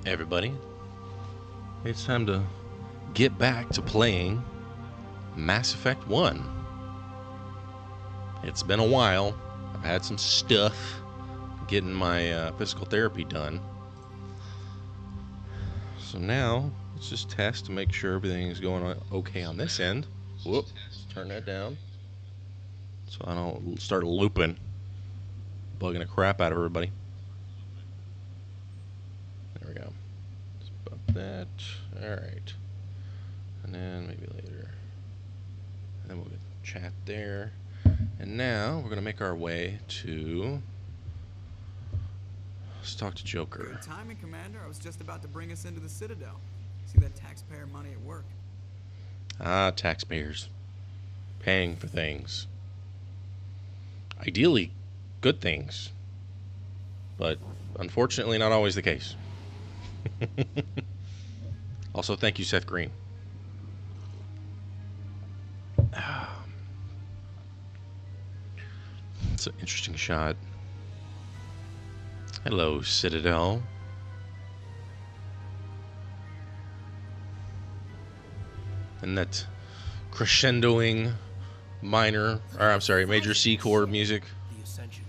Everybody, it's time to get back to playing Mass Effect 1. It's been a while. I've had some stuff getting my physical therapy done. So now, let's just test to make sure everything is going okay on this end. Whoop, let's turn that down so I don't start looping, bugging the crap out of everybody. There we go. Let's bump that. Alright. And then maybe later. And then we'll get chat there. And now we're going to make our way to... Let's talk to Joker. Good timing, Commander. I was just about to bring us into the Citadel. See that taxpayer money at work. Ah, taxpayers. Paying for things. Ideally, good things. But unfortunately, not always the case. Also, thank you, Seth Green. It's an interesting shot. Hello, Citadel. And that crescendoing major C chord music. The Ascension,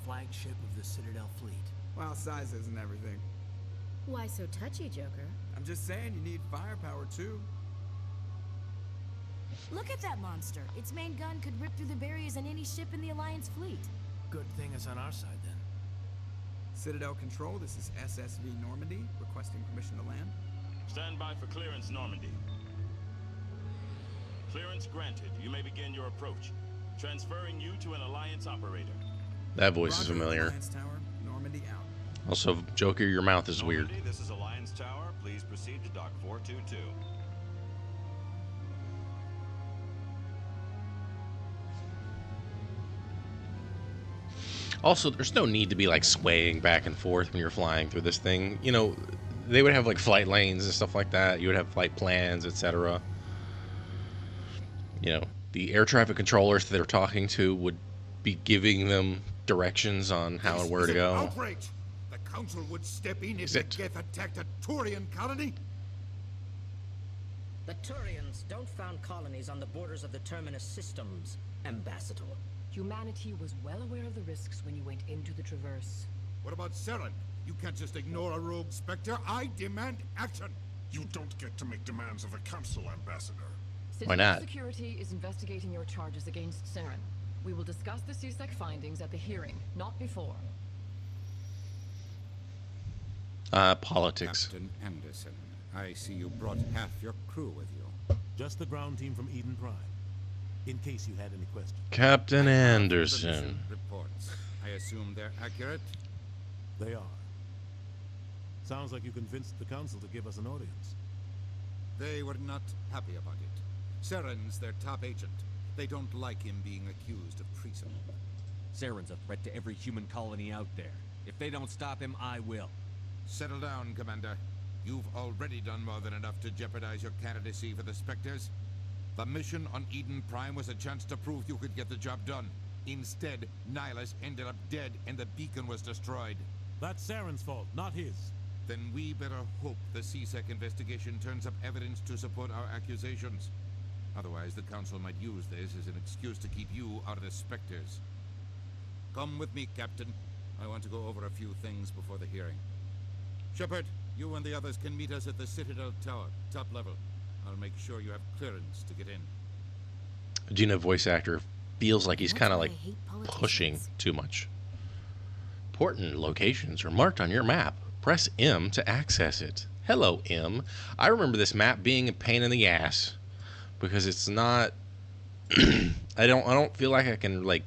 flagship of the Citadel fleet. Well, size isn't everything. Why so touchy, Joker? I'm just saying you need firepower too. Look at that monster. Its main gun could rip through the barriers in any ship in the Alliance fleet. Good thing it's on our side then. Citadel Control, this is SSV Normandy, requesting permission to land. Stand by for clearance, Normandy. Clearance granted. You may begin your approach. Transferring you to an Alliance operator. That voice is Roger, familiar. Alliance Tower, Normandy out. Also, Joker, your mouth is weird. Normandy, this is Alliance Tower. Please proceed to Dock 422. Also, there's no need to be like swaying back and forth when you're flying through this thing. You know, they would have like flight lanes and stuff like that. You would have flight plans, etc. You know, the air traffic controllers that they're talking to would be giving them directions on how and where to go. Outrage! The Council would step in if the Geth attacked a Turian colony? The Turians don't found colonies on the borders of the Terminus systems, Ambassador. Humanity was well aware of the risks when you went into the Traverse. What about Saren? You can't just ignore a rogue Spectre. I demand action! You don't get to make demands of the Council, Ambassador. Why not? Security is investigating your charges against Saren. We will discuss the CSEC findings at the hearing, not before. Politics. Captain Anderson, I see you brought half your crew with you. Just the ground team from Eden Prime. In case you had any questions. Captain Anderson. Mission reports. I assume they're accurate? They are. Sounds like you convinced the Council to give us an audience. They were not happy about it. Saren's their top agent. They don't like him being accused of treason. Saren's a threat to every human colony out there. If they don't stop him, I will. Settle down, Commander. You've already done more than enough to jeopardize your candidacy for the Spectres. The mission on Eden Prime was a chance to prove you could get the job done. Instead, Nihilus ended up dead and the beacon was destroyed. That's Saren's fault, not his. Then we better hope the CSEC investigation turns up evidence to support our accusations. Otherwise, the Council might use this as an excuse to keep you out of the Spectres. Come with me, Captain. I want to go over a few things before the hearing. Shepard, you and the others can meet us at the Citadel Tower, top level. I'll make sure you have clearance to get in. Gina voice actor feels like he's kind of like pushing too much. Important locations are marked on your map. Press M to access it. Hello, M. I remember this map being a pain in the ass because it's not. I don't feel like I can like.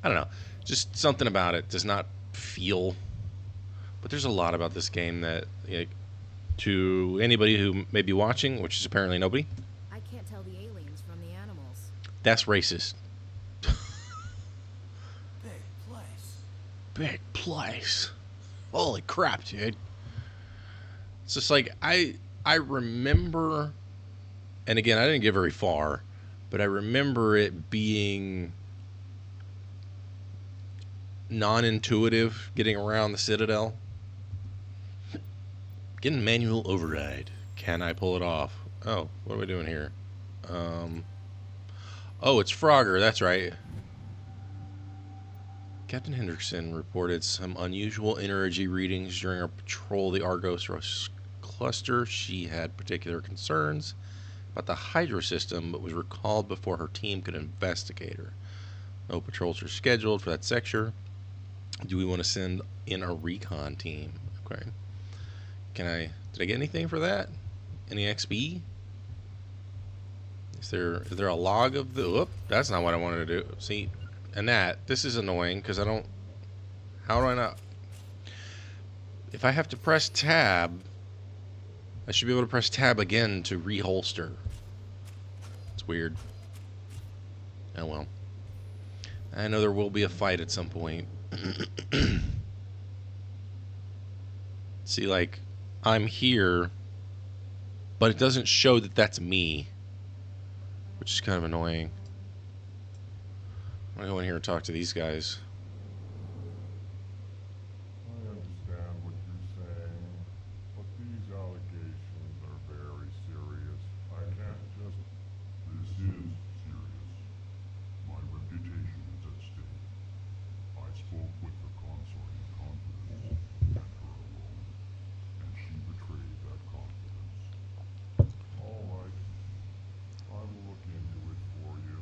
I don't know. Just something about it does not feel. But there's a lot about this game that, like, to anybody who may be watching, which is apparently nobody. I can't tell the aliens from the animals. That's racist. Big place. Big place. Holy crap, dude. It's just like I remember, and again, I didn't get very far, but I remember it being non-intuitive getting around the Citadel. Getting manual override. Can I pull it off? Oh, what are we doing here? Oh, it's Frogger. That's right. Captain Hendrickson reported some unusual energy readings during our patrol of the Argos cluster. She had particular concerns about the Hydra system, but was recalled before her team could investigate her. No patrols are scheduled for that sector. Do we want to send in a recon team? Okay. Did I get anything for that? Any XP? Is there a log of the... Whoop, that's not what I wanted to do. See, and this is annoying because I don't... How do I not... If I have to press tab, I should be able to press tab again to reholster. It's weird. Oh well. I know there will be a fight at some point. See, like, I'm here, but it doesn't show that that's me, which is kind of annoying. I'm gonna go in here and talk to these guys. I understand what you're saying, but these allegations are very serious. I can't just... This is serious. My reputation is at stake. I spoke with the consort in confidence, and her alone, and she betrayed that confidence. All right. I will look into it for you.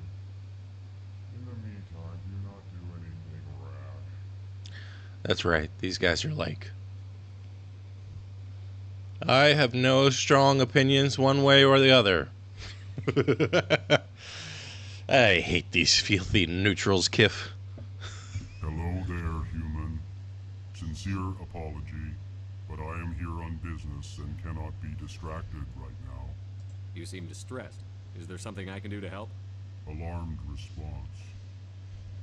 In the meantime, do not do anything rash. That's right. These guys are like, I have no strong opinions one way or the other. I hate these filthy neutrals, Kif. Hello there, human. Sincere apology, but I am here on business and cannot be distracted right now. You seem distressed. Is there something I can do to help? Alarmed response.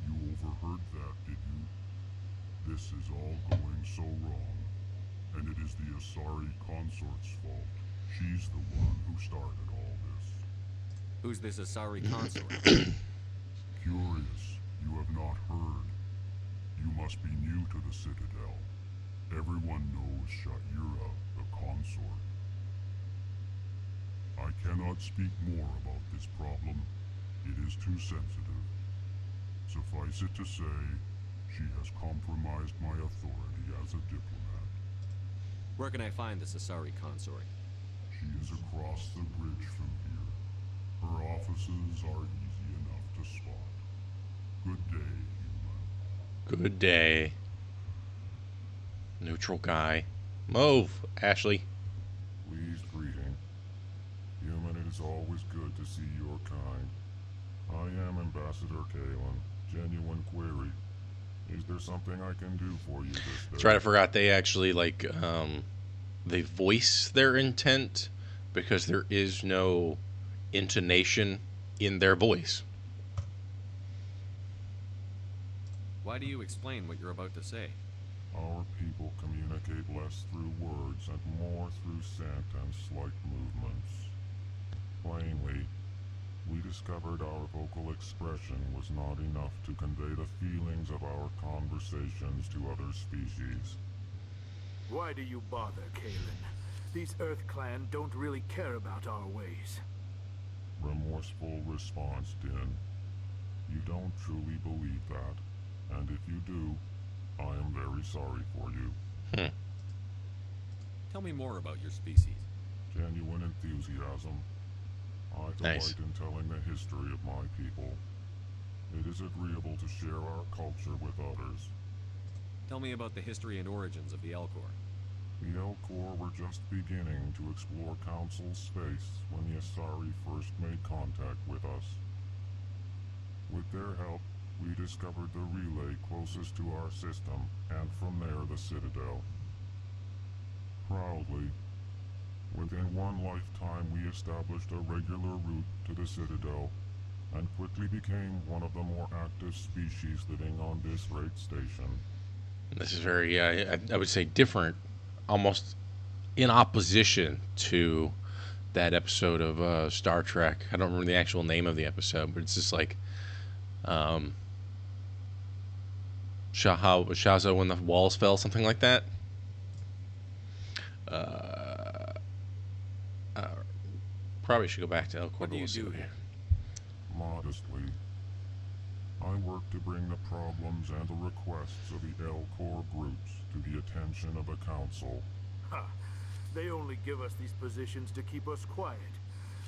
You overheard that, did you? This is all going so wrong, and it is the Asari consort's fault. She's the one who started all this. Who's this Asari consort? Curious, you have not heard. You must be new to the Citadel. Everyone knows Sha'ira, the consort. I cannot speak more about this problem. It is too sensitive. Suffice it to say, she has compromised my authority as a diplomat. Where can I find this Asari consort? She is across the bridge from here. Her offices are easy enough to spot. Good day, human. Good day. Neutral guy. Move, Ashley. Pleased greeting. Human, it is always good to see your kind. I am Ambassador Kalen. Genuine query. Is there something I can do for you this day? That's right, I forgot they actually, like, they voice their intent because there is no intonation in their voice. Why do you explain what you're about to say? Our people communicate less through words and more through scent and slight movements. Plainly, we discovered our vocal expression was not enough to convey the feelings of our conversations to other species. Why do you bother, Kalen? These Earth Clan don't really care about our ways. Remorseful response, Din. You don't truly believe that, and if you do, I am very sorry for you. Tell me more about your species. Genuine enthusiasm. I delight in telling the history of my people. It is agreeable to share our culture with others. Tell me about the history and origins of the Elcor. The Elcor were just beginning to explore Council space when the Asari first made contact with us. With their help, we discovered the relay closest to our system, and from there the Citadel. Proudly, within one lifetime we established a regular route to the Citadel, and quickly became one of the more active species living on this great station. This is very, I would say, different, almost in opposition to that episode of Star Trek. I don't remember the actual name of the episode, but it's just like Shaza when the walls fell, something like that. Probably should go back to El What do you Corvo. do here? Modestly, I work to bring the problems and the requests of the L-Corps groups to the attention of the Council. Ha! They only give us these positions to keep us quiet.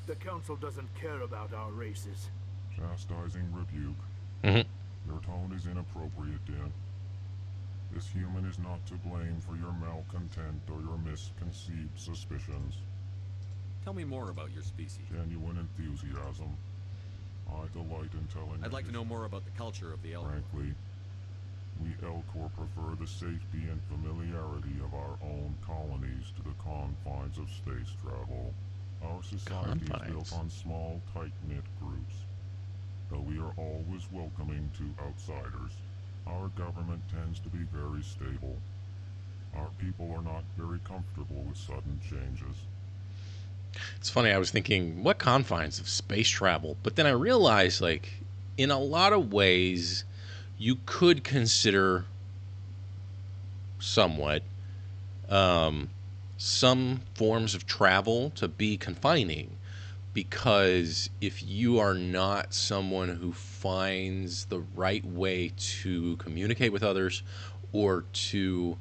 The Council doesn't care about our races. Chastising rebuke. Mm-hmm. Your tone is inappropriate, Din. This human is not to blame for your malcontent or your misconceived suspicions. Tell me more about your species. Genuine enthusiasm. I delight in telling I'd like to you. know more about the culture of the Elk. Frankly, we Elcor prefer the safety and familiarity of our own colonies to the confines of space travel. Our society is built on small, tight-knit groups. Though we are always welcoming to outsiders, our government tends to be very stable. Our people are not very comfortable with sudden changes. It's funny, I was thinking, what confines of space travel? But then I realized, like, in a lot of ways, you could consider somewhat some forms of travel to be confining. Because if you are not someone who finds the right way to communicate with others or to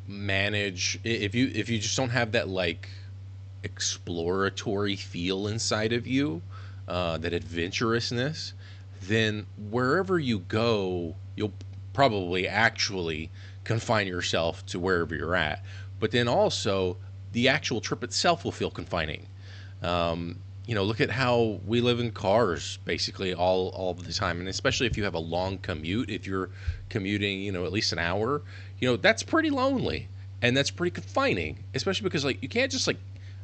manage, if you just don't have that, like, exploratory feel inside of you, that adventurousness, then wherever you go, you'll probably actually confine yourself to wherever you're at. But then also, the actual trip itself will feel confining. Look at how we live in cars basically all of the time, and especially if you have a long commute, if you're commuting, at least an hour, that's pretty lonely and that's pretty confining, especially because, like, you can't just, like,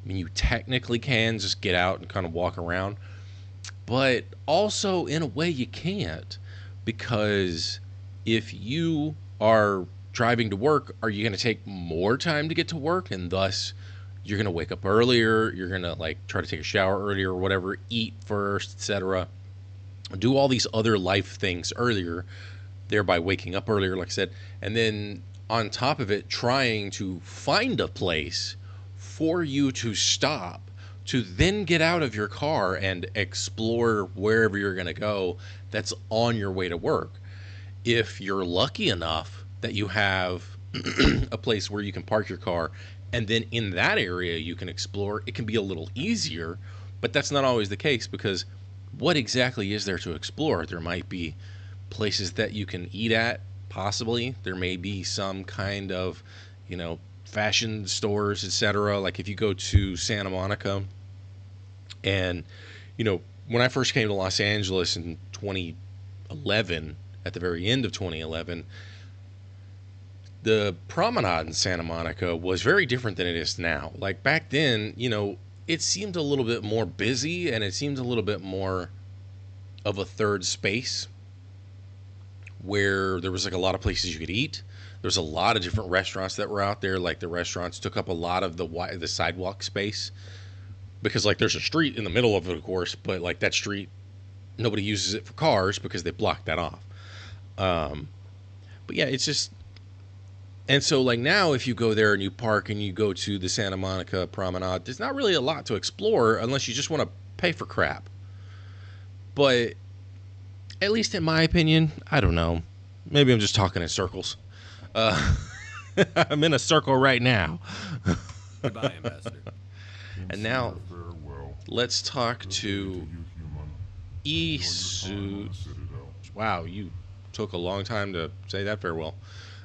I mean, you technically can just get out and kind of walk around, but also in a way you can't, because if you are driving to work, are you going to take more time to get to work, and thus you're going to wake up earlier, you're going to, like, try to take a shower earlier or whatever, eat first, etc., do all these other life things earlier, thereby waking up earlier, like I said, and then on top of it, trying to find a place for you to stop, to then get out of your car and explore wherever you're going to go that's on your way to work. If you're lucky enough that you have a place where you can park your car, and then in that area you can explore, it can be a little easier, but that's not always the case, because what exactly is there to explore? There might be places that you can eat at, possibly. There may be some kind of, fashion stores, etc. Like if you go to Santa Monica, and, when I first came to Los Angeles in 2011, at the very end of 2011, the promenade in Santa Monica was very different than it is now. Like back then, it seemed a little bit more busy, and it seemed a little bit more of a third space where there was, like, a lot of places you could eat. There's a lot of different restaurants that were out there. Like, the restaurants took up a lot of the sidewalk space, because, like, there's a street in the middle of it, of course, but, like, that street, nobody uses it for cars because they blocked that off. But yeah, it's just, and so, like, now if you go there and you park and you go to the Santa Monica promenade, there's not really a lot to explore unless you just want to pay for crap. But at least in my opinion, I don't know, maybe I'm just talking in circles. I'm in a circle right now. Goodbye, Ambassador. And now, let's talk to E-Suit. Wow, you took a long time to say that farewell.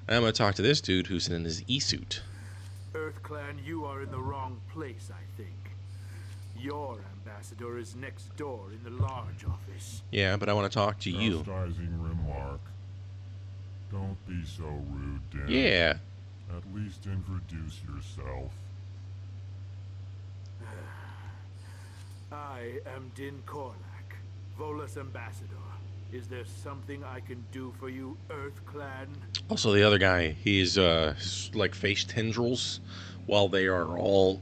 And I'm going to talk to this dude who's in his E-Suit. EarthClan, you are in the wrong place, I think. Your ambassador is next door in the large office. Yeah, but I want to talk to you. Chastising remark. Don't be so rude, Dan. Yeah. At least introduce yourself. I am Din Korlak, Volus ambassador. Is there something I can do for you, EarthClan? Also, the other guy, he's like face tendrils, while they are all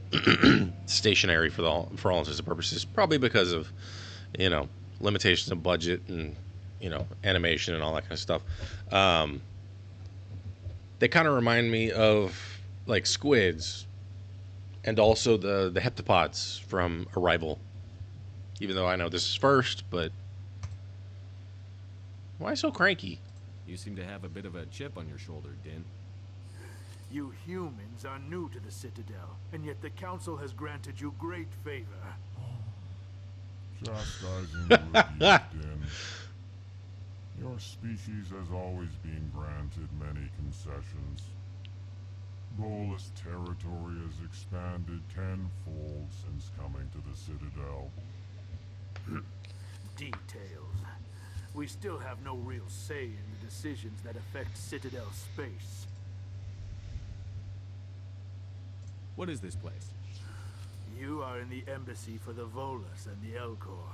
stationary for all intents and purposes. Probably because of, limitations of budget and, animation and all that kind of stuff. They kind of remind me of, like, squids, And also the heptapods from Arrival. Even though I know this is first, but why so cranky? You seem to have a bit of a chip on your shoulder, Din. You humans are new to the Citadel, and yet the Council has granted you great favor. Chastising the rebuke, Din. Your species has always been granted many concessions. Bolus territory has expanded tenfold since coming to the Citadel. Details. We still have no real say in the decisions that affect Citadel space. What is this place? You are in the embassy for the Volus and the Elcor.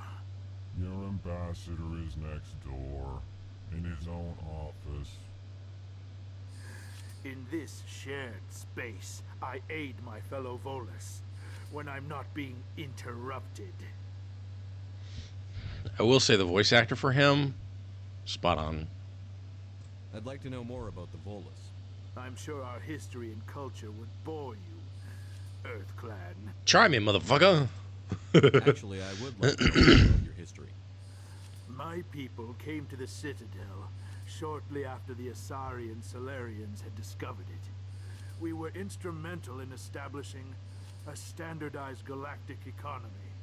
Your ambassador is next door, in his own office. In this shared space, I aid my fellow Volus when I'm not being interrupted. I will say the voice actor for him, spot on. I'd like to know more about the Volus. I'm sure our history and culture would bore you, Earth Clan. Try me, motherfucker. Actually, I would like to know more about your history. My people came to the Citadel shortly after the Asari and Solarians had discovered it. We were instrumental in establishing a standardized galactic economy.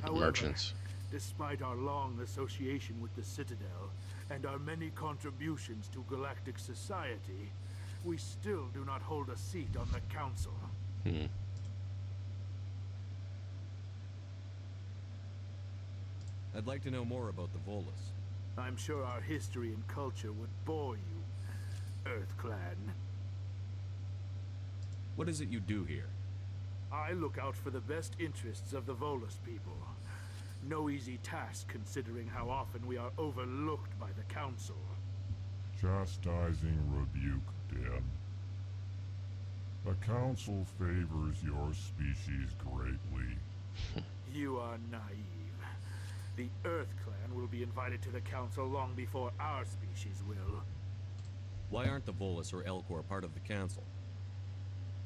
However, Merchants. despite our long association with the Citadel and our many contributions to galactic society, we still do not hold a seat on the Council. I'd like to know more about the Volus. I'm sure our history and culture would bore you, Earth Clan. What is it you do here? I look out for the best interests of the Volus people. No easy task considering how often we are overlooked by the Council. Chastising rebuke, Din. The Council favors your species greatly. You are naive. The Earth Clan will be invited to the Council long before our species will. Why aren't the Volus or Elcor part of the Council?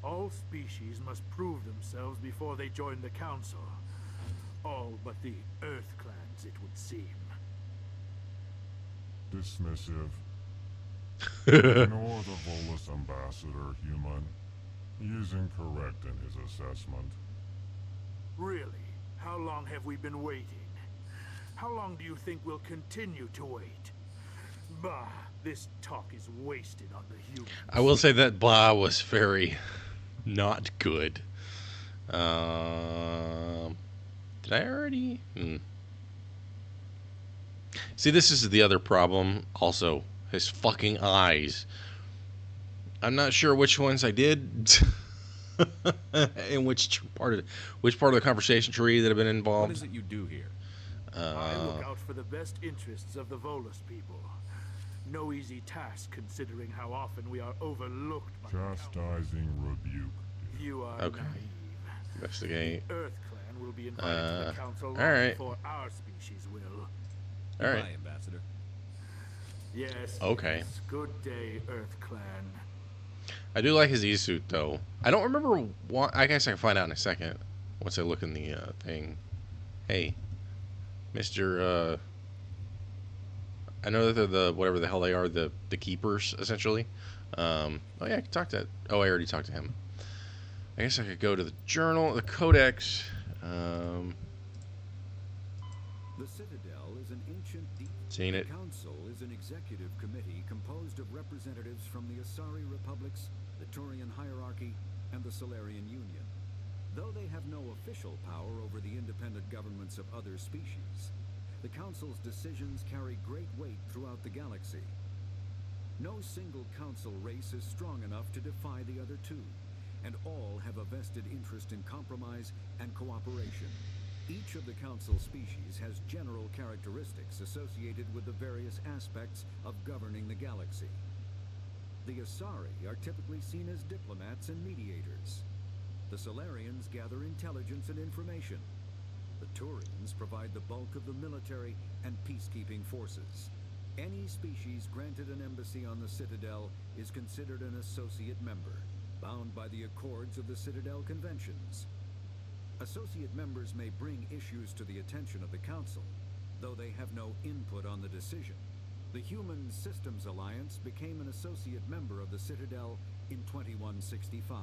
All species must prove themselves before they join the Council. All but the Earth Clans, it would seem. Dismissive. Ignore the Volus ambassador, human. He is incorrect in his assessment. Really? How long have we been waiting? How long do you think we'll continue to wait? Bah, this talk is wasted on the humans. I will say that blah was very not good. Did I already? See, this is the other problem. Also, his fucking eyes. I'm not sure which ones I did. In which part of the conversation tree that have been involved. What is it you do here? I look out for the best interests of the Volus people. No easy task considering how often we are overlooked by Chastising rebuke. You are okay. naive. Investigate. The Earth Clan will be invited to the Council long right. before our species will. All right. Goodbye, Ambassador. Yes. Okay. Yes. Good day, Earth Clan. I do like his E-suit, though. I don't remember what... I guess I can find out in a second once I look in the thing. Hey, Mr. I know that they're the... whatever the hell they are, the keepers, essentially. Oh, yeah, I can talk to... Oh, I already talked to him. I guess I could go to the journal, the codex. The Citadel is an ancient Seen it. The Council is an executive committee composed of representatives from the Asari Republics, the Turian Hierarchy, and the Solarian Union. Though they have no official power over the independent governments of other species, the Council's decisions carry great weight throughout the galaxy. No single Council race is strong enough to defy the other two, and all have a vested interest in compromise and cooperation. Each of the Council species has general characteristics associated with the various aspects of governing the galaxy. The Asari are typically seen as diplomats and mediators. The Solarians gather intelligence and information. The Turians provide the bulk of the military and peacekeeping forces. Any species granted an embassy on the Citadel is considered an associate member. bound by the accords of the Citadel Conventions. Associate members may bring issues to the attention of the Council, though they have no input on the decision. The Human Systems Alliance became an associate member of the Citadel in 2165.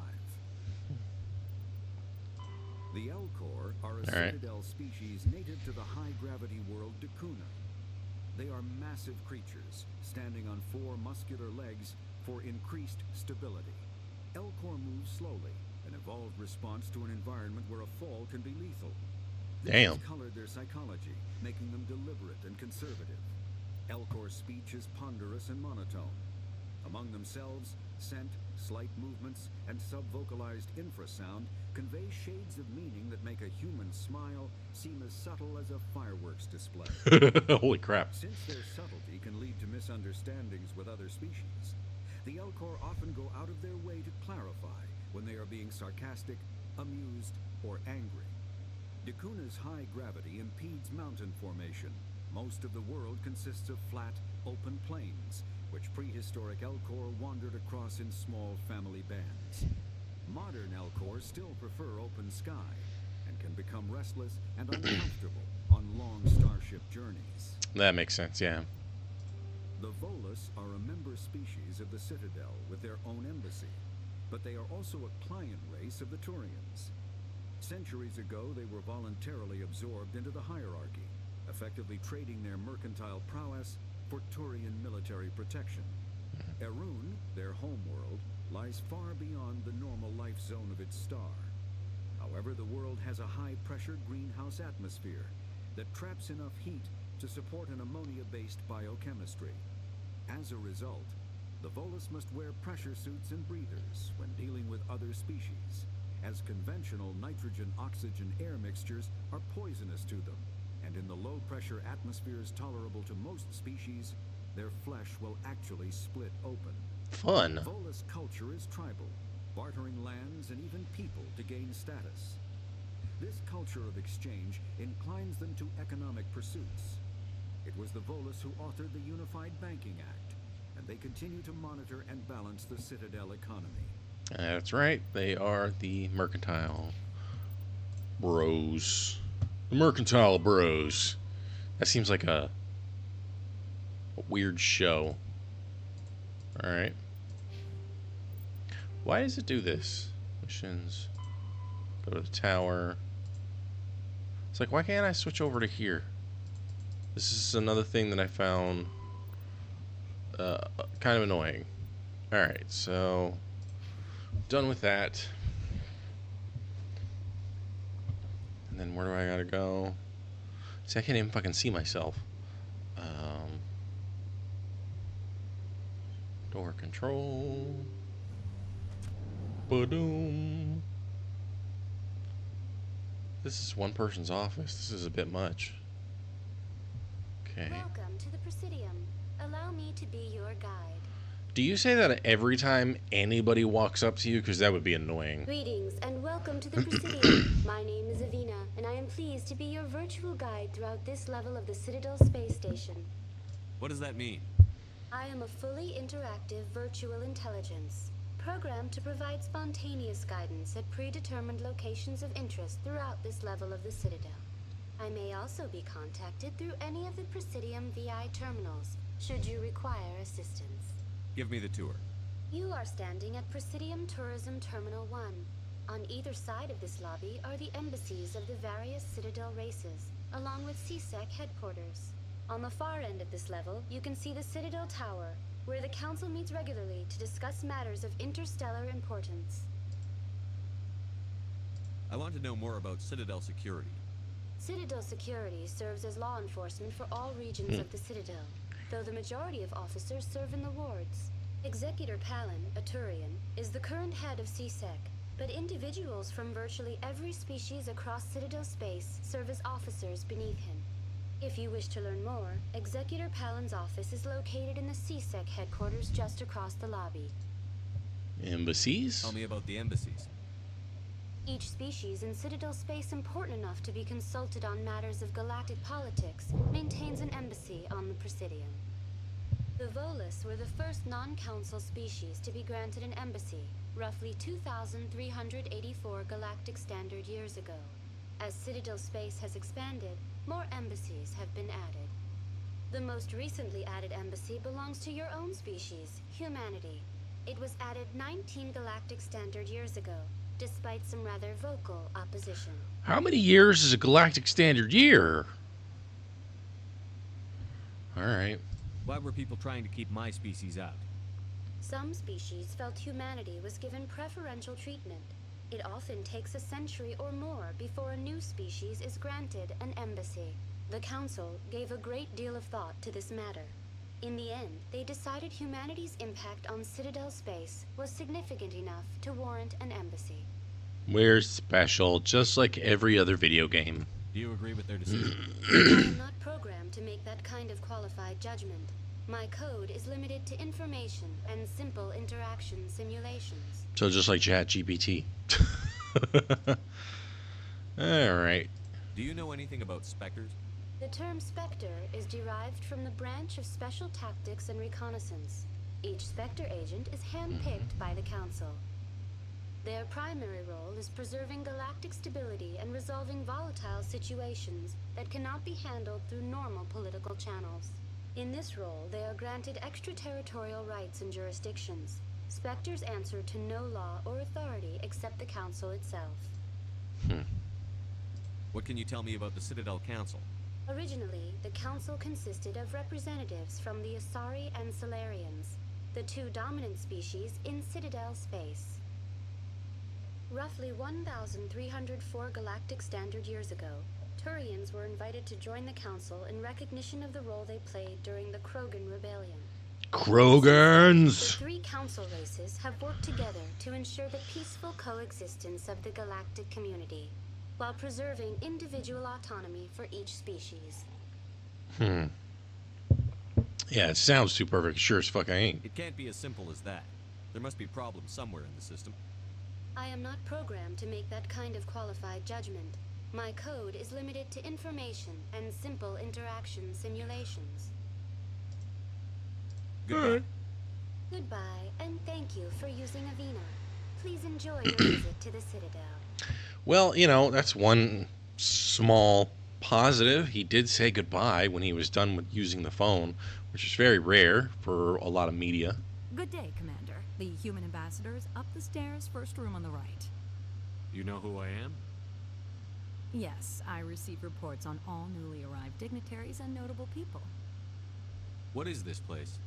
The Elcor are a Citadel species native to the high-gravity world Dakuna. They are massive creatures, standing on 4 muscular legs for increased stability. Elcor moves slowly, an evolved response to an environment where a fall can be lethal. This has colored their psychology, making them deliberate and conservative. Elcor's speech is ponderous and monotone. Among themselves, scent, slight movements, and sub-vocalized infrasound convey shades of meaning that make a human smile seem as subtle as a fireworks display. Holy crap. Since their subtlety can lead to misunderstandings with other species, the Elcor often go out of their way to clarify when they are being sarcastic, amused, or angry. Dakuna's high gravity impedes mountain formation. Most of the world consists of flat, open plains, which prehistoric Elcor wandered across in small family bands. Modern Elcor still prefer open sky, and can become restless and uncomfortable on long starship journeys. That makes sense, yeah. The Volus are a member species of the Citadel with their own embassy, but they are also a client race of the Turians. Centuries ago, they were voluntarily absorbed into the hierarchy, effectively trading their mercantile prowess for Turian military protection. Erun, their homeworld, lies far beyond the normal life zone of its star. However, the world has a high-pressure greenhouse atmosphere that traps enough heat to support an ammonia-based biochemistry. As a result, the Volus must wear pressure suits and breathers when dealing with other species, as conventional nitrogen-oxygen air mixtures are poisonous to them, and in the low-pressure atmospheres tolerable to most species, their flesh will actually split open. Fun. Volus culture is tribal, bartering lands and even people to gain status. This culture of exchange inclines them to economic pursuits. It was the Volus who authored the Unified Banking Act, and they continue to monitor and balance the Citadel economy. That's right. They are the mercantile bros. The mercantile bros. That seems like a weird show. Alright. Why does it do this? Missions. Go to the tower. It's like, why can't I switch over to here? This is another thing that I found kind of annoying. Alright, so done with that. And then where do I gotta go? See, I can't even fucking see myself. Door control. Ba-doom. This is one person's office. This is a bit much. Okay. Welcome to the Presidium. Allow me to be your guide. Do you say that every time anybody walks up to you? Because that would be annoying. Greetings and welcome to the Presidium. My name is Avina, and I am pleased to be your virtual guide throughout this level of the Citadel space station. What does that mean? I am a fully interactive virtual intelligence, programmed to provide spontaneous guidance at predetermined locations of interest throughout this level of the Citadel. I may also be contacted through any of the Presidium VI terminals, should you require assistance. Give me the tour. You are standing at Presidium Tourism Terminal 1. On either side of this lobby are the embassies of the various Citadel races, along with CSEC headquarters. On the far end of this level, you can see the Citadel Tower, where the Council meets regularly to discuss matters of interstellar importance. I want to know more about Citadel security. Citadel security serves as law enforcement for all regions of the Citadel, though the majority of officers serve in the wards. Executor Palin, a Turian, is the current head of CSEC, but individuals from virtually every species across Citadel space serve as officers beneath him. If you wish to learn more, Executor Palin's office is located in the CSEC headquarters just across the lobby. Embassies? Tell me about the embassies. Each species in Citadel space important enough to be consulted on matters of galactic politics maintains an embassy on the Presidium. The Volus were the first non-council species to be granted an embassy, roughly 2,384 galactic standard years ago. As Citadel space has expanded, more embassies have been added. The most recently added embassy belongs to your own species, humanity. It was added 19 galactic standard years ago, despite some rather vocal opposition. How many years is a galactic standard year? Alright. Why were people trying to keep my species out? Some species felt humanity was given preferential treatment. It often takes a century or more before a new species is granted an embassy. The Council gave a great deal of thought to this matter. In the end, they decided humanity's impact on Citadel space was significant enough to warrant an embassy. We're special, just like every other video game. Do you agree with their decision? I am not programmed to make that kind of qualified judgment. My code is limited to information and simple interaction simulations. So just like ChatGPT. Alright. Do you know anything about specters? The term Spectre is derived from the branch of Special Tactics and Reconnaissance. Each Spectre agent is handpicked by the Council. Their primary role is preserving galactic stability and resolving volatile situations that cannot be handled through normal political channels. In this role, they are granted extraterritorial rights and jurisdictions. Spectres answer to no law or authority except the Council itself. What can you tell me about the Citadel Council? Originally, the Council consisted of representatives from the Asari and Solarians, the two dominant species in Citadel space. Roughly 1,304 galactic standard years ago, Turians were invited to join the Council in recognition of the role they played during the Krogan Rebellion. Krogans! The three Council races have worked together to ensure the peaceful coexistence of the galactic community, while preserving individual autonomy for each species. Yeah, it sounds too perfect. Sure as fuck I ain't. It can't be as simple as that. There must be problems somewhere in the system. I am not programmed to make that kind of qualified judgment. My code is limited to information and simple interaction simulations. Goodbye. Goodbye, and thank you for using Avena. Please enjoy your visit to the Citadel. Well, you know, that's one small positive. He did say goodbye when he was done with using the phone, which is very rare for a lot of media. Good day, Commander. The human ambassador is up the stairs, first room on the right. You know who I am? Yes, I receive reports on all newly arrived dignitaries and notable people. What is this place?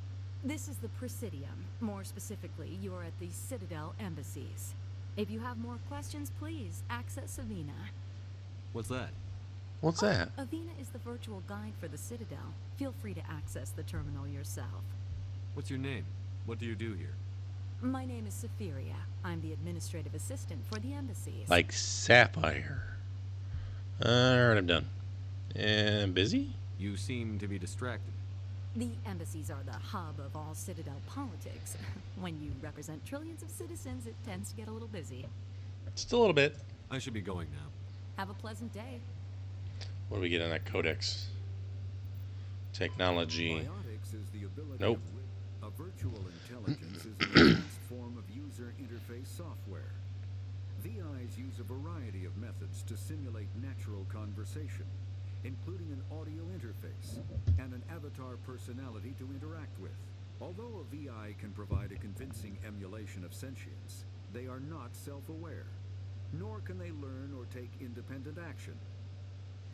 This is the Presidium. More specifically, you are at the Citadel embassies. If you have more questions, please access Avena. What's that? What's that? Avena is the virtual guide for the Citadel. Feel free to access the terminal yourself. What's your name? What do you do here? My name is Saphiria. I'm the administrative assistant for the embassies. Like Sapphire. Alright, I'm done. And busy? You seem to be distracted. The embassies are the hub of all Citadel politics. When you represent trillions of citizens, it tends to get a little busy. Just a little bit. I should be going now. Have a pleasant day. What do we get on that codex? Technology. Biotics is the ability Nope. A virtual intelligence is an advanced form of user interface software. VIs use a variety of methods to simulate natural conversation, including an audio interface and an avatar personality to interact with. Although a VI can provide a convincing emulation of sentience, they are not self-aware, nor can they learn or take independent action.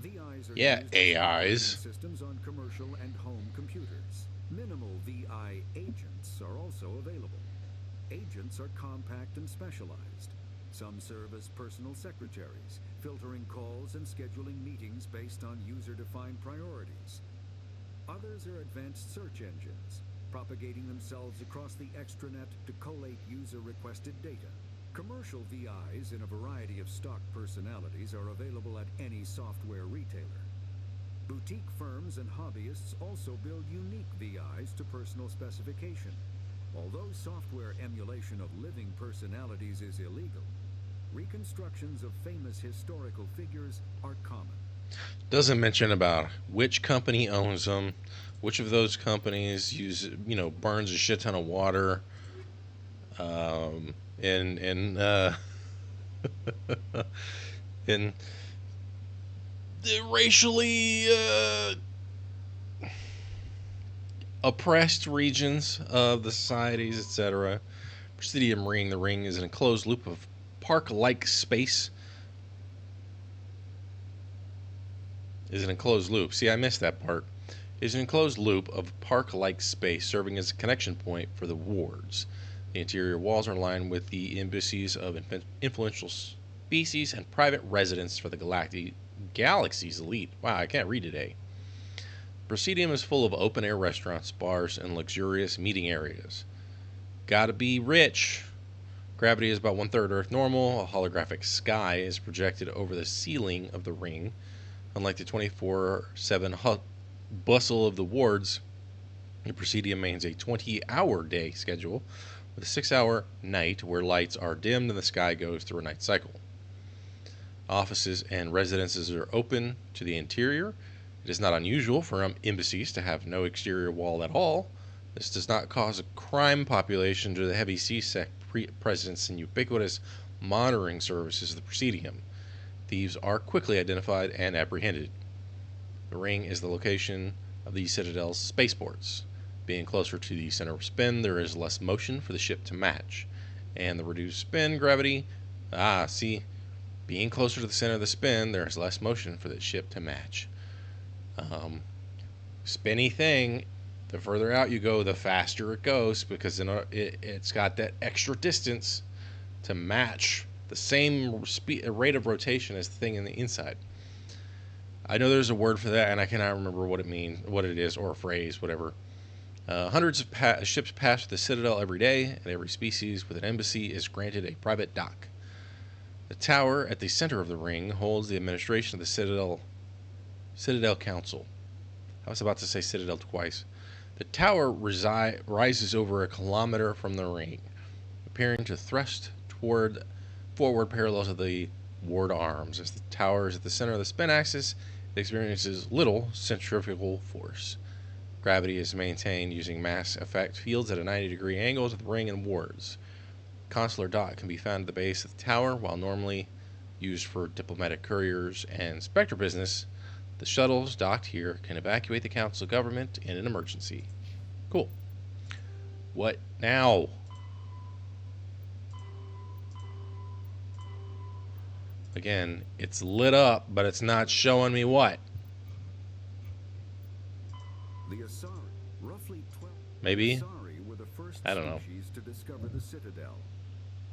VIs are used AIs. systems on commercial and home computers. Minimal VI agents are also available. Agents are compact and specialized. Some serve as personal secretaries, filtering calls and scheduling meetings based on user-defined priorities. Others are advanced search engines, propagating themselves across the extranet to collate user-requested data. Commercial VIs in a variety of stock personalities are available at any software retailer. Boutique firms and hobbyists also build unique VIs to personal specification. Although software emulation of living personalities is illegal, reconstructions of famous historical figures are common. Doesn't mention about which company owns them, which of those companies burns a shit ton of water, in in the racially oppressed regions of the societies, etc. Presidium Ring. The ring is an enclosed loop of park-like space. Is an enclosed loop. See, I missed that part. Is an enclosed loop of park-like space serving as a connection point for the wards. The interior walls are lined with the embassies of influential species and private residence for the galaxy's elite. Wow, I can't read today. Presidium is full of open-air restaurants, bars, and luxurious meeting areas. Gotta be rich. Gravity is about 1/3 Earth normal. A holographic sky is projected over the ceiling of the ring. Unlike the 24/7 bustle of the wards, the Presidium maintains a 20-hour day schedule with a 6-hour night where lights are dimmed and the sky goes through a night cycle. Offices and residences are open to the interior. It is not unusual for embassies to have no exterior wall at all. This does not cause a crime population due to the heavy CSEC presence and ubiquitous monitoring services of the Presidium. Thieves are quickly identified and apprehended. The ring is the location of the Citadel's spaceports. Being closer to the center of spin, there is less motion for the ship to match. And the reduced spin gravity, being closer to the center of the spin, there is less motion for the ship to match. Spinny thing, the further out you go, the faster it goes, because it's got that extra distance to match the same rate of rotation as the thing in the inside. I know there's a word for that, and I cannot remember what it is, or a phrase, whatever. Hundreds of ships pass the Citadel every day, and every species with an embassy is granted a private dock. The tower at the center of the ring holds the administration of the Citadel Council. I was about to say Citadel twice. The tower rises over 1 kilometer from the ring, appearing to thrust forward parallel to the ward arms. As the tower is at the center of the spin axis, it experiences little centrifugal force. Gravity is maintained using mass effect fields at a 90-degree angle to the ring and wards. Consular dock can be found at the base of the tower. While normally used for diplomatic couriers and spectre business, the shuttles docked here can evacuate the council government in an emergency. Cool. What now? Again, it's lit up, but it's not showing me what. The Asari, roughly 12. Maybe? The Asari were the first I don't know. species to discover the Citadel.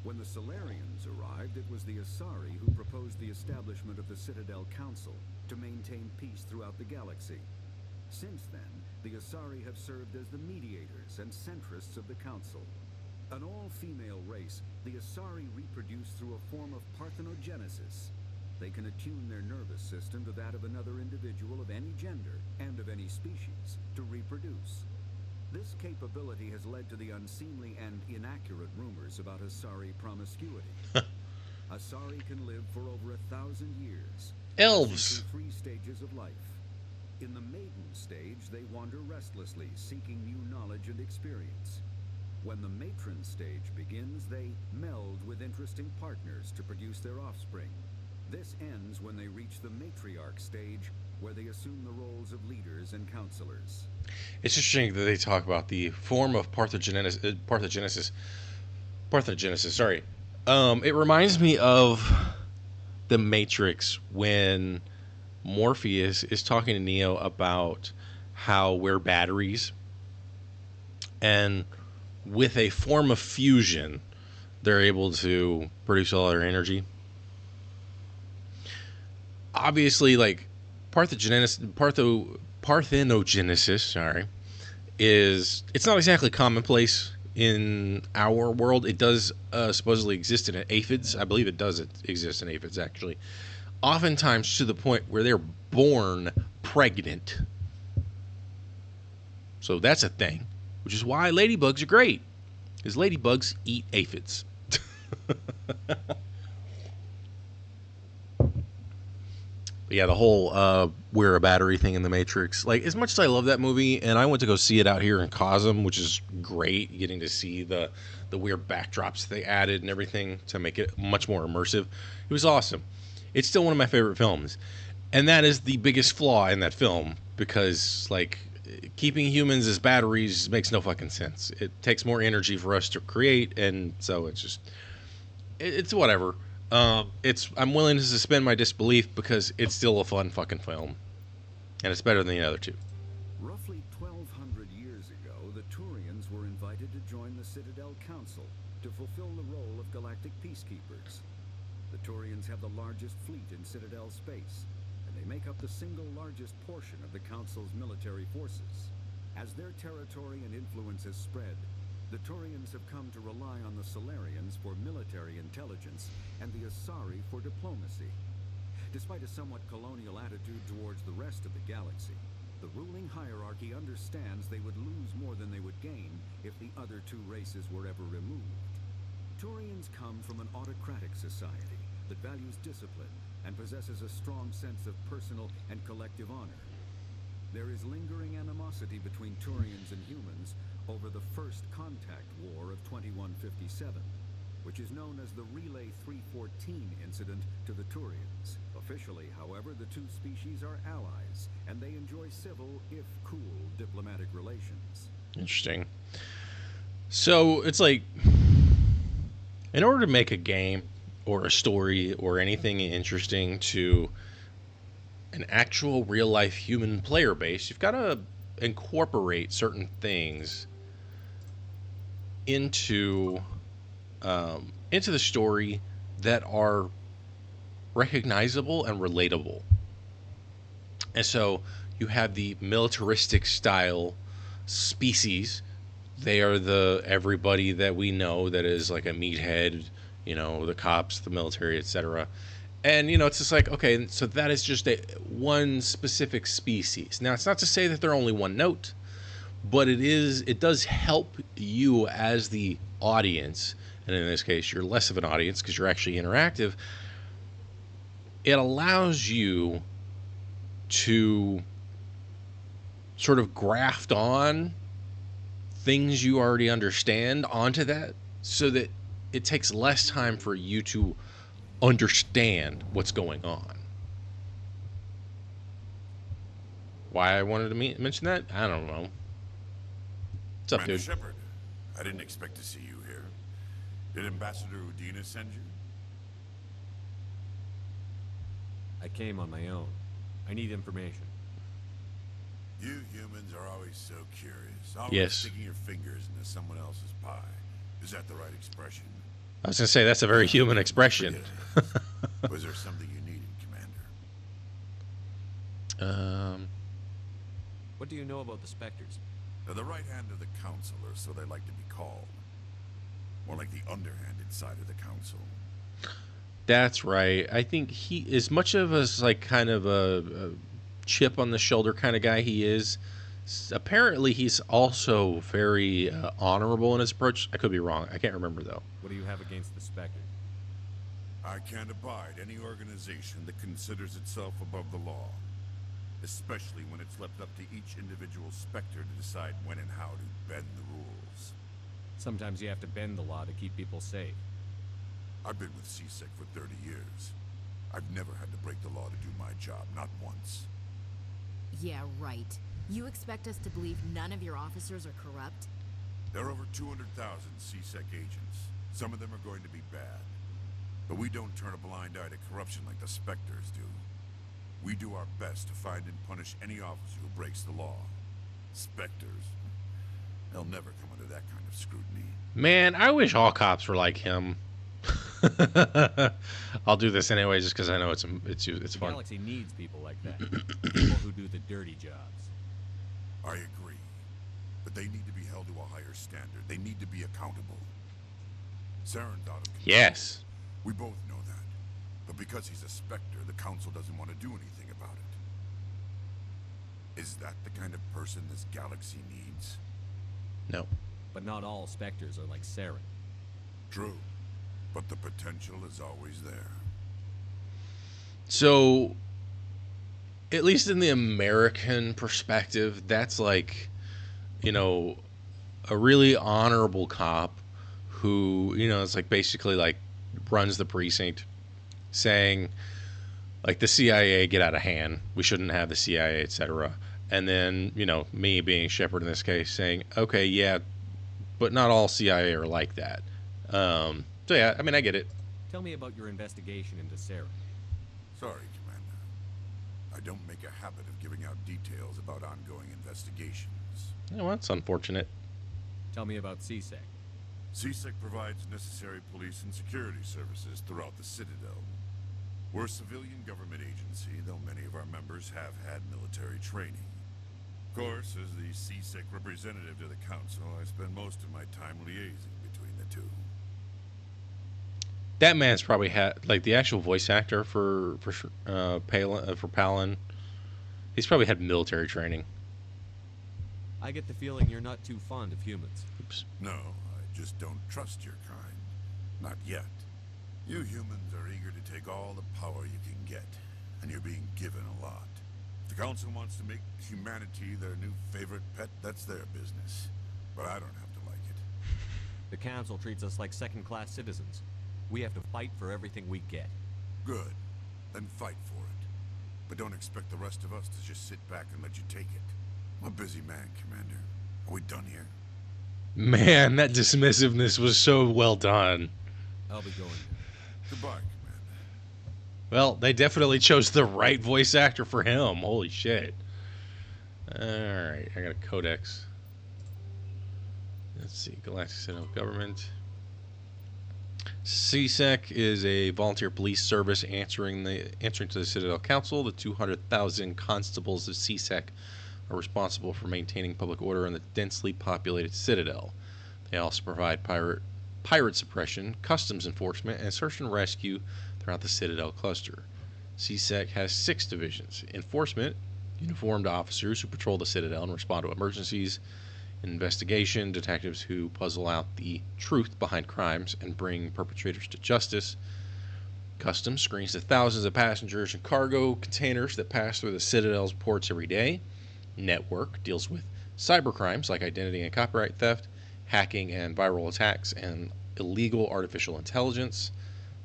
When the Solarians arrived, it was the Asari who proposed the establishment of the Citadel Council to maintain peace throughout the galaxy. Since then, the Asari have served as the mediators and centrists of the Council. An all-female race, the Asari reproduce through a form of parthenogenesis. They can attune their nervous system to that of another individual of any gender and of any species to reproduce. This capability has led to the unseemly and inaccurate rumors about Asari promiscuity. Asari can live for over 1,000 years. Elves. Through 3 stages of life. In the maiden stage, they wander restlessly, seeking new knowledge and experience. When the matron stage begins, they meld with interesting partners to produce their offspring. This ends when they reach the matriarch stage, where they assume the roles of leaders and counselors. It's interesting that they talk about the form of parthenogenesis. Sorry. It reminds me of the Matrix when Morpheus is talking to Neo about how we're batteries, and with a form of fusion, they're able to produce all their energy. Obviously, like parthenogenesis, it's not exactly commonplace in our world. It does supposedly exist in aphids. I believe it does exist in aphids, actually. Oftentimes to the point where they're born pregnant. So that's a thing, which is why ladybugs are great, because ladybugs eat aphids. But Yeah, the whole wear a battery thing in the Matrix. Like, as much as I love that movie, and I went to go see it out here in Cosm, which is great, getting to see the weird backdrops they added and everything to make it much more immersive. It was awesome. It's still one of my favorite films. And that is the biggest flaw in that film, because, like, keeping humans as batteries makes no fucking sense. It takes more energy for us to create, and so it's just... it's whatever. I'm willing to suspend my disbelief because it's still a fun fucking film, and it's better than the other two. Roughly 1,200 years ago, the Turians were invited to join the Citadel Council to fulfill the role of galactic peacekeepers. The Turians have the largest fleet in Citadel space, and they make up the single largest portion of the Council's military forces. As their territory and influence has spread, the Turians have come to rely on the Solarians for military intelligence and the Asari for diplomacy. Despite a somewhat colonial attitude towards the rest of the galaxy, the ruling hierarchy understands they would lose more than they would gain if the other two races were ever removed. Turians come from an autocratic society that values discipline and possesses a strong sense of personal and collective honor. There is lingering animosity between Turians and humans over the First Contact War of 2157, which is known as the Relay 314 incident to the Turians. Officially, however, the two species are allies, and they enjoy civil, if cool, diplomatic relations. Interesting. So, it's like, in order to make a game or a story or anything interesting to an actual real-life human player base, you've got to incorporate certain things into the story that are recognizable and relatable. And so you have the militaristic style species. They are the everybody that we know that is like a meathead, the cops, the military, etc. And it's just like, okay, so that is just one specific species. Now, it's not to say that they're only one note, but it does help you as the audience, and in this case you're less of an audience because you're actually interactive. It allows you to sort of graft on things you already understand onto that, so that it takes less time for you to understand what's going on. Why I wanted to mention that, I don't know. What's up, Commander dude? Shepard, I didn't expect to see you here. Did Ambassador Udina send you? I came on my own. I need information. You humans are always so curious. Always Yes. sticking your fingers into someone else's pie. Is that the right expression? I was going to say, that's a very human expression. Was there something you needed, Commander? What do you know about the Spectres? They're the right hand of the Council, or so they like to be called. More like the underhanded side of the Council. That's right. I think he, as much of us like kind of a chip on the shoulder kind of guy he is, apparently he's also very honorable in his approach. I could be wrong. I can't remember, though. What do you have against the Spectres? I can't abide any organization that considers itself above the law. Especially when it's left up to each individual Spectre to decide when and how to bend the rules. Sometimes you have to bend the law to keep people safe. I've been with CSEC for 30 years. I've never had to break the law to do my job, not once. Yeah, right. You expect us to believe none of your officers are corrupt? There are over 200,000 CSEC agents. Some of them are going to be bad. But we don't turn a blind eye to corruption like the Spectres do. We do our best to find and punish any officer who breaks the law. Spectres, they'll never come under that kind of scrutiny. Man, I wish all cops were like him. I'll do this anyway, just because I know it's fun. The galaxy needs people like that. People who do the dirty jobs. I agree. But they need to be held to a higher standard. They need to be accountable. Saren's out of control. Yes. We both know that. But because he's a Spectre, the Council doesn't want to do anything about it. Is that the kind of person this galaxy needs? No. But not all Spectres are like Saren. True. But the potential is always there. So, at least in the American perspective, that's like, you know, a really honorable cop who, you know, is like basically like runs the precinct saying like the CIA get out of hand. We shouldn't have the CIA, etc. And then, you know, me being Shepard in this case saying, okay, yeah, but not all CIA are like that. So yeah, I mean, I get it. Tell me about your investigation into Sarah. Sorry, Commander. I don't make a habit of giving out details about ongoing investigations. Yeah, well, that's unfortunate. Tell me about CSEC. CSEC provides necessary police and security services throughout the Citadel. We're a civilian government agency, though many of our members have had military training. Of course, as the CSEC representative to the Council, I spend most of my time liaising between the two. That man's probably had like the actual voice actor for Palin. He's probably had military training. I get the feeling you're not too fond of humans. Oops. No, I just don't trust your kind. Not yet. You humans are eager to take all the power you can get, and you're being given a lot. If the Council wants to make humanity their new favorite pet, that's their business. But I don't have to like it. The Council treats us like second-class citizens. We have to fight for everything we get. Good. Then fight for it. But don't expect the rest of us to just sit back and let you take it. I'm a busy man, Commander. Are we done here? Man, that dismissiveness was so well done. I'll be going. Goodbye, Commander. Well, they definitely chose the right voice actor for him. Holy shit. Alright, I got a codex. Let's see, Galactic Citadel Government. CSEC is a volunteer police service answering to the Citadel Council. The 200,000 constables of CSEC are responsible for maintaining public order in the densely populated Citadel. They also provide pirate suppression, customs enforcement, and search and rescue throughout the Citadel cluster. CSEC has 6 divisions: enforcement, uniformed officers who patrol the Citadel and respond to emergencies; investigation, detectives who puzzle out the truth behind crimes and bring perpetrators to justice; customs screens the thousands of passengers and cargo containers that pass through the Citadel's ports every day; network deals with cybercrimes like identity and copyright theft, hacking and viral attacks, and illegal artificial intelligence;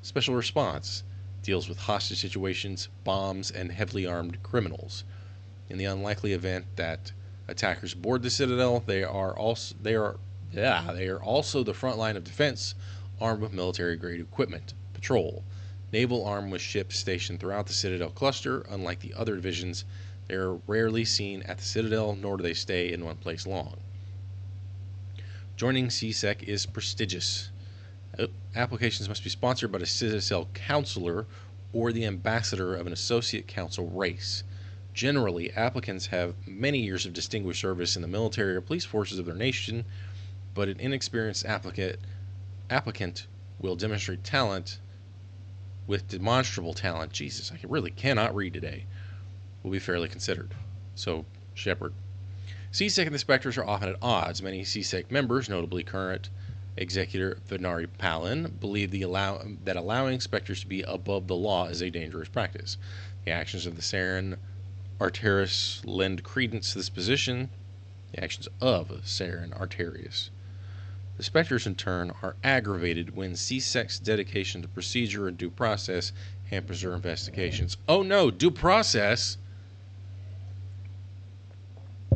special response deals with hostage situations, bombs, and heavily armed criminals. In the unlikely event that attackers board the Citadel, they are also the front line of defense, armed with military-grade equipment. Patrol. Naval armed with ships stationed throughout the Citadel cluster. Unlike the other divisions, they are rarely seen at the Citadel, nor do they stay in one place long. Joining CSEC is prestigious. Applications must be sponsored by a Citadel counselor or the ambassador of an associate council race. Generally, applicants have many years of distinguished service in the military or police forces of their nation, but an inexperienced applicant will demonstrate talent with demonstrable talent. Jesus, I really cannot read today. Will be fairly considered. So, Shepard. CSEC and the Spectres are often at odds. Many CSEC members, notably current Executor Venari Palin, believe that allowing Spectres to be above the law is a dangerous practice. The actions of the Saren Arterius lend credence to this position. The actions of Saren Arterius. The Spectres, in turn, are aggravated when CSEC's dedication to procedure and due process hampers their investigations. Oh no, due process?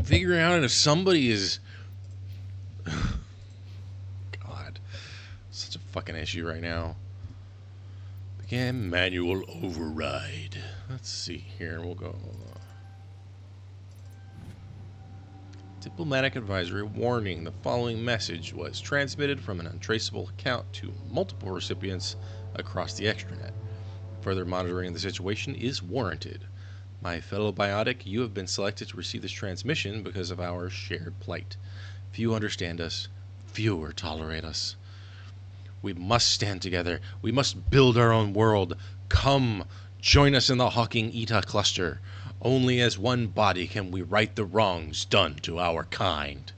Figuring out if somebody is... God. Such a fucking issue right now. Begin manual override. Let's see here. We'll go... Diplomatic advisory warning. The following message was transmitted from an untraceable account to multiple recipients across the extranet. Further monitoring of the situation is warranted. My fellow biotic, you have been selected to receive this transmission because of our shared plight. Few understand us, fewer tolerate us. We must stand together. We must build our own world. Come, join us in the Hawking Eta cluster. Only as one body can we right the wrongs done to our kind.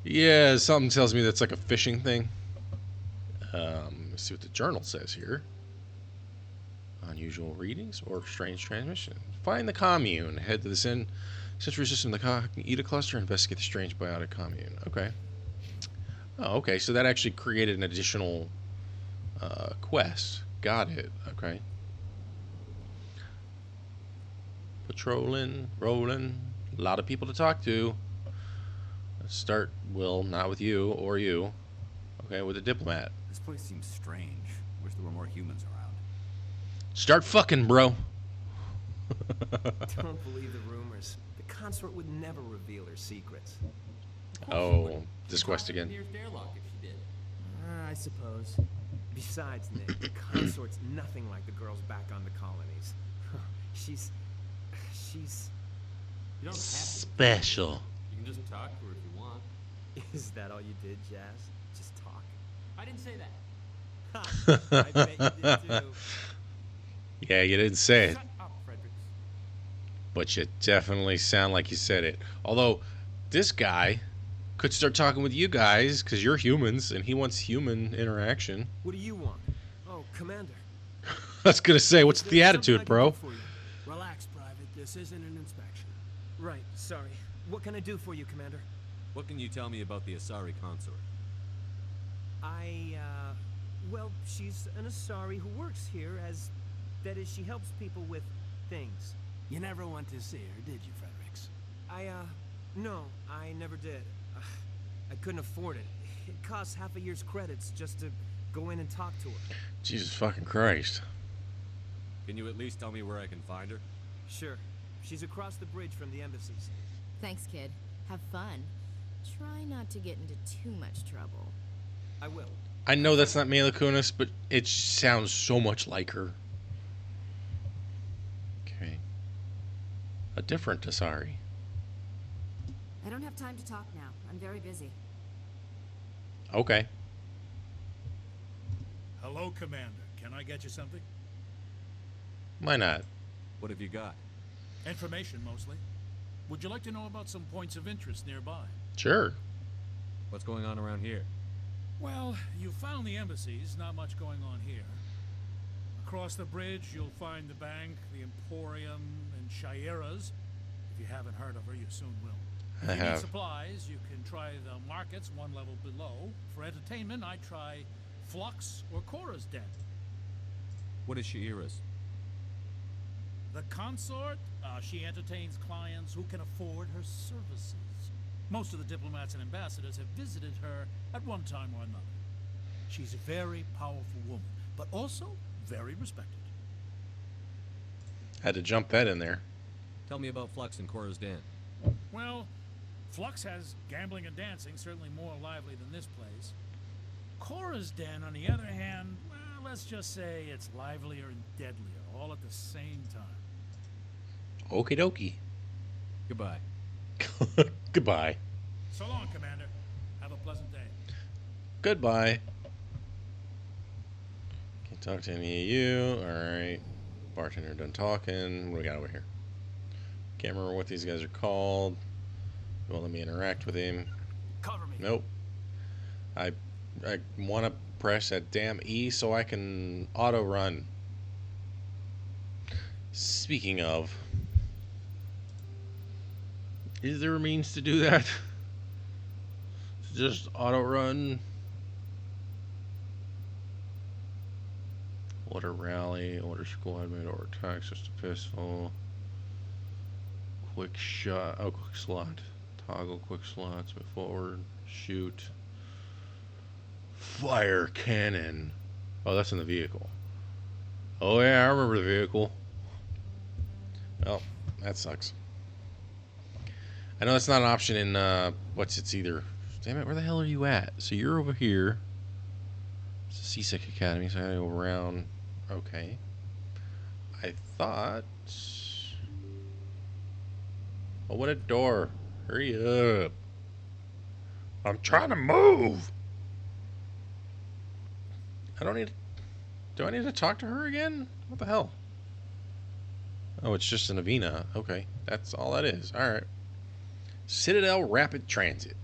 Yeah, something tells me that's like a phishing thing. Let's see what the journal says here. Unusual readings or strange transmission. Find the commune. Head to the sensory system of the Cognita cluster. Investigate the strange biotic commune. Okay. Oh, okay. So that actually created an additional quest. Got it. Okay. Patrolling, rolling. A lot of people to talk to. Let's start, Will, not with you or you. Okay, with a diplomat. This place seems strange. Wish there were more humans around. Start fucking, bro. Don't believe the rumors. The consort would never reveal her secrets. Oh, this quest again. I suppose. Besides, Nick, the consort's nothing like the girls back on the colonies. She's... You don't have to. Special. You can just talk to her if you want. Is that all you did, Jazz? Just talk? I didn't say that. Ha! I bet you did too. Yeah, you didn't say it. Shut up, Fredericks. But you definitely sound like you said it. Although, this guy could start talking with you guys, because you're humans, and he wants human interaction. What do you want? Oh, Commander. I was going to say, what's the attitude, bro? Relax, Private. This isn't an inspection. Right, sorry. What can I do for you, Commander? What can you tell me about the Asari consort? Well, she's an Asari who works here as... That is, she helps people with things. You never went to see her, did you, Fredericks? No, I never did. I couldn't afford it. It costs half a year's credits just to go in and talk to her. Jesus fucking Christ. Can you at least tell me where I can find her? Sure. She's across the bridge from the embassies. Thanks, kid. Have fun. Try not to get into too much trouble. I will. I know that's not Mila Kunis, but it sounds so much like her. Okay. A different Asari. I don't have time to talk now. I'm very busy. Okay. Hello, Commander. Can I get you something? Why not? What have you got? Information, mostly. Would you like to know about some points of interest nearby? Sure. What's going on around here? Well, you found the embassies. Not much going on here. Across the bridge, you'll find the bank, the Emporium, and Shaira's. If you haven't heard of her, you soon will. If you need supplies, you can try the markets one level below. For entertainment, I try Flux or Cora's Den. What is Shaira's? The consort, she entertains clients who can afford her services. Most of the diplomats and ambassadors have visited her at one time or another. She's a very powerful woman, but also very respected. Had to jump that in there. Tell me about Flux and Cora's Den. Well, Flux has gambling and dancing, certainly more lively than this place. Cora's Den, on the other hand, well, let's just say it's livelier and deadlier, all at the same time. Okie dokie. Goodbye. Goodbye. So long, Commander. Have a pleasant day. Goodbye. Can't talk to any of you. Alright. Bartender done talking. What do we got over here? Can't remember what these guys are called. You won't let me interact with him. Cover me. Nope. I want to press that damn E so I can auto run. Speaking of, is there a means to do that? Just auto run. Order rally, order squad mate, order attack, just a pistol. Quick shot, oh, quick slot. Toggle quick slots, move forward, shoot. Fire cannon. Oh, that's in the vehicle. Oh yeah, I remember the vehicle. Well, that sucks. I know that's not an option in, it's either... Damn it, where the hell are you at? So you're over here. It's a CSEC Academy, so I gotta go around. Okay. I thought... Oh, what a door. Hurry up. I'm trying to move. Do I need to talk to her again? What the hell? Oh, it's just an Avena. Okay, that's all that is. Alright. Citadel Rapid Transit.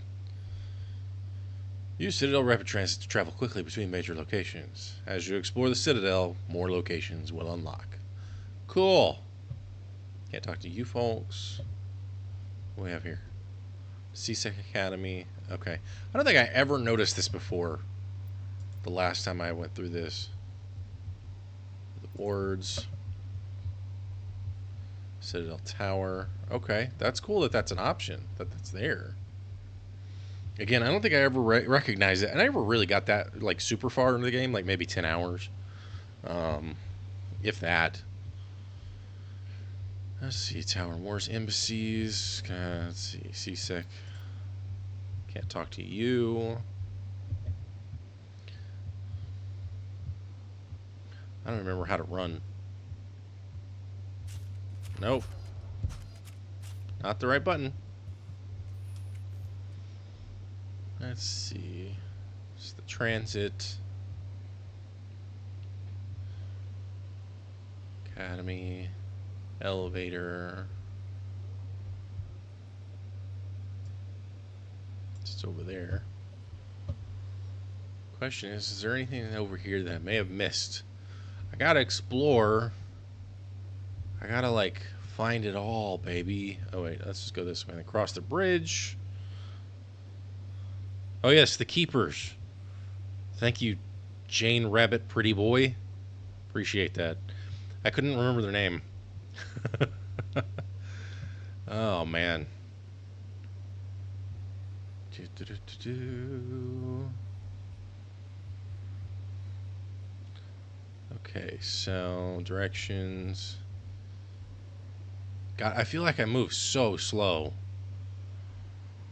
Use Citadel Rapid Transit to travel quickly between major locations. As you explore the Citadel, more locations will unlock. Cool. Can't talk to you folks. What do we have here? CSEC Academy. Okay. I don't think I ever noticed this before. The last time I went through this. The wards. Citadel Tower. Okay. That's cool that that's an option. That's there. Again, I don't think I ever recognized it. And I never really got that, like, super far into the game. Like, maybe 10 hours. If that. Let's see. Tower Wars Embassies. Let's see. CSEC. Can't talk to you. I don't remember how to run. Nope. Not the right button. Let's see. It's the transit. Academy. Elevator. It's over there. Question is there anything over here that I may have missed? I gotta explore. I gotta, like, find it all, baby. Oh, wait. Let's just go this way and cross the bridge. Oh, yes, the keepers. Thank you, Jane Rabbit Pretty Boy. Appreciate that. I couldn't remember their name. Oh, man. Okay, so directions. God, I feel like I move so slow.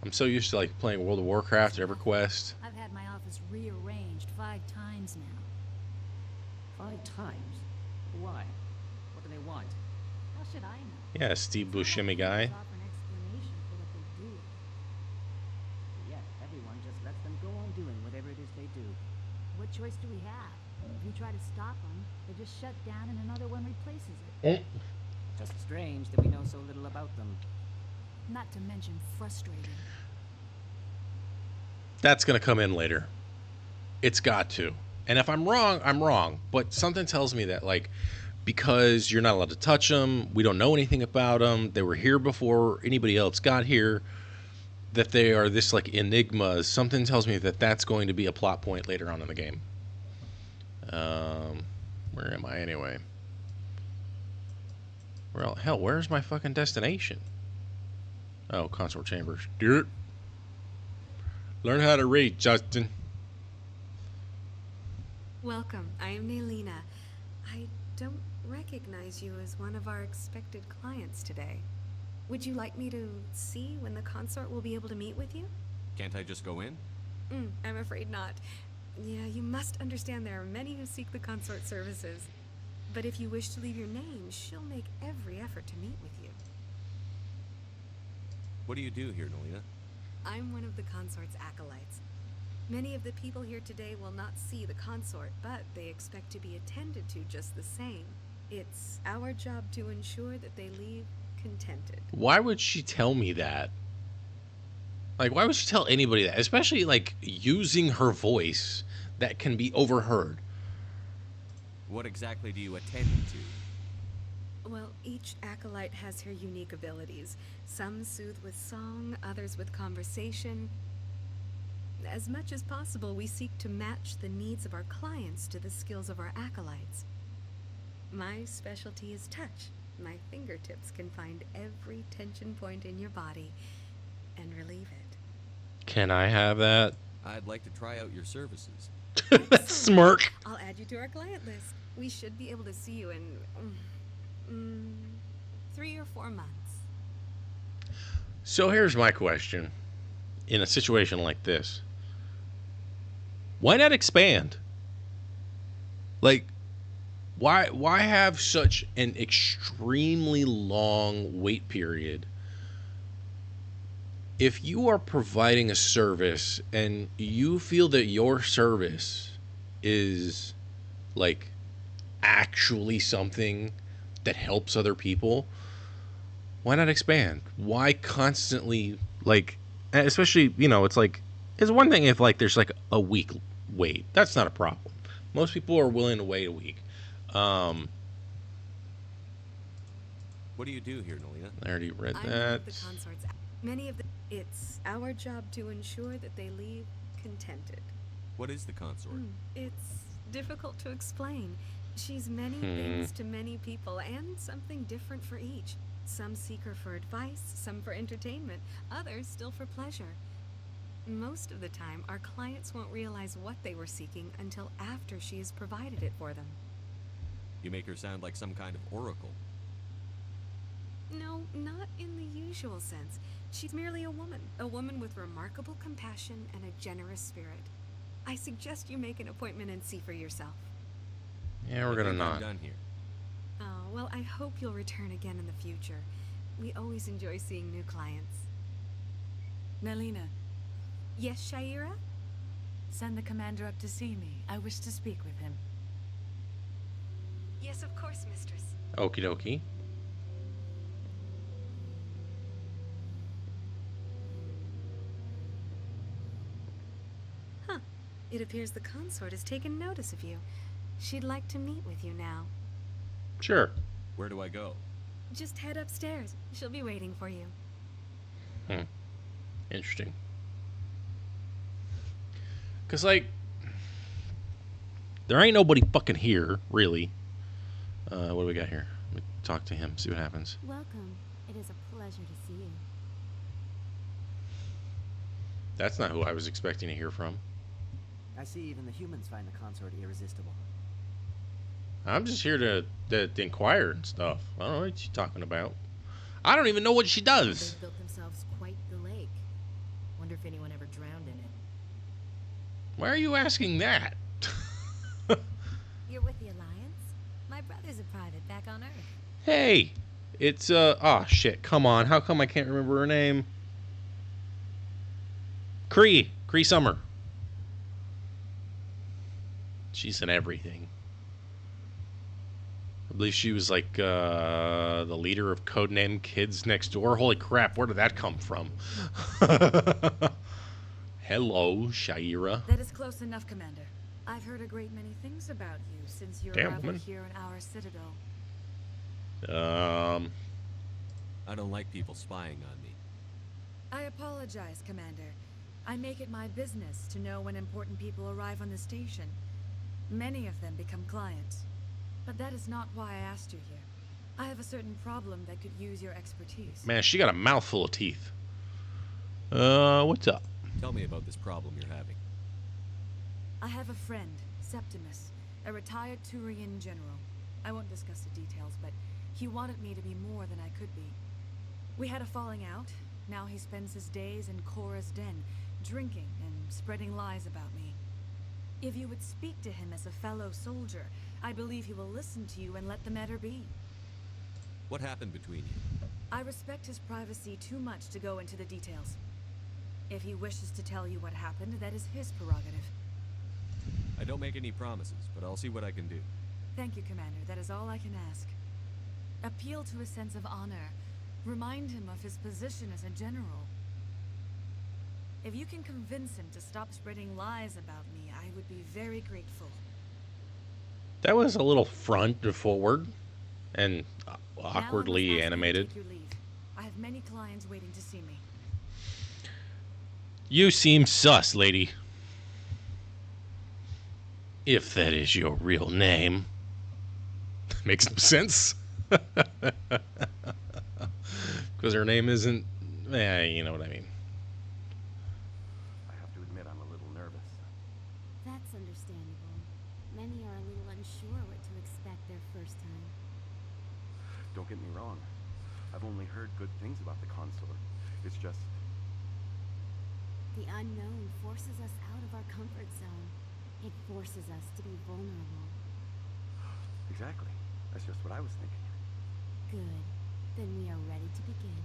I'm so used to, like, playing World of Warcraft or EverQuest. I've had my office rearranged 5 times now. 5 times? Why? What do they want? How should I know? Yeah, Steve Buscemi guy. Offer an explanation for what they do. Yet everyone just lets them go on doing whatever it is they do. What choice do we have? If you try to stop them, they just shut down and another one replaces it. Just strange that we know so little about them. Not to mention frustrating. That's going to come in later. It's got to. And if I'm wrong, I'm wrong. But something tells me that, like, because you're not allowed to touch them, we don't know anything about them, they were here before anybody else got here, that they are this, like, enigmas. Something tells me that that's going to be a plot point later on in the game. Where am I anyway? Hell, where's my fucking destination? Oh, consort chambers. Do it. Learn how to read, Justin. Welcome. I am Naylina. I don't recognize you as one of our expected clients today. Would you like me to see when the consort will be able to meet with you? Can't I just go in? I'm afraid not. Yeah, you must understand there are many who seek the consort services. But if you wish to leave your name, she'll make every effort to meet with you. What do you do here, Nolina? I'm one of the consort's acolytes. Many of the people here today will not see the consort, but they expect to be attended to just the same. It's our job to ensure that they leave contented. Why would she tell me that? Like, why would she tell anybody that? Especially, like, using her voice that can be overheard. What exactly do you attend to? Well, each acolyte has her unique abilities. Some soothe with song, others with conversation. As much as possible, we seek to match the needs of our clients to the skills of our acolytes. My specialty is touch. My fingertips can find every tension point in your body and relieve it. Can I have that? I'd like to try out your services. Smirk. I'll add you to our client list. We should be able to see you in 3 or 4 months. So here's my question. In a situation like this, why not expand? Like, why have such an extremely long wait period? If you are providing a service and you feel that your service is, like, actually something that helps other people, why not expand? Why constantly, like, especially, you know, it's like It's one thing if like there's like a week wait. That's not a problem. Most people are willing to wait a week. What do you do here, Nolina? I already read I'm one that. of the consorts. It's our job to ensure that they leave contented. What is the consort? It's difficult to explain. She's many things to many people, and something different for each. Some seek her for advice, some for entertainment, others still for pleasure. Most of the time, our clients won't realize what they were seeking until after she has provided it for them. You make her sound like some kind of oracle. No, not in the usual sense. She's merely a woman with remarkable compassion and a generous spirit. I suggest you make an appointment and see for yourself. Yeah, we're gonna not. I'm done here. Oh, well, I hope you'll return again in the future. We always enjoy seeing new clients. Nalina, Yes, Shaira? send the commander up to see me. I wish to speak with him. Yes, of course, mistress. Okie dokie. Huh. It appears the consort has taken notice of you. She'd like to meet with you now. Sure. Where do I go? Just head upstairs. She'll be waiting for you. Interesting. Cause like, there ain't nobody fucking here, really. What do we got here? Let me talk to him, see what happens. Welcome. It is a pleasure to see you. That's not who I was expecting to hear from. I see even the humans find the consort irresistible. I'm just here to inquire and stuff. I don't know what she's talking about. I don't even know what she does. They've built themselves quite the lake. Wonder if anyone ever drowned in it. Why are you asking that? You're with the Alliance? My brother's a private back on Earth. Hey, it's oh shit, come on. How come I can't remember her name? Cree Summer. She's in everything. I believe she was like the leader of Codename Kids Next Door. Holy crap, where did that come from? Hello, Shaira. That is close enough, Commander. I've heard a great many things about you since your Damn, arrival woman. here in our citadel. I don't like people spying on me. I apologize, Commander. I make it my business to know when important people arrive on the station. Many of them become clients. But that is not why I asked you here. I have a certain problem that could use your expertise. Man, she got a mouthful of teeth. What's up? Tell me about this problem you're having. I have a friend, Septimus, a retired Turian general. I won't discuss the details, but he wanted me to be more than I could be. We had a falling out. Now he spends his days in Korra's den, drinking and spreading lies about me. If you would speak to him as a fellow soldier, I believe he will listen to you and let the matter be. What happened between you? I respect his privacy too much to go into the details. If he wishes to tell you what happened, that is his prerogative. I don't make any promises, but I'll see what I can do. Thank you, Commander. That is all I can ask. Appeal to his sense of honor. Remind him of his position as a general. If you can convince him to stop spreading lies about me, I would be very grateful. That was a little front and forward and Now I must awkwardly ask you to animated. take your leave. I have many clients waiting to see me. You seem sus, lady. If that is your real name. Makes no sense. Because her name isn't... you know what I mean. I have to admit I'm a little nervous. That's understandable. Many are a little unsure what to expect their first time. Don't get me wrong. I've only heard good things about the consort. It's just... The unknown forces us out of our comfort zone. It forces us to be vulnerable. Exactly. That's just what I was thinking. Good. Then we are ready to begin.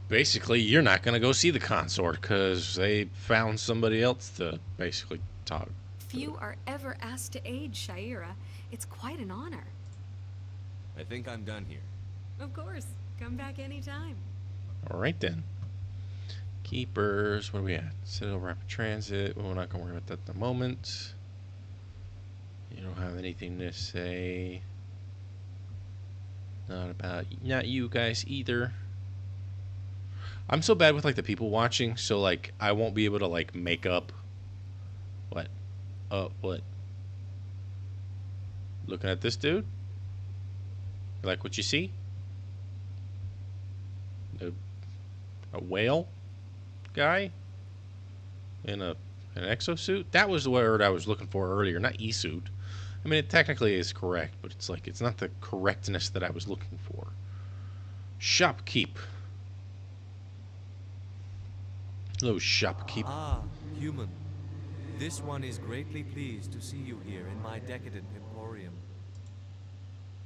Basically, you're not going to go see the consort because they found somebody else to basically talk. Few are ever asked to aid Shaira. It's quite an honor. I think I'm done here. Of course. Come back anytime. All right, then. Keepers. What are we at? Citadel Rapid Transit. Well, we're not going to worry about that at the moment. You don't have anything to say. Not you guys either. I'm so bad with like the people watching, so like I won't be able to like make up. What? What? Looking at this dude? You like what you see? A whale guy in an exosuit? That was the word I was looking for earlier, not e-suit. I mean, it technically is correct, but it's like it's not the correctness that I was looking for. Shopkeep. Hello, shopkeep. Ah, human. This one is greatly pleased to see you here in my decadent emporium.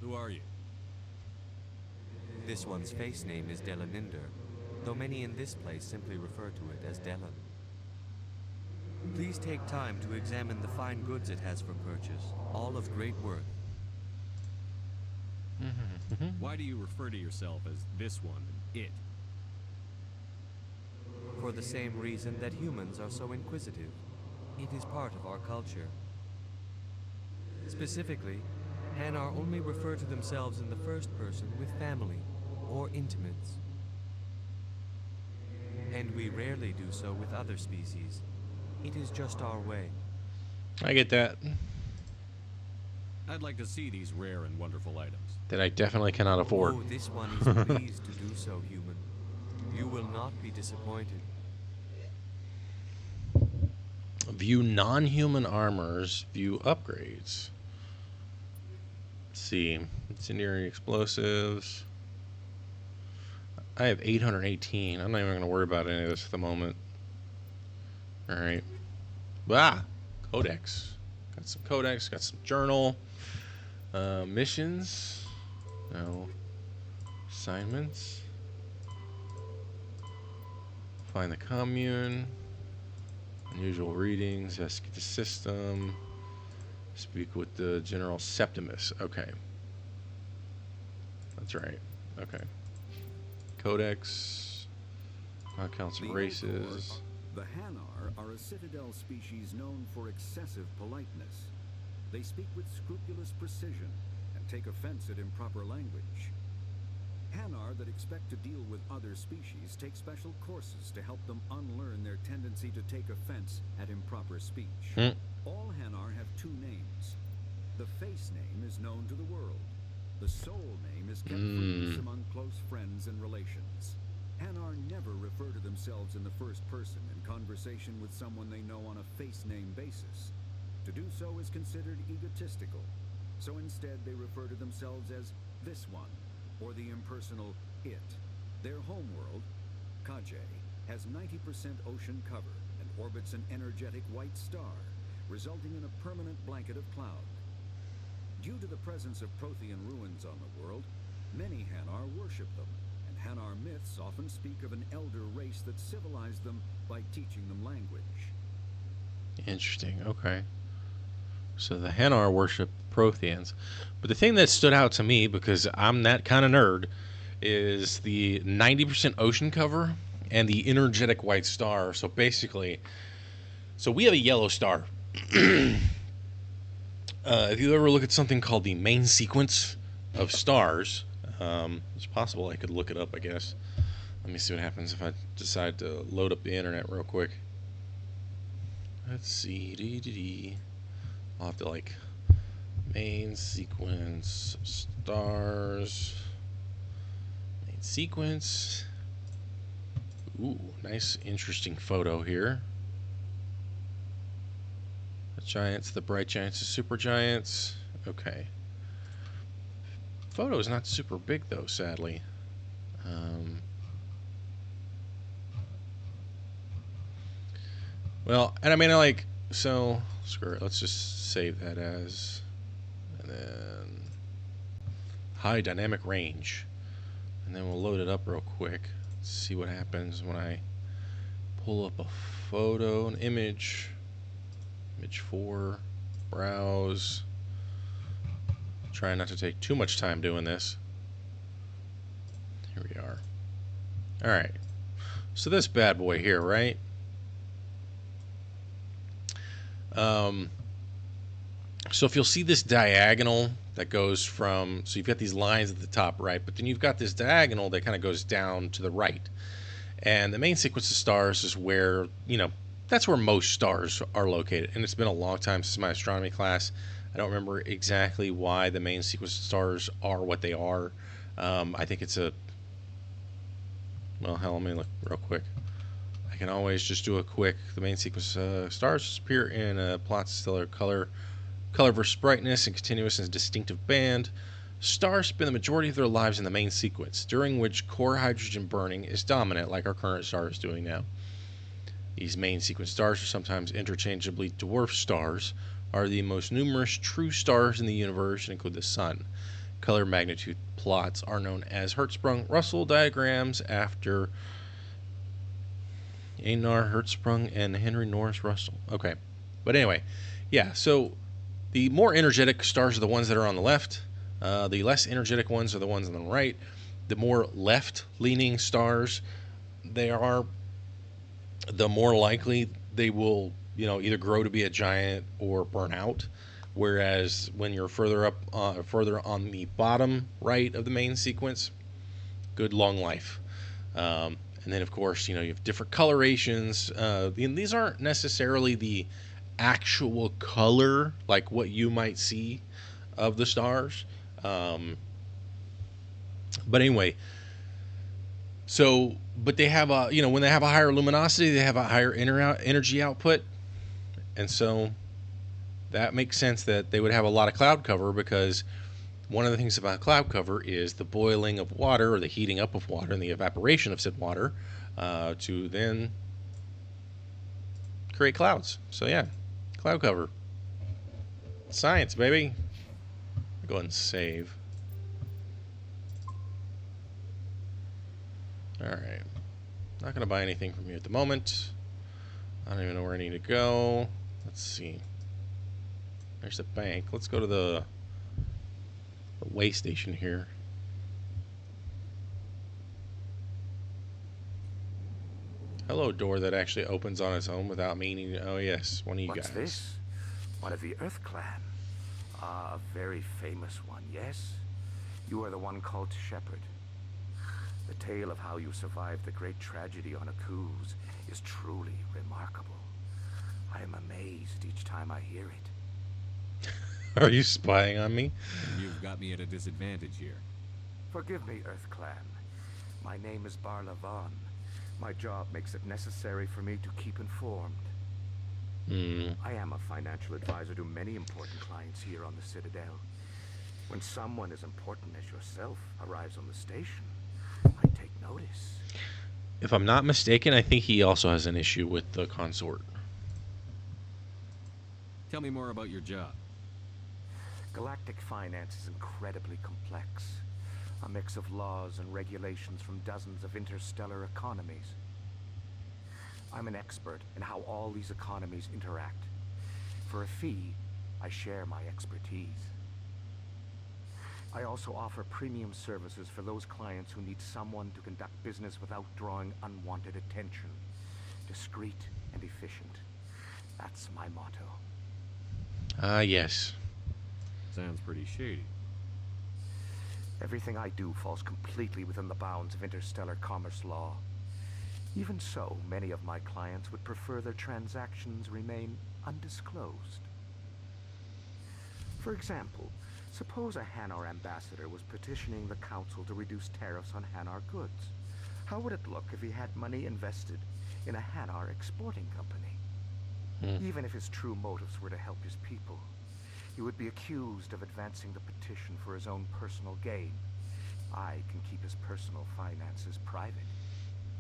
Who are you? This one's face name is Delaninder, though many in this place simply refer to it as Delan. Please take time to examine the fine goods it has for purchase, all of great worth. Why do you refer to yourself as this one, it? For the same reason that humans are so inquisitive. It is part of our culture. Specifically, Hanar only refer to themselves in the first person with family or intimates. And we rarely do so with other species. It is just our way. I get that. I'd like to see these rare and wonderful items. That I definitely cannot afford. Oh, this one is pleased to do so, human. You will not be disappointed. View non-human armors. View upgrades. Let's see. Incendiary explosives. I have 818. I'm not even going to worry about any of this at the moment. Alright. Codex. Got some codex. Got some journal. Missions. No. Assignments. Find the commune. Unusual readings. Execute the system. Speak with the General Septimus. Okay. That's right. Okay. Codex. Council races. The Hanar are a citadel species known for excessive politeness. They speak with scrupulous precision and take offense at improper language. Hanar that expect to deal with other species take special courses to help them unlearn their tendency to take offense at improper speech. All Hanar have two names. The face name is known to the world. The soul name is kept for use among close friends and relations. Hanar never refer to themselves in the first person in conversation with someone they know on a face name basis. To do so is considered egotistical, so instead they refer to themselves as this one, or the impersonal it. Their homeworld, Kajay, has 90% ocean cover and orbits an energetic white star, resulting in a permanent blanket of cloud. Due to the presence of Prothean ruins on the world, many Hanar worship them, and Hanar myths often speak of an elder race that civilized them by teaching them language. Interesting. Okay. So the Hanar worship Protheans. But the thing that stood out to me, because I'm that kind of nerd, is the 90% ocean cover and the energetic white star. So basically, we have a yellow star. If you ever look at something called the main sequence of stars, it's possible I could look it up, I guess. Let me see what happens if I decide to load up the internet real quick. Let's see. I'll have to like main sequence of stars. Main sequence. Ooh, nice, interesting photo here. The giants, the bright giants, the super giants. Okay. Photo is not super big though, sadly. Well, and I mean, like, so screw it. Let's just save that as, and then high dynamic range, and then we'll load it up real quick. Let's see what happens when I pull up a photo, an image. Image 4, browse. Try not to take too much time doing this. Here we are. Alright. So this bad boy here, right? So if you'll see this diagonal that goes from, so you've got these lines at the top right, but then you've got this diagonal that kind of goes down to the right. And the main sequence of stars is where, that's where most stars are located. And it's been a long time since my astronomy class. I don't remember exactly why the main sequence of stars are what they are. I think it's a, well, hell, let me look real quick. I can always just do a quick, the main sequence stars appear in a plot stellar color versus brightness and continuous and distinctive band. Stars spend the majority of their lives in the main sequence, during which core hydrogen burning is dominant, like our current star is doing now. These main sequence stars are sometimes interchangeably dwarf stars, are the most numerous true stars in the universe and include the Sun. Color magnitude plots are known as Hertzsprung-Russell diagrams after Einar Hertzsprung and Henry Norris Russell. Okay, but anyway, yeah, so the more energetic stars are the ones that are on the left. The less energetic ones are the ones on the right. The more left-leaning stars they are, the more likely they will, either grow to be a giant or burn out. Whereas when you're further up, further on the bottom right of the main sequence, good long life. And then, of course, you have different colorations. And these aren't necessarily the actual color, like what you might see of the stars. But anyway, so, but they have a, when they have a higher luminosity, they have a higher energy output. And so that makes sense that they would have a lot of cloud cover, because one of the things about cloud cover is the boiling of water, or the heating up of water and the evaporation of said water to then create clouds. So yeah, cloud cover. Science, baby. Go ahead and save. Alright. Not going to buy anything from you at the moment. I don't even know where I need to go. Let's see. There's the bank. Let's go to the way station here. Hello, door that actually opens on its own without meaning. Oh yes, one of you What's guys. This? One of the Earth Clan. Ah, a very famous one, yes? You are the one called Shepherd. The tale of how you survived the great tragedy on Akuz is truly remarkable. I am amazed each time I hear it. Are you spying on me? You've got me at a disadvantage here. Forgive me, Earth Clan. My name is Barla Vaughn. My job makes it necessary for me to keep informed. I am a financial advisor to many important clients here on the Citadel. When someone as important as yourself arrives on the station, I take notice. If I'm not mistaken, I think he also has an issue with the consort. Tell me more about your job. Galactic finance is incredibly complex. A mix of laws and regulations from dozens of interstellar economies. I'm an expert in how all these economies interact. For a fee, I share my expertise. I also offer premium services for those clients who need someone to conduct business without drawing unwanted attention. Discreet and efficient. That's my motto. Ah, yes. Sounds pretty shady. Everything I do falls completely within the bounds of interstellar commerce law. Even so, many of my clients would prefer their transactions remain undisclosed. For example, suppose a Hanar ambassador was petitioning the council to reduce tariffs on Hanar goods. How would it look if he had money invested in a Hanar exporting company? Even if his true motives were to help his people, he would be accused of advancing the petition for his own personal gain. I can keep his personal finances private.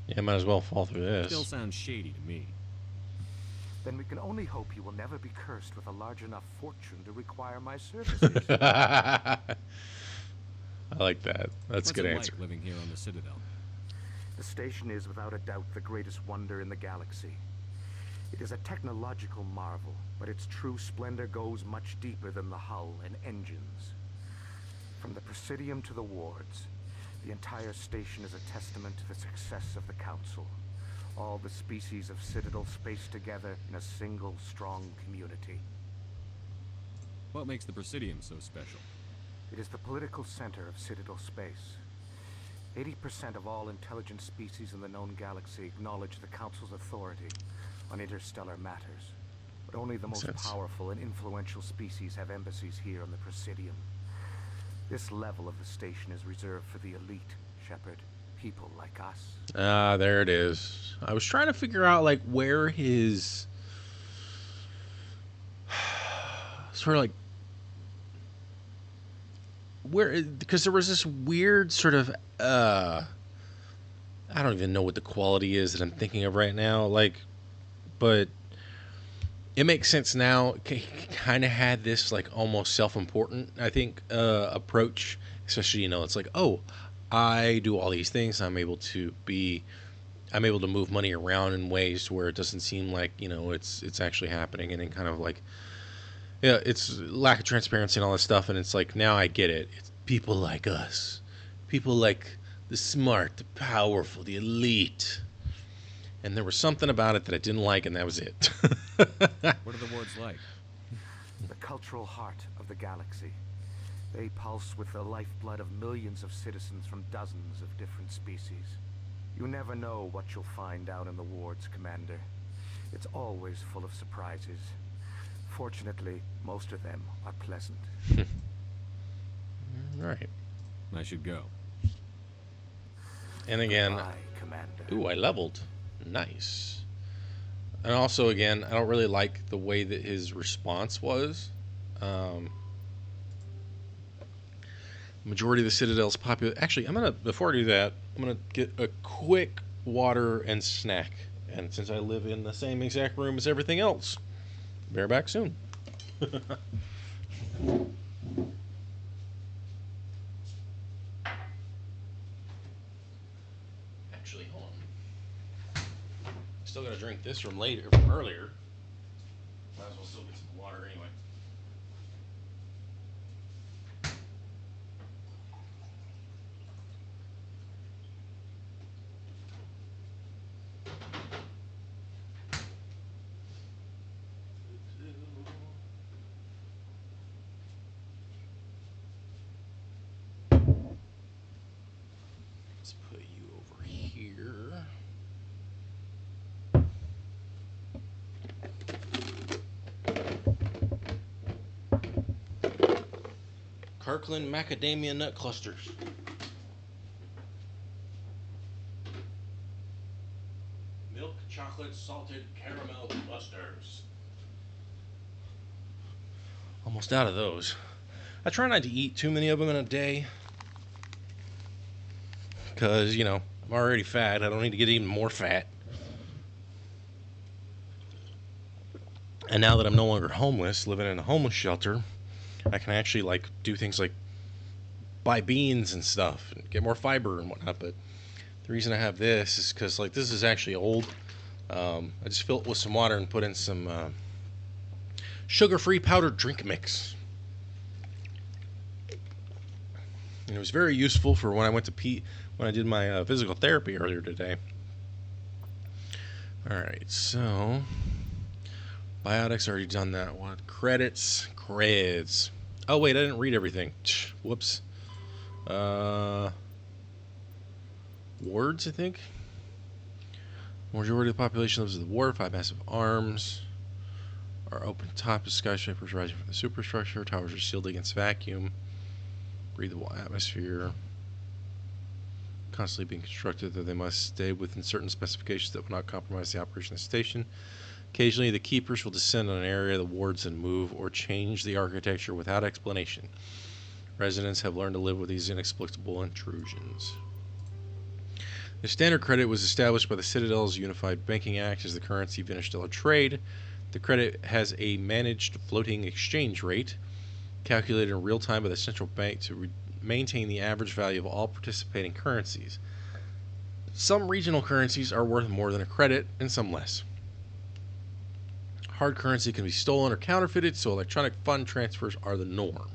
Yeah, might as well fall through this. Still sounds shady to me. Then we can only hope you will never be cursed with a large enough fortune to require my services. I like that. That's a good answer. What's it like living here on the Citadel? The station is without a doubt the greatest wonder in the galaxy. It is a technological marvel, but its true splendor goes much deeper than the hull and engines. From the Presidium to the wards, the entire station is a testament to the success of the Council. All the species of Citadel space together in a single strong community. What makes the Presidium so special? It is the political center of Citadel space. 80% of all intelligent species in the known galaxy acknowledge the Council's authority on interstellar matters. But only the most powerful and influential species have embassies here on the Presidium. This level of the station is reserved for the elite, Shepard. People like us. Ah, there it is. I was trying to figure out, like, where his... sort of like... where... because there was this weird sort of... I don't even know what the quality is that I'm thinking of right now. Like, but... it makes sense now. He kind of had this, like, almost self-important, I think, approach. Especially, you know, it's like, oh, I do all these things. I'm able to move money around in ways where it doesn't seem like, you know, it's actually happening. And then kind of like, yeah, it's lack of transparency and all this stuff. And it's like, now I get it. It's people like us. People like the smart, the powerful, the elite. And there was something about it that I didn't like, and that was it. What are the wards like? The cultural heart of the galaxy. They pulse with the lifeblood of millions of citizens from dozens of different species. You never know what you'll find out in the wards, Commander. It's always full of surprises. Fortunately, most of them are pleasant. Right. I should go. And again, Goodbye, Commander. ooh, I leveled. Nice. And also, again, I don't really like the way that his response was. Majority of the Citadel's popular. Actually, before I do that, I'm gonna get a quick water and snack. And since I live in the same exact room as everything else, bear back soon. Actually, hold on. Still gotta drink this from earlier. Might as well still get some water anyway. Let's put you over here. Kirkland macadamia nut clusters. Milk chocolate salted caramel clusters. Almost out of those. I try not to eat too many of them in a day. Because, you know, I'm already fat. I don't need to get even more fat. And now that I'm no longer homeless, living in a homeless shelter, I can actually, like, do things like buy beans and stuff and get more fiber and whatnot. But the reason I have this is because, like, this is actually old. I just filled it with some water and put in some sugar-free powdered drink mix. And it was very useful for when I went to when I did my physical therapy earlier today. Alright, so biotics, already done that one. Credits. Oh wait, I didn't read everything. Whoops. Wards, I think. Majority of the population lives in the ward. 5 massive arms are open top of skyscrapers rising from the superstructure. Towers are sealed against vacuum. Breathable atmosphere. Constantly being constructed, though they must stay within certain specifications that will not compromise the operation of the station. Occasionally, the keepers will descend on an area of the wards and move or change the architecture without explanation. Residents have learned to live with these inexplicable intrusions. The standard credit was established by the Citadel's Unified Banking Act as the currency of interstellar trade. The credit has a managed floating exchange rate, calculated in real time by the central bank to maintain the average value of all participating currencies. Some regional currencies are worth more than a credit, and some less. Hard currency can be stolen or counterfeited, so electronic fund transfers are the norm.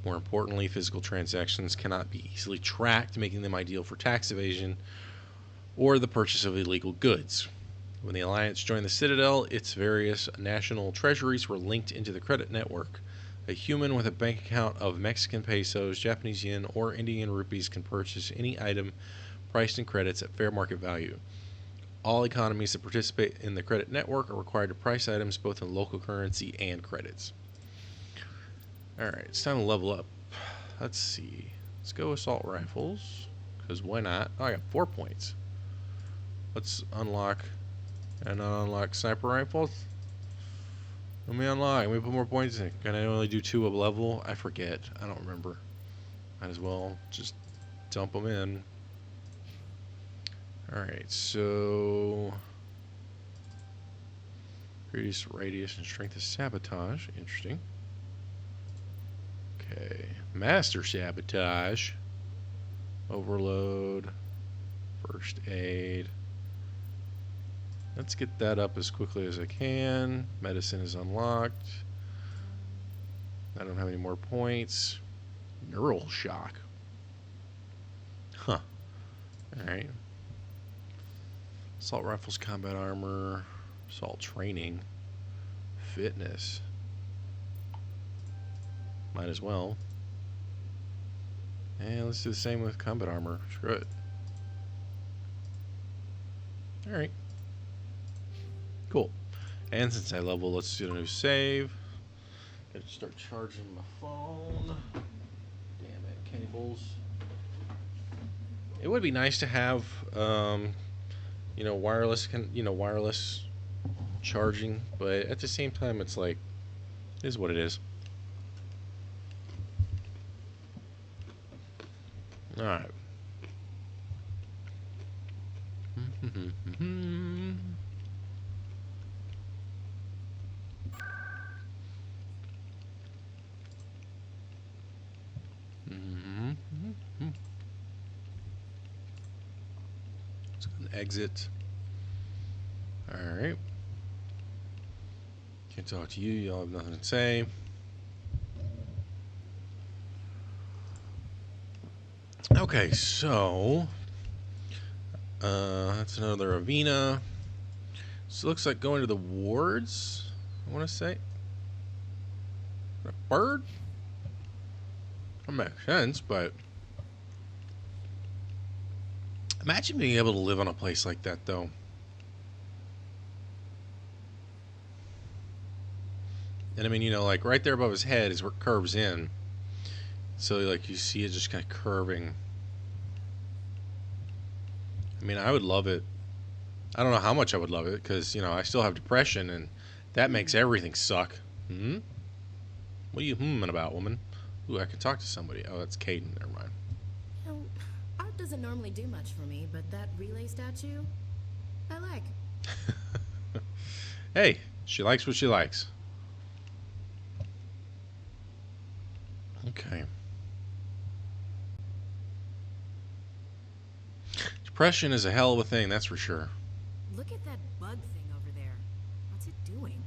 More importantly, physical transactions cannot be easily tracked, making them ideal for tax evasion or the purchase of illegal goods. When the Alliance joined the Citadel, its various national treasuries were linked into the credit network. A human with a bank account of Mexican pesos, Japanese yen, or Indian rupees can purchase any item priced in credits at fair market value. All economies that participate in the credit network are required to price items both in local currency and credits. Alright, it's time to level up. Let's see. Let's go assault rifles, because why not? Oh, I got 4 points. Let's unlock and unlock sniper rifles. Let me unlock. Let me put more points in. Can I only do 2 a level? I forget. I don't remember. Might as well just dump them in. Alright, so reduce radius and strength of sabotage. Interesting. Okay. Master sabotage. Overload. First aid. Let's get that up as quickly as I can. Medicine is unlocked. I don't have any more points. Neural shock. Huh. Alright. Assault rifles, combat armor, assault training, fitness. Might as well. And let's do the same with combat armor. Screw it. Alright. Cool. And since I level, let's do a new save. Gotta start charging my phone. Damn it, cables. It would be nice to have wireless charging, but at the same time it's like it is what it is. Alright. Let's go and exit. Alright. Can't talk to you, y'all have nothing to say. Okay, so that's another Avena. So it looks like going to the wards, I want to say. A bird? That makes sense, but imagine being able to live on a place like that, though. And I mean, like right there above his head is where it curves in. So like you see it just kind of curving. I mean, I would love it. I don't know how much I would love it because, I still have depression and that makes everything suck. What are you about, woman? Ooh, I can talk to somebody. Oh, that's Caden. Never mind. Art doesn't normally do much for me, but that relay statue, I like. Hey, she likes what she likes. Okay. Depression is a hell of a thing, that's for sure. Look at that bug thing over there. What's it doing?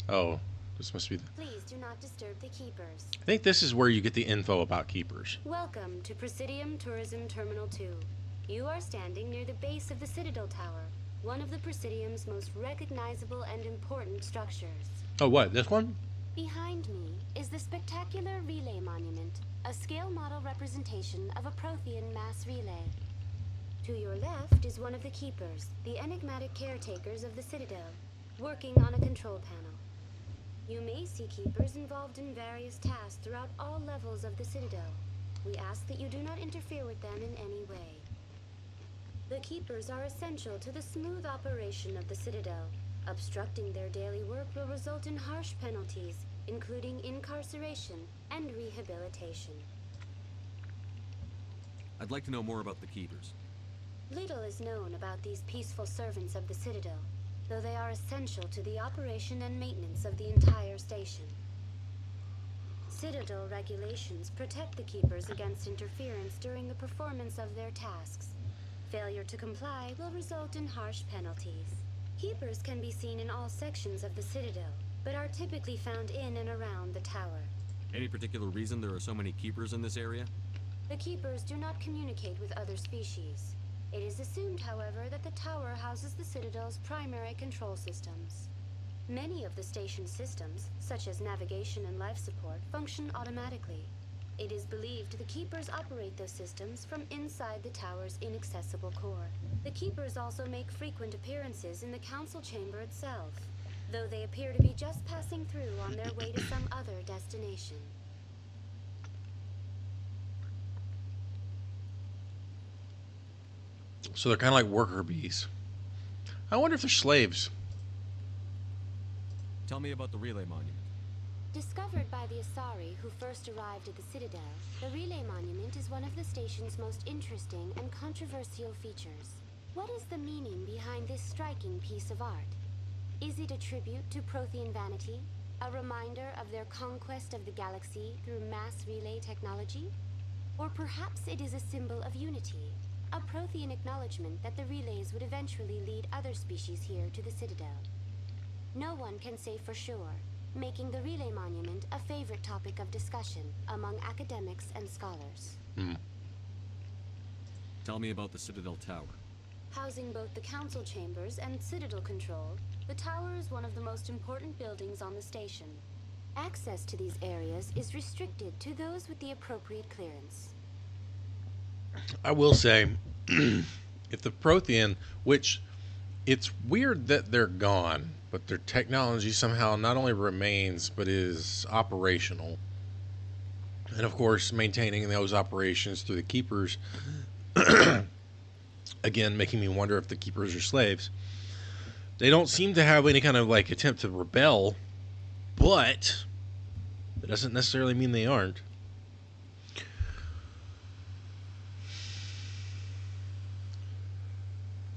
Oh, this must be Please do not disturb the keepers. I think this is where you get the info about keepers. Welcome to Presidium Tourism Terminal 2. You are standing near the base of the Citadel Tower, one of the Presidium's most recognizable and important structures. Oh, what? This one? Behind me is the spectacular relay monument, a scale model representation of a Prothean mass relay. To your left is one of the keepers, the enigmatic caretakers of the Citadel, working on a control panel. You may see keepers involved in various tasks throughout all levels of the Citadel. We ask that you do not interfere with them in any way. The keepers are essential to the smooth operation of the Citadel. Obstructing their daily work will result in harsh penalties, including incarceration and rehabilitation. I'd like to know more about the keepers. Little is known about these peaceful servants of the Citadel, though they are essential to the operation and maintenance of the entire station. Citadel regulations protect the keepers against interference during the performance of their tasks. Failure to comply will result in harsh penalties. Keepers can be seen in all sections of the Citadel, but are typically found in and around the tower. Any particular reason there are so many keepers in this area? The keepers do not communicate with other species. It is assumed, however, that the tower houses the Citadel's primary control systems. Many of the station's systems, such as navigation and life support, function automatically. It is believed the Keepers operate those systems from inside the tower's inaccessible core. The Keepers also make frequent appearances in the council chamber itself, though they appear to be just passing through on their way to some other destination. So they're kind of like worker bees. I wonder if they're slaves. Tell me about the relay monument. Discovered by the Asari who first arrived at the Citadel, the Relay Monument is one of the station's most interesting and controversial features. What is the meaning behind this striking piece of art? Is it a tribute to Prothean vanity? A reminder of their conquest of the galaxy through mass relay technology? Or perhaps it is a symbol of unity, a Prothean acknowledgement that the relays would eventually lead other species here to the Citadel. No one can say for sure, making the Relay Monument a favorite topic of discussion among academics and scholars. Tell me about the Citadel Tower. Housing both the council chambers and Citadel control, the tower is one of the most important buildings on the station. Access to these areas is restricted to those with the appropriate clearance. I will say, if the Prothean, which it's weird that they're gone, but their technology somehow not only remains, but is operational. And of course, maintaining those operations through the Keepers, again, making me wonder if the Keepers are slaves. They don't seem to have any kind of like attempt to rebel, but that doesn't necessarily mean they aren't.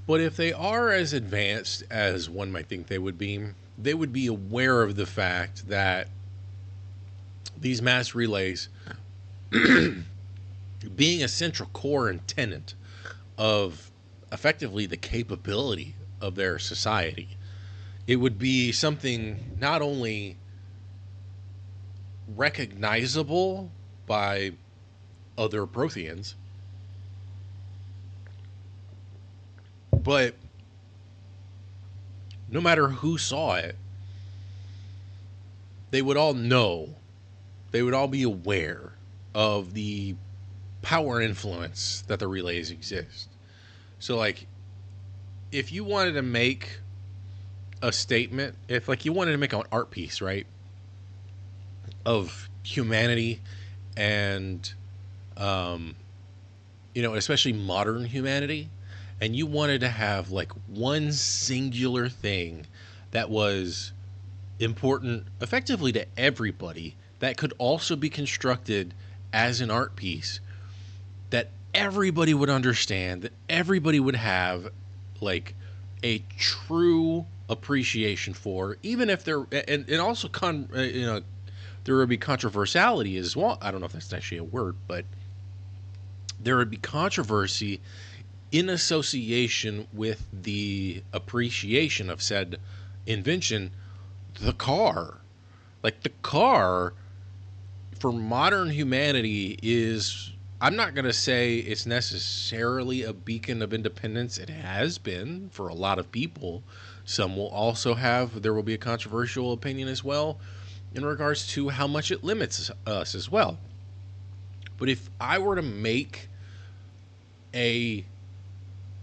But if they are as advanced as one might think they would be aware of the fact that these mass relays, being a central core and tenet of effectively the capability of their society, it would be something not only recognizable by other Protheans, but no matter who saw it, they would all know, they would all be aware of the power and influence that the relays exist. So, like, if you wanted to make a statement, if, like, you wanted to make an art piece, right, of humanity and, especially modern humanity, and you wanted to have like one singular thing that was important effectively to everybody, that could also be constructed as an art piece that everybody would understand, that everybody would have like a true appreciation for, even if there, and also there would be controversiality as well. I don't know if that's actually a word, but there would be controversy in association with the appreciation of said invention. The car, like the car for modern humanity is, I'm not going to say it's necessarily a beacon of independence. It has been for a lot of people. Some will also have, there will be a controversial opinion as well in regards to how much it limits us as well. But if I were to make a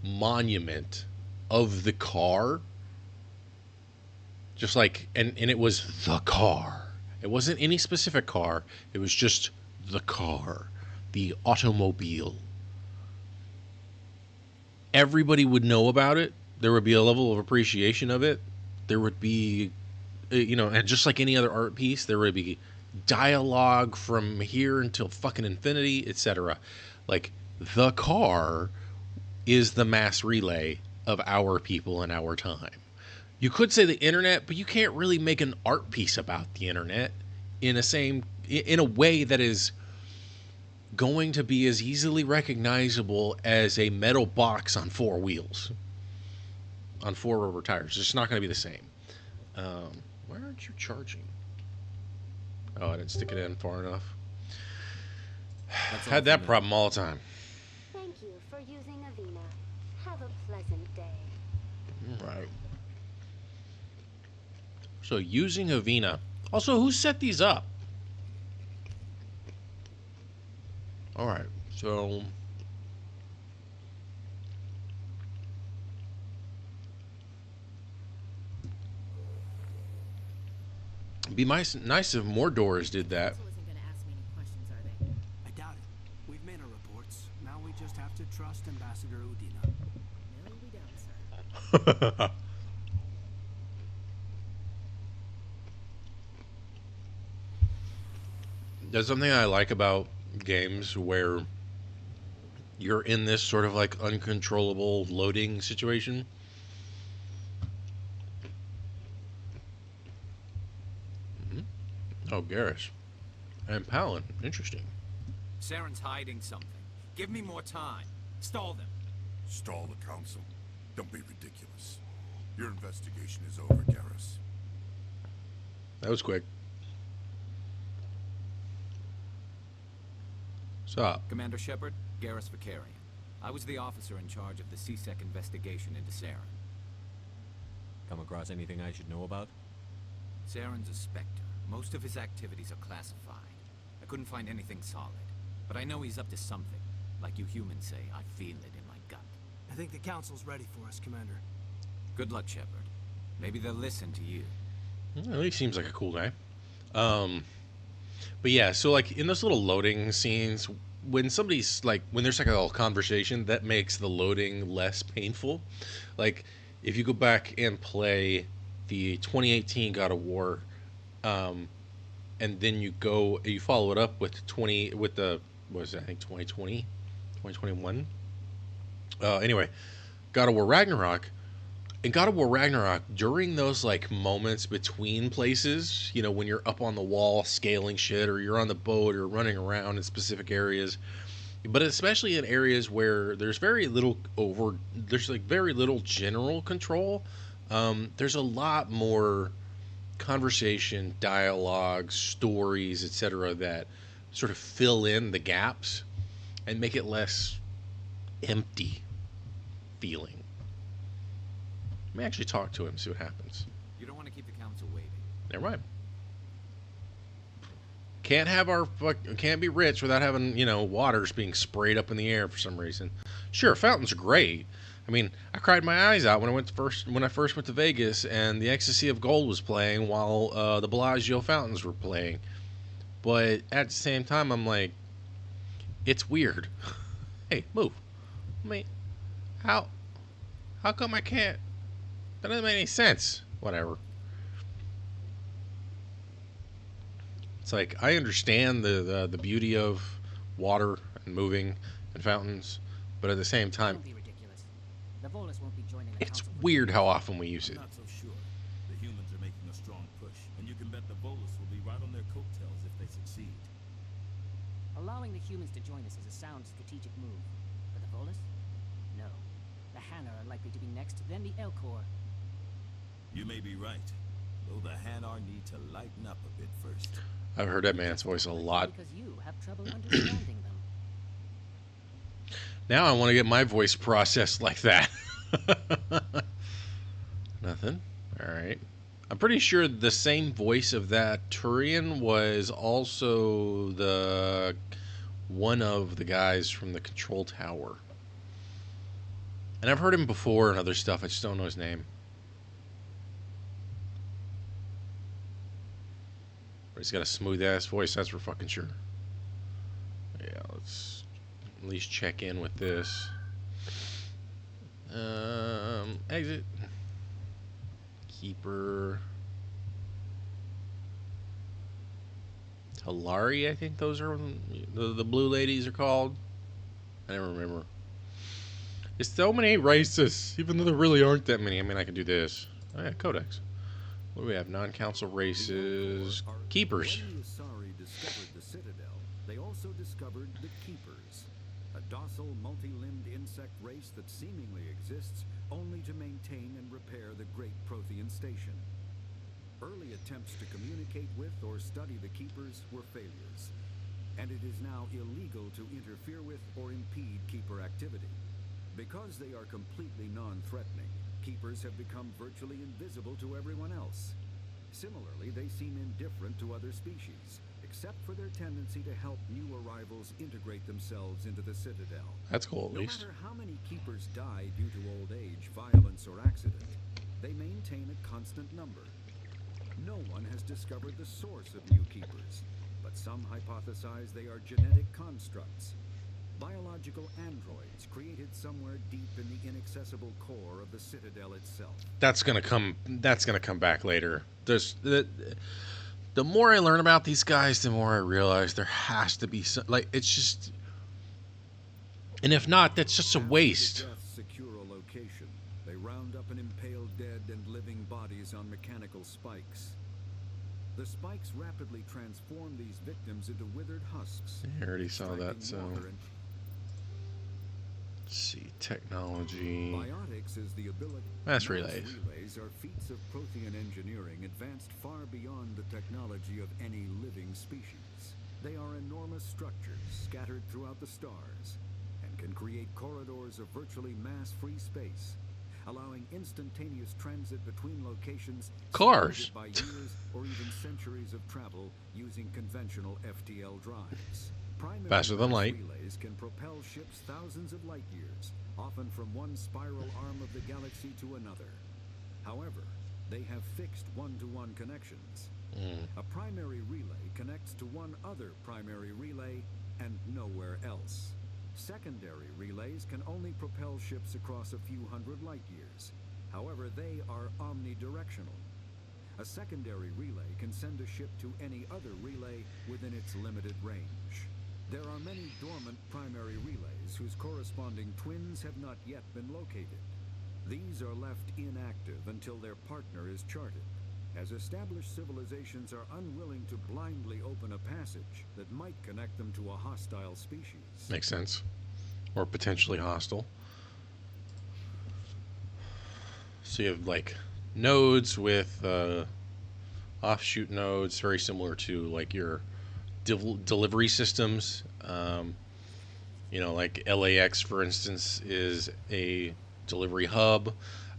monument of the car, just like, and it was the car, it wasn't any specific car, it was just the car, the automobile, everybody would know about it. There would be a level of appreciation of it. There would be, and just like any other art piece, there would be dialogue from here until fucking infinity, etc. Like, the car is the mass relay of our people in our time. You could say the internet, but you can't really make an art piece about the internet in a way that is going to be as easily recognizable as a metal box on four wheels, on four rubber tires. It's just not going to be the same. Why aren't you charging? Oh, I didn't stick it in far enough. Had that problem all the time. Thank you for using Avena. pleasant day. Right. So using Havina. Also, who set these up? All right. So it'd be nice if more doors did that. I doubt it. We've made our reports. Now we just have to trust Ambassador Udina. No, we don't, sir. There's something I like about games where you're in this sort of like uncontrollable loading situation. Oh, Garrus. And Palin. Interesting. Saren's hiding something. Give me more time. Stall them. Stall the council? Don't be ridiculous. Your investigation is over, Garrus. That was quick. Stop. Commander Shepard, Garrus Vicarian. I was the officer in charge of the CSEC investigation into Saren. Come across anything I should know about? Saren's a Spectre. Most of his activities are classified. I couldn't find anything solid. But I know he's up to something. Like you humans say, I feel it in my gut. I think the council's ready for us, Commander. Good luck, Shepard. Maybe they'll listen to you. Well, he seems like a cool guy. But yeah, so like in those little loading scenes, when somebody's like, when there's like a little conversation, that makes the loading less painful. Like if you go back and play the 2018 God of War, and then you follow it up with the what was it, I think 2020, 2021. Anyway, God of War Ragnarok. In God of War Ragnarok, during those like moments between places, you know, when you're up on the wall scaling shit, or you're on the boat, or running around in specific areas, but especially in areas where there's very little general control, there's a lot more conversation, dialogue, stories, etc., that sort of fill in the gaps and make it less empty feeling. Let me actually talk to him, see what happens. You don't want to keep the council waiting. Never mind. Can't be rich without having, you know, waters being sprayed up in the air for some reason. Sure, fountains are great. I mean, I cried my eyes out when I first went to Vegas and the Ecstasy of Gold was playing while the Bellagio fountains were playing. But at the same time, I'm like, it's weird. Hey, move. I mean, how come I can't? That doesn't make any sense. Whatever. It's like, I understand the beauty of water and moving and fountains, but at the same time, Don't be ridiculous. The Volus won't be joining the it's council. weird how often we use it. I'm not so sure. The humans are making a strong push, and you can bet the Volus will be right on their coattails if they succeed. Allowing the humans to join us is a sound strategic move. But the Volus? No. The Hanar are likely to be next, then the Elcor. You may be right, though the Hanar need to lighten up a bit first. I've heard that man's voice a lot. Because you have trouble understanding them. Now I want to get my voice processed like that. Nothing. All right. I'm pretty sure the same voice of that Turian was also the one of the guys from the control tower. And I've heard him before and other stuff. I just don't know his name. But he's got a smooth ass voice, that's for fucking sure. Yeah, let's at least check in with this. Exit. Keeper. Talari, I think those are the blue ladies are called. I never remember. There's so many races, even though there really aren't that many. I mean, I can do this. Oh yeah, Codex. What do we have? Non-council races. Keepers. When the Asari discovered the Citadel, they also discovered the Keepers, a docile, multi-limbed insect race that seemingly exists only to maintain and repair the Great Prothean Station. Early attempts to communicate with or study the Keepers were failures, and it is now illegal to interfere with or impede Keeper activity. Because they are completely non-threatening, keepers have become virtually invisible to everyone else. Similarly, they seem indifferent to other species, except for their tendency to help new arrivals integrate themselves into the Citadel. That's cool, at least. No matter how many keepers die due to old age, violence, or accident, they maintain a constant number. No one has discovered the source of new keepers, but some hypothesize they are genetic constructs. Biological androids created somewhere deep in the inaccessible core of the Citadel itself. That's gonna come back later. The more I learn about these guys, the more I realize there has to be some, like, it's just, and if not, that's just a waste. Secure a location. They round up and impale dead and living bodies on mechanical spikes. The spikes rapidly transform these victims into withered husks. I already saw that, so. Let's see, technology. Biotics is the ability. Mass relays. Relays are feats of Prothean engineering advanced far beyond the technology of any living species. They are enormous structures scattered throughout the stars and can create corridors of virtually mass-free space, allowing instantaneous transit between locations. Cars. By years or even centuries of travel using conventional FTL drives. Primary Faster than light. Relays can propel ships thousands of light years, often from one spiral arm of the galaxy to another. However, they have fixed one-to-one connections. A primary relay connects to one other primary relay and nowhere else. Secondary relays can only propel ships across a few hundred light years. However, they are omnidirectional. A secondary relay can send a ship to any other relay within its limited range. There are many dormant primary relays whose corresponding twins have not yet been located. These are left inactive until their partner is charted, as established civilizations are unwilling to blindly open a passage that might connect them to a hostile species. Makes sense. Or potentially hostile. So you have, like, nodes with offshoot nodes, very similar to, like, your delivery systems. You know, like LAX, for instance, is a delivery hub.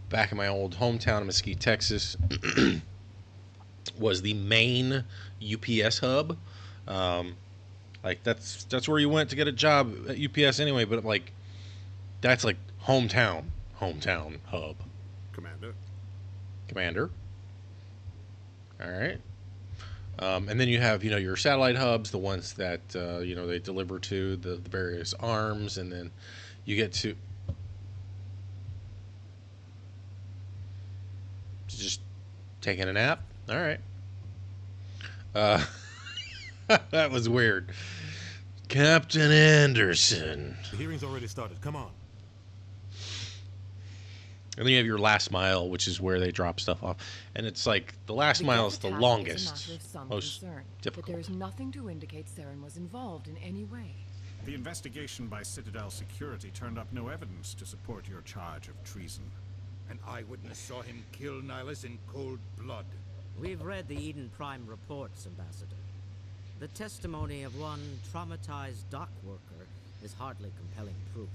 Back in my old hometown of Mesquite, Texas, was the main UPS hub. Like, that's where you went to get a job at UPS anyway, but, like, that's like hometown hub. Commander. All right. And then you have, you know, your satellite hubs, the ones that, you know, they deliver to the various arms, and then you get to just taking a nap. All right. That was weird. Captain Anderson. The hearing's already started. Come on. And then you have your last mile, which is where they drop stuff off. And it's like the last mile is the longest, most difficult. But there is nothing to indicate Saren was involved in any way. The investigation by Citadel Security turned up no evidence to support your charge of treason. An eyewitness saw him kill Nihilus in cold blood. We've read the Eden Prime reports, Ambassador. The testimony of one traumatized dock worker is hardly compelling proof.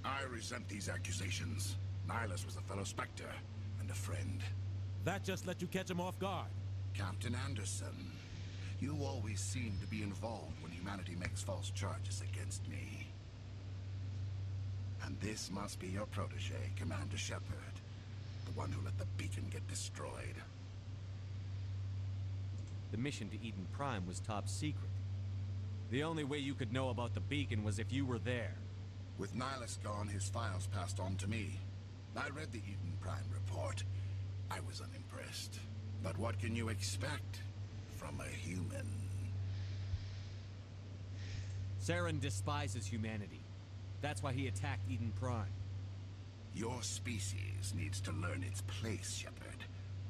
I resent these accusations. Nihilus was a fellow Spectre and a friend. That just let you catch him off guard. Captain Anderson, you always seem to be involved when humanity makes false charges against me. And this must be your protege, Commander Shepard, the one who let the beacon get destroyed. The mission to Eden Prime was top secret. The only way you could know about the beacon was if you were there. With Nihilus gone, his files passed on to me. I read the Eden Prime report. I was unimpressed. But what can you expect from a human? Saren despises humanity. That's why he attacked Eden Prime. Your species needs to learn its place, Shepard.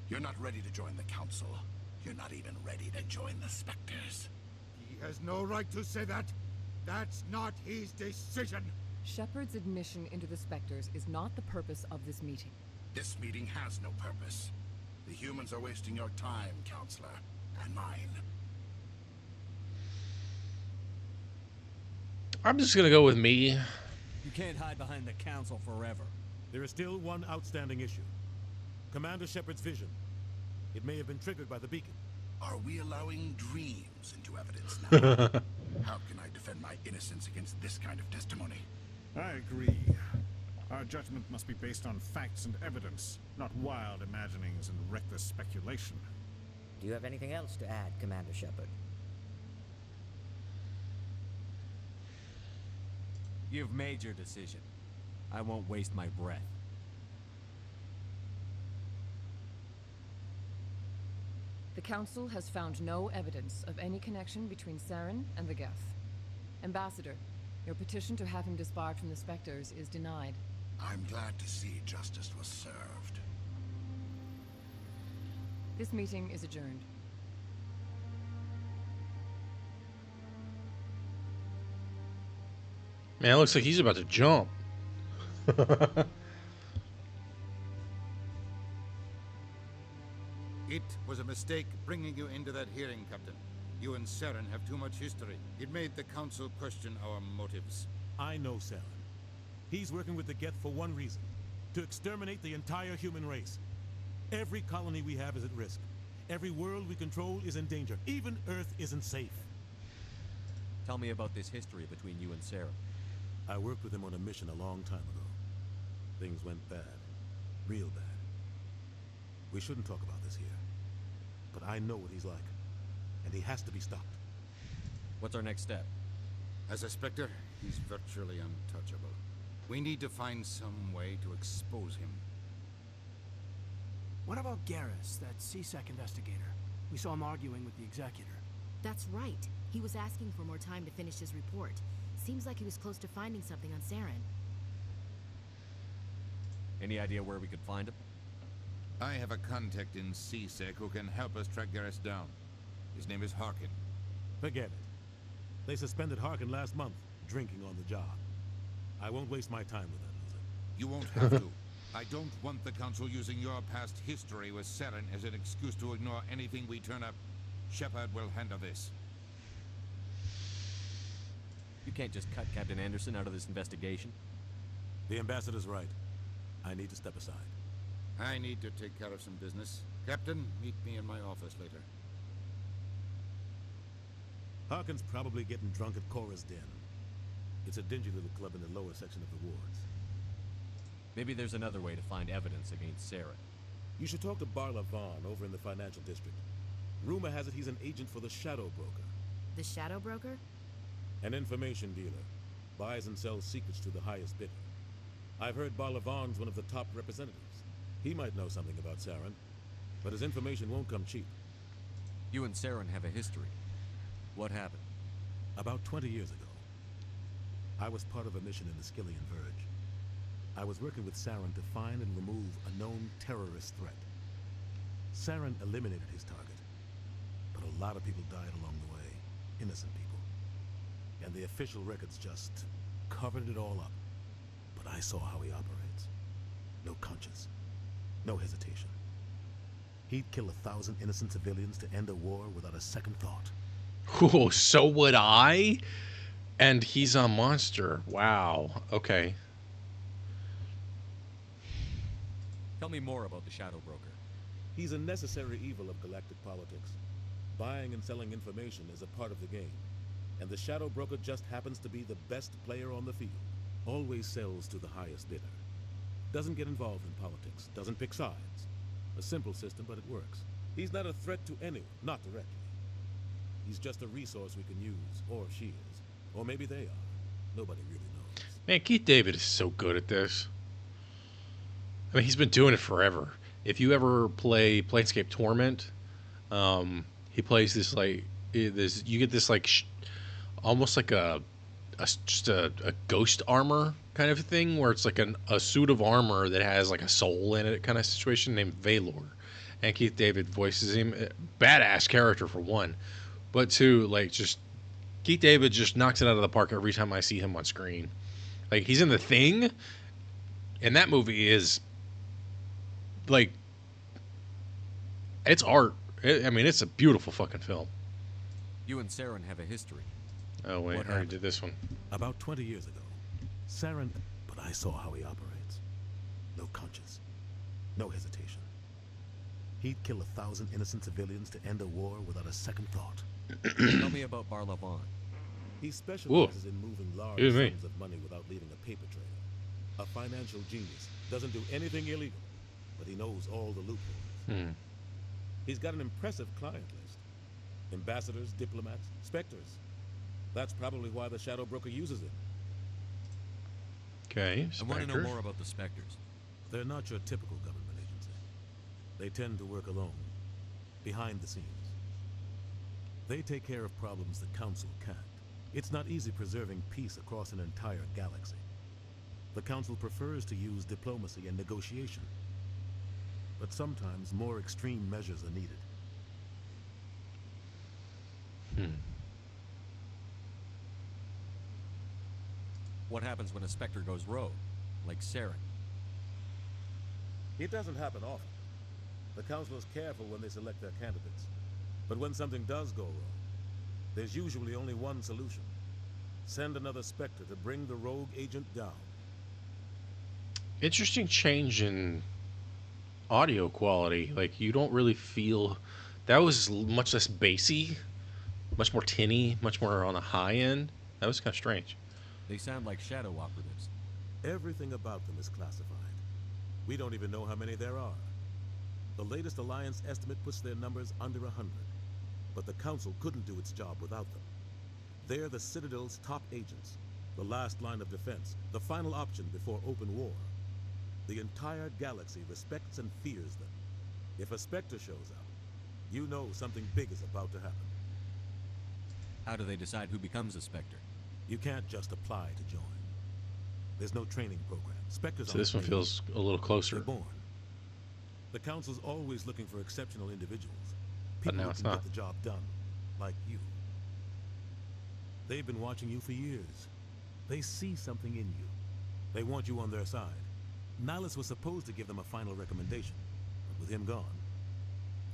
You're not ready to join the Council. You're not even ready to join the Spectres. He has no right to say that. That's not his decision. Shepard's admission into the Spectres is not the purpose of this meeting. This meeting has no purpose. The humans are wasting your time, Counselor, and mine. I'm just gonna go with me. You can't hide behind the council forever. There is still one outstanding issue. Commander Shepard's vision. It may have been triggered by the beacon. Are we allowing dreams into evidence now? How can I defend my innocence against this kind of testimony? I agree. Our judgment must be based on facts and evidence, not wild imaginings and reckless speculation. Do you have anything else to add, Commander Shepard? You've made your decision. I won't waste my breath. The Council has found no evidence of any connection between Saren and the Geth. Ambassador, your petition to have him disbarred from the Spectres is denied. I'm glad to see justice was served. This meeting is adjourned. Man, it looks like he's about to jump. It was a mistake bringing you into that hearing, Captain. You and Saren have too much history. It made the Council question our motives. I know Saren. He's working with the Geth for one reason. To exterminate the entire human race. Every colony we have is at risk. Every world we control is in danger. Even Earth isn't safe. Tell me about this history between you and Saren. I worked with him on a mission a long time ago. Things went bad. Real bad. We shouldn't talk about this here. But I know what he's like. And he has to be stopped. What's our next step? As a Spectre, he's virtually untouchable. We need to find some way to expose him. What about Garrus, that CSEC investigator? We saw him arguing with the Executor. That's right. He was asking for more time to finish his report. Seems like he was close to finding something on Saren. Any idea where we could find him? I have a contact in CSEC who can help us track Garrus down. His name is Harkin. Forget it. They suspended Harkin last month, drinking on the job. I won't waste my time with that loser. You won't have to. I don't want the Council using your past history with Saren as an excuse to ignore anything we turn up. Shepard will handle this. You can't just cut Captain Anderson out of this investigation. The Ambassador's right. I need to step aside. I need to take care of some business. Captain, meet me in my office later. Harkin's probably getting drunk at Cora's Den. It's a dingy little club in the lower section of the wards. Maybe there's another way to find evidence against Saren. You should talk to Barla Vaughn over in the financial district. Rumor has it he's an agent for the Shadow Broker. The Shadow Broker? An information dealer. Buys and sells secrets to the highest bidder. I've heard Barla Vaughn's one of the top representatives. He might know something about Saren, but his information won't come cheap. You and Saren have a history. What happened? About 20 years ago, I was part of a mission in the Skillian Verge. I was working with Saren to find and remove a known terrorist threat. Saren eliminated his target, but a lot of people died along the way, innocent people. And the official records just covered it all up. But I saw how he operates. No conscience, no hesitation. He'd kill 1,000 innocent civilians to end a war without a second thought. Oh, so would I? And he's a monster. Wow. Okay. Tell me more about the Shadow Broker. He's a necessary evil of galactic politics. Buying and selling information is a part of the game. And the Shadow Broker just happens to be the best player on the field. Always sells to the highest bidder. Doesn't get involved in politics. Doesn't pick sides. A simple system, but it works. He's not a threat to anyone, not directly. He's just a resource we can use, or she is. Or maybe they are. Nobody really knows. Man, Keith David is so good at this. I mean, he's been doing it forever. If you ever play Planescape Torment, he plays this like this. You get this like almost like just a ghost armor kind of thing, where it's like a suit of armor that has like a soul in it, kind of situation, named Valor. And Keith David voices him. Badass character for one, but two, like just Keith David just knocks it out of the park every time I see him on screen. Like he's in The Thing, and that movie is like it's art. I mean, it's a beautiful fucking film. You and Saren have a history. Oh wait, What I already happened? did this one. About 20 years ago, Saren, but I saw how he operates. No conscience. No hesitation. He'd kill 1,000 innocent civilians to end a war without a second thought. Tell me about Barlavon. He specializes in moving large Excuse me. sums of money without leaving a paper trail. A financial genius. Doesn't do anything illegal, but he knows all the loopholes. He's got an impressive client list. Ambassadors, diplomats, specters. That's probably why the Shadow Broker uses him. Okay, I want to know Spectre. more about the Spectres. They're not your typical government agency. They tend to work alone, behind the scenes. They take care of problems the Council can't. It's not easy preserving peace across an entire galaxy. The Council prefers to use diplomacy and negotiation. But sometimes more extreme measures are needed. What happens when a Spectre goes rogue, like Saren? It doesn't happen often. The Council is careful when they select their candidates. But when something does go wrong, there's usually only one solution. Send another Spectre to bring the rogue agent down. Interesting change in audio quality. Like, you don't really feel... That was much less bassy, much more tinny, much more on the high end. That was kind of strange. They sound like shadow operatives. Everything about them is classified. We don't even know how many there are. The latest Alliance estimate puts their numbers under 100. But the Council couldn't do its job without them. They're the Citadel's top agents, the last line of defense, the final option before open war. The entire galaxy respects and fears them. If a Spectre shows up, you know something big is about to happen. How do they decide who becomes a Spectre? You can't just apply to join. There's no training program. Spectres So this one feels a little closer. They're born. The Council's always looking for exceptional individuals. But People now who it's can not. get the job done, like you. They've been watching you for years. They see something in you. They want you on their side. Nihilus was supposed to give them a final recommendation, but with him gone,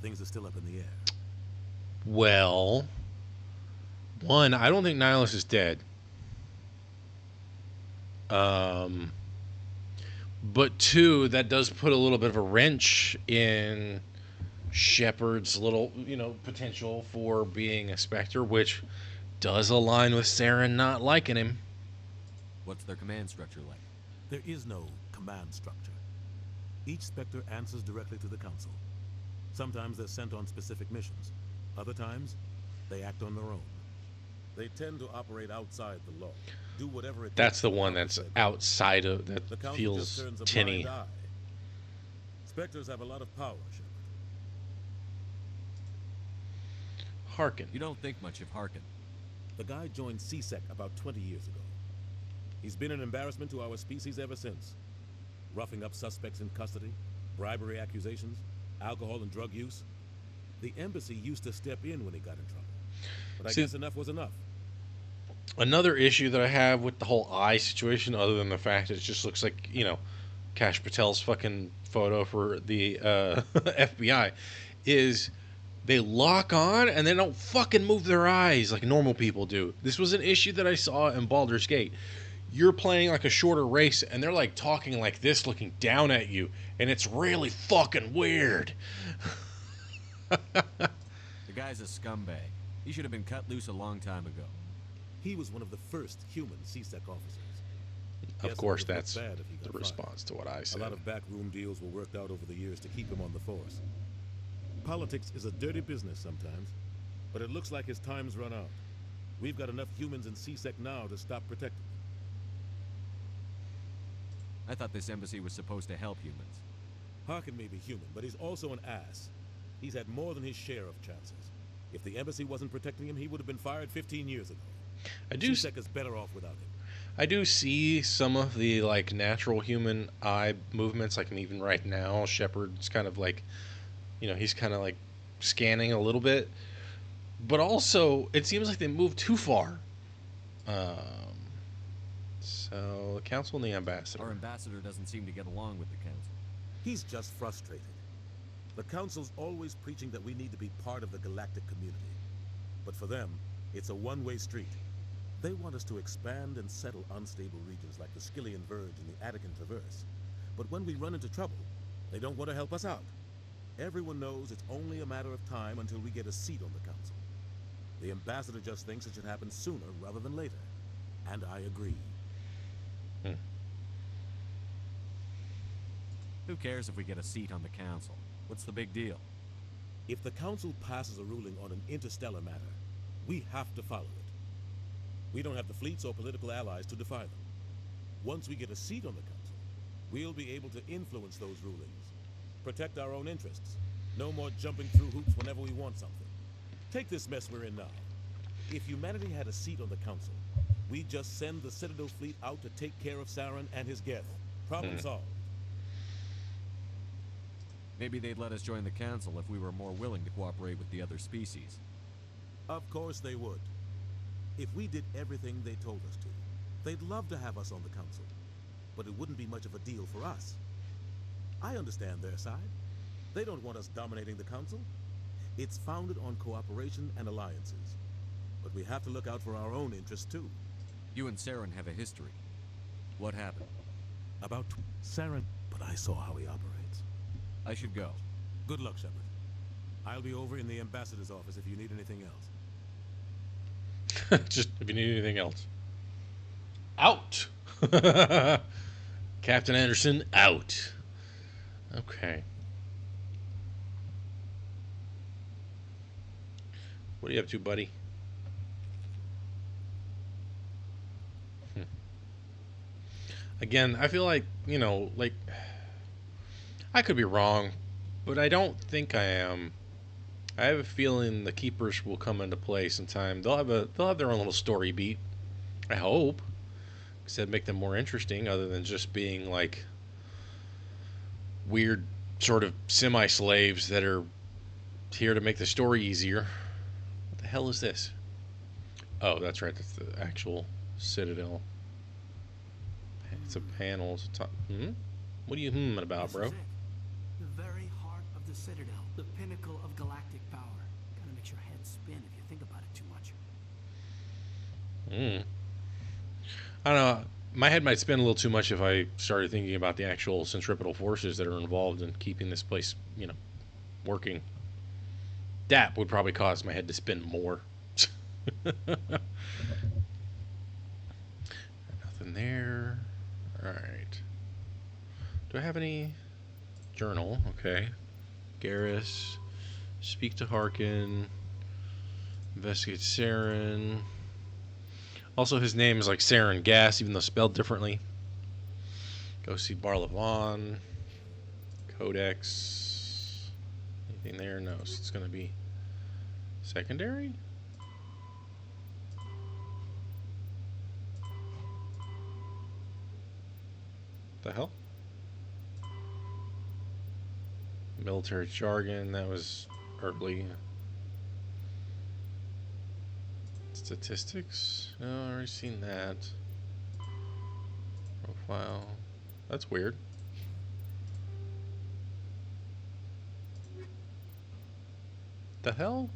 things are still up in the air. Well, one, I don't think Nihilus is dead. But two, that does put a little bit of a wrench in Shepard's little, potential for being a Spectre, which does align with Saren not liking him. What's their command structure like? There is no command structure. Each Spectre answers directly to the Council. Sometimes they're sent on specific missions. Other times, they act on their own. They tend to operate outside the law. Do whatever it That's takes the to one that's accomplish outside of, their goal. The that Council feels just turns a tinny. blind eye. Spectres have a lot of power, Shepard. Harkin. You don't think much of Harkin. The guy joined CSEC about 20 years ago. He's been an embarrassment to our species ever since. Roughing up suspects in custody, bribery accusations, alcohol and drug use. The embassy used to step in when he got in trouble. But I guess enough was enough. Another issue that I have with the whole eye situation, other than the fact that it just looks like, Kash Patel's fucking photo for the FBI, is they lock on and they don't fucking move their eyes like normal people do. This was an issue that I saw in Baldur's Gate. You're playing like a shorter race and they're like talking like this, looking down at you, and it's really fucking weird. The guy's a scumbag. He should have been cut loose a long time ago. He was one of the first human CSEC officers. Of course, that's the response to what I said. A lot of backroom deals were worked out over the years to keep him on the force. Politics is a dirty business sometimes, but it looks like his time's run out. We've got enough humans in CSEC now to stop protecting him. I thought this embassy was supposed to help humans. Harkin may be human, but he's also an ass. He's had more than his share of chances. If the embassy wasn't protecting him, he would have been fired 15 years ago. CSEC is better off without him. I do see some of the natural human eye movements, even right now, Shepard's kind of he's kind of scanning a little bit, but also it seems like they move too far. So the Council and the Ambassador. Our ambassador doesn't seem to get along with the Council. He's just frustrated. The Council's always preaching that we need to be part of the galactic community. But for them, it's a one-way street. They want us to expand and settle unstable regions like the Skillian Verge and the Attican Traverse. But when we run into trouble, they don't want to help us out. Everyone knows it's only a matter of time until we get a seat on the council. The ambassador just thinks it should happen sooner rather than later. And I agree. Who cares if we get a seat on the council? What's the big deal? If the council passes a ruling on an interstellar matter, we have to follow it. We don't have the fleets or political allies to defy them. Once we get a seat on the council, we'll be able to influence those rulings, protect our own interests. No more jumping through hoops whenever we want something. Take this mess we're in now. If humanity had a seat on the council, we'd just send the Citadel fleet out to take care of Saren and his Geth. Problem solved. Maybe they'd let us join the council if we were more willing to cooperate with the other species. Of course they would. If we did everything they told us to, they'd love to have us on the council. But it wouldn't be much of a deal for us. I understand their side. They don't want us dominating the council. It's founded on cooperation and alliances. But we have to look out for our own interests too. You and Saren have a history. What happened? About Saren, but I saw how he operates. I should go. Good luck, Shepard. I'll be over in the ambassador's office if you need anything else. Just if you need anything else. Out! Captain Anderson, out. Okay. What are you up to, buddy? Again, I feel like, you know, like, I could be wrong, but I don't think I am. I have a feeling the Keepers will come into play sometime. They'll have their own little story beat. I hope. Because that'd make them more interesting, other than just being like weird sort of semi-slaves that are here to make the story easier. What the hell is this? Oh, that's right. That's the actual Citadel. It's a panel. It's a What are you about, bro? The very heart of the Citadel, the pinnacle of galactic power. Kind of makes your head spin if you think about it too much. I don't know. My head might spin a little too much if I started thinking about the actual centripetal forces that are involved in keeping this place, you know, working. That would probably cause my head to spin more. Nothing there. Alright. Do I have any journal? Okay. Garrus. Speak to Harkin. Investigate Saren. Also, his name is like Saren Gas, even though spelled differently. Go see Barlavon. Codex. Anything there? No, so it's going to be secondary? The hell? Military jargon, that was early. Statistics? No, I already seen that. Profile. That's weird. The hell?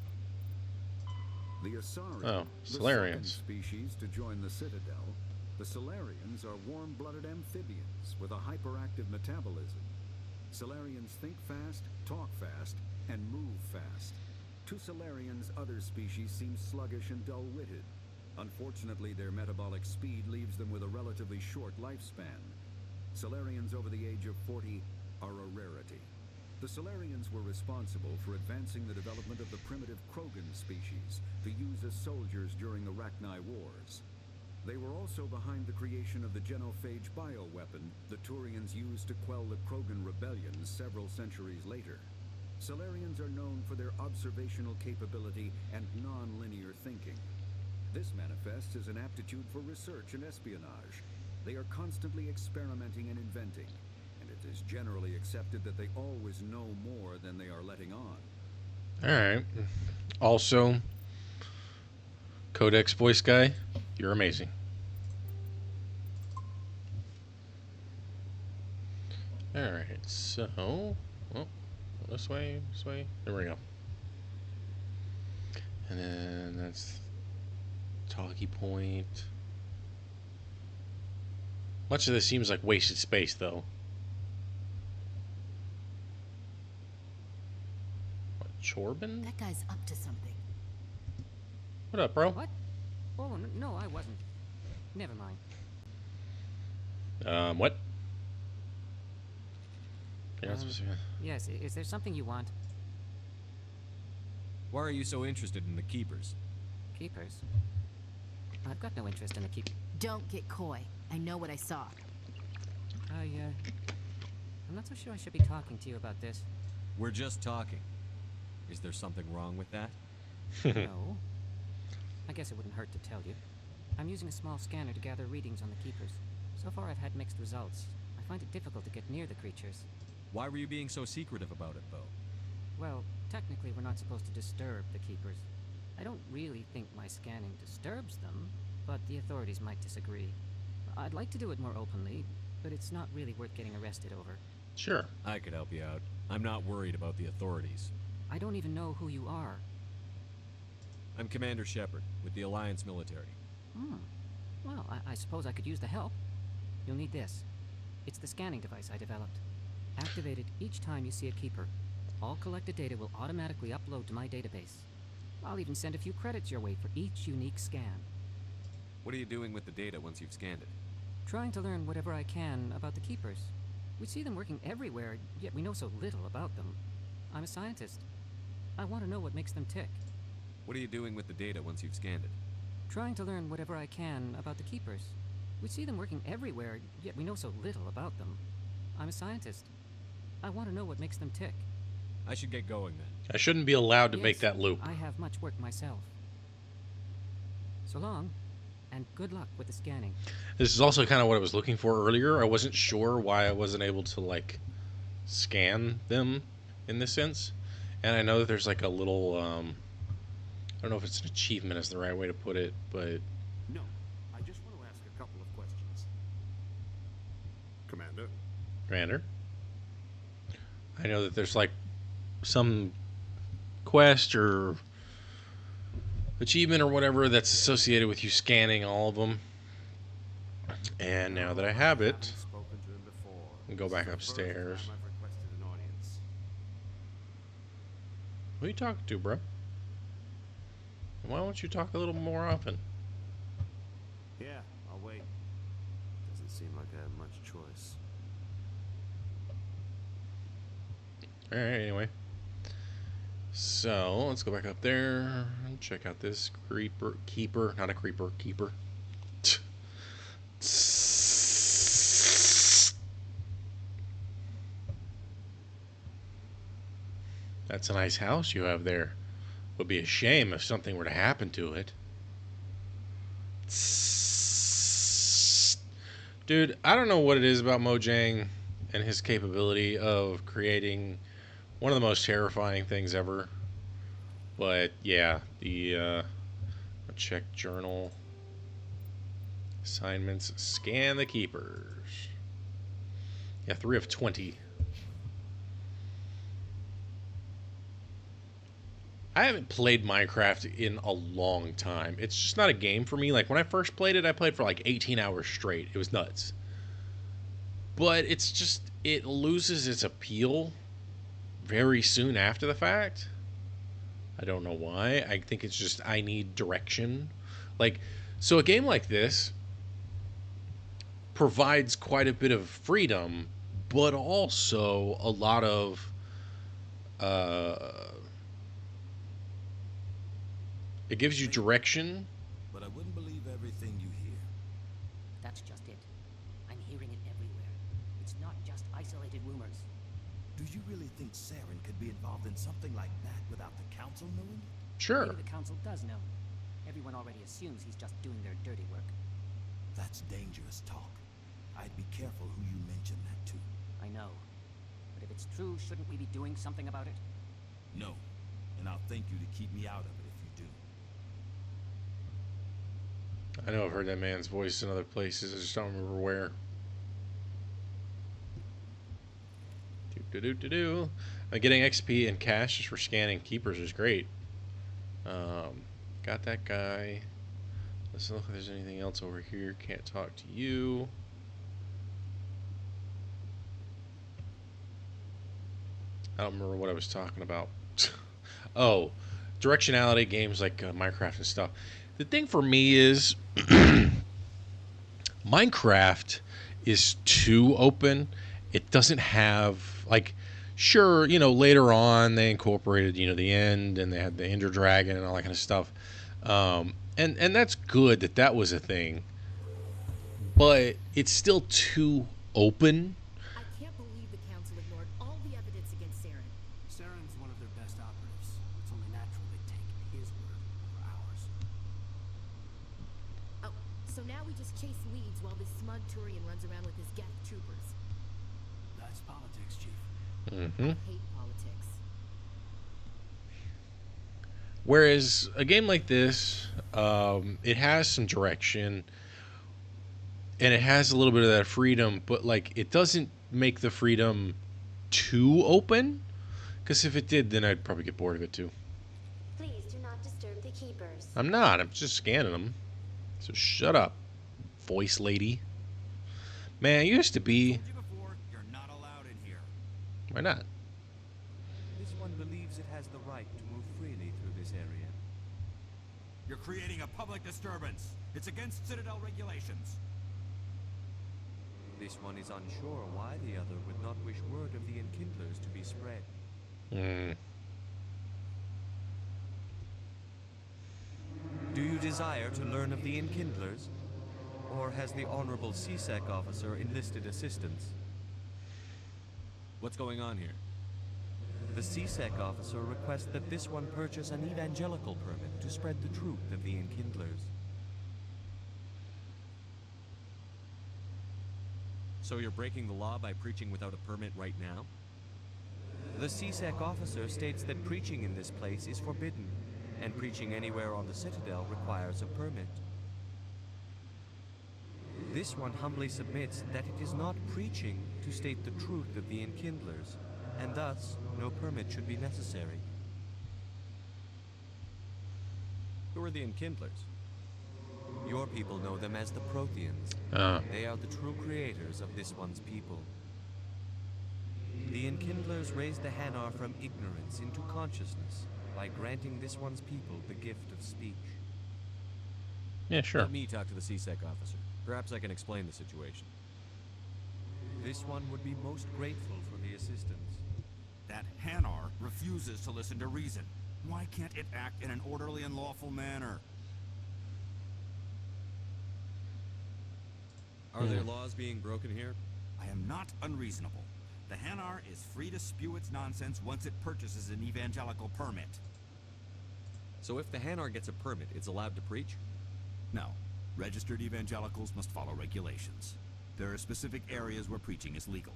The Asari, oh, the second Solarians. species to join the Citadel. The Solarians are warm-blooded amphibians with a hyperactive metabolism. Solarians think fast, talk fast, and move fast. To Solarians, other species seem sluggish and dull-witted. Unfortunately, their metabolic speed leaves them with a relatively short lifespan. Solarians over the age of 40 are a rarity. The Solarians were responsible for advancing the development of the primitive Krogan species to use as soldiers during the Rachni Wars. They were also behind the creation of the genophage bioweapon the Turians used to quell the Krogan rebellions several centuries later. Solarians are known for their observational capability and non-linear thinking. This manifests as an aptitude for research and espionage. They are constantly experimenting and inventing, and it is generally accepted that they always know more than they are letting on. Alright. Also, Codex voice guy, you're amazing. Alright, so... well, this way, this way. There we go. And then that's Talkie point. Much of this seems like wasted space, though. What, Chorbin? That guy's up to something. What up, bro? What? Oh, no, I wasn't. Never mind. What? You're not supposed to... Yes, is there something you want? Why are you so interested in the Keepers? Keepers? I've got no interest in the keep. Don't get coy. I know what I saw. I'm not so sure I should be talking to you about this. We're just talking. Is there something wrong with that? No. I guess it wouldn't hurt to tell you. I'm using a small scanner to gather readings on the Keepers. So far I've had mixed results. I find it difficult to get near the creatures. Why were you being so secretive about it, Bo? Well, technically we're not supposed to disturb the Keepers. I don't really think my scanning disturbs them, but the authorities might disagree. I'd like to do it more openly, but it's not really worth getting arrested over. Sure. I could help you out. I'm not worried about the authorities. I don't even know who you are. I'm Commander Shepard, with the Alliance military. Well, I suppose I could use the help. You'll need this. It's the scanning device I developed. Activate it each time you see a Keeper. All collected data will automatically upload to my database. I'll even send a few credits your way for each unique scan. What are you doing with the data once you've scanned it? Trying to learn whatever I can about the Keepers. We see them working everywhere, yet we know so little about them. I'm a scientist. I want to know what makes them tick. What are you doing with the data once you've scanned it? Trying to learn whatever I can about the Keepers. We see them working everywhere, yet we know so little about them. I'm a scientist. I want to know what makes them tick. I should get going then. I shouldn't be allowed to Yes, make that loop. I have much work myself. So long, and good luck with the scanning. This is also kind of what I was looking for earlier. I wasn't sure why I wasn't able to, like, scan them in this sense. And I know that there's, like, a little, I don't know if it's an achievement is the right way to put it, but... No, I just want to ask a couple of questions. Commander? Commander? I know that there's, like, some quest or achievement or whatever that's associated with you scanning all of them. And now that I have it, I'll go back upstairs. Who are you talking to, bro? Why don't you talk a little more often? Yeah, I'll wait. Doesn't seem like I have much choice. Alright, anyway. So, let's go back up there and check out this keeper. Not a creeper, keeper. That's a nice house you have there. Would be a shame if something were to happen to it. Dude, I don't know what it is about Mojang and his capability of creating one of the most terrifying things ever. But yeah, the check journal assignments, scan the keepers. Yeah, 3 of 20. I haven't played Minecraft in a long time. It's just not a game for me. Like when I first played it, I played for like 18 hours straight. It was nuts. But it's just, it loses its appeal very soon after the fact. I don't know why. I think it's just I need direction. Like, so a game like this provides quite a bit of freedom, but also a lot of it gives you direction. But I wouldn't believe everything you hear. That's just it. I'm hearing it everywhere. It's not just isolated rumors. Do you really think Saren could be involved in something like that without the council knowing? Sure. Maybe the council does know. Everyone already assumes he's just doing their dirty work. That's dangerous talk. I'd be careful who you mention that to. I know. But if it's true, shouldn't we be doing something about it? No. And I'll thank you to keep me out of it if you do. I know I've heard that man's voice in other places. I just don't remember where. Do. Getting XP and cash just for scanning keepers is great. Got that guy. Doesn't look like there's anything else over here. Can't talk to you. I don't remember what I was talking about. Oh, directionality games like Minecraft and stuff. The thing for me is Minecraft is too open. It doesn't have, like, sure, later on they incorporated, the end, and they had the Ender Dragon and all that kind of stuff. And that's good that was a thing. But it's still too open. I can't believe the council ignored all the evidence against Saren. Saren's one of their best operatives. It's only natural they take his word over ours. Oh, so now we just chase leads while this smug Turian runs around with his Geth troopers. That's politics, Chief. Mm-hmm. I hate politics. Whereas a game like this, it has some direction, and it has a little bit of that freedom, but like it doesn't make the freedom too open. Because if it did, then I'd probably get bored of it too. Please do not disturb the keepers. I'm not. I'm just scanning them. So shut up, voice lady. Man, it used to be. You're not allowed in here. Why not? This one believes it has the right to move freely through this area. You're creating a public disturbance. It's against Citadel regulations. This one is unsure why the other would not wish word of the enkindlers to be spread. Do you desire to learn of the enkindlers? Or has the Honorable CSEC officer enlisted assistance? What's going on here? The CSEC officer requests that this one purchase an evangelical permit to spread the truth of the enkindlers. So you're breaking the law by preaching without a permit right now? The CSEC officer states that preaching in this place is forbidden, and preaching anywhere on the Citadel requires a permit. This one humbly submits that it is not preaching to state the truth of the enkindlers, and thus no permit should be necessary. Who are the enkindlers? Your people know them as the Protheans. They are the true creators of this one's people. The enkindlers raised the Hanar from ignorance into consciousness by granting this one's people the gift of speech. Yeah, sure. Let me talk to the CSEC officer. Perhaps I can explain the situation. This one would be most grateful for the assistance. That Hanar refuses to listen to reason. Why can't it act in an orderly and lawful manner? Are there laws being broken here? I am not unreasonable. The Hanar is free to spew its nonsense once it purchases an evangelical permit. So if the Hanar gets a permit, it's allowed to preach? No. Registered evangelicals must follow regulations. There are specific areas where preaching is legal.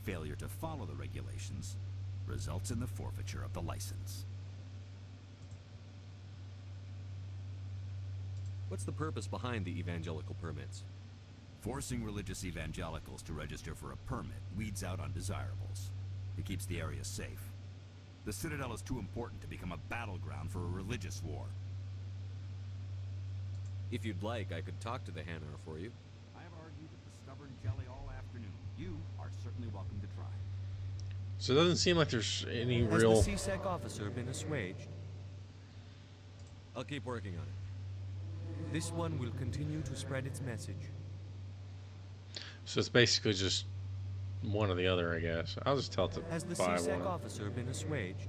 Failure to follow the regulations results in the forfeiture of the license. What's the purpose behind the evangelical permits? Forcing religious evangelicals to register for a permit weeds out undesirables. It keeps the area safe. The Citadel is too important to become a battleground for a religious war. If you'd like, I could talk to the Hanar for you. I have argued with the stubborn jelly all afternoon. You are certainly welcome to try. So it doesn't seem like there's any real. Has the CSEC officer been assuaged? I'll keep working on it. This one will continue to spread its message. So it's basically just one or the other, I guess. I'll just tell it to Has the buy CSEC one. officer been assuaged?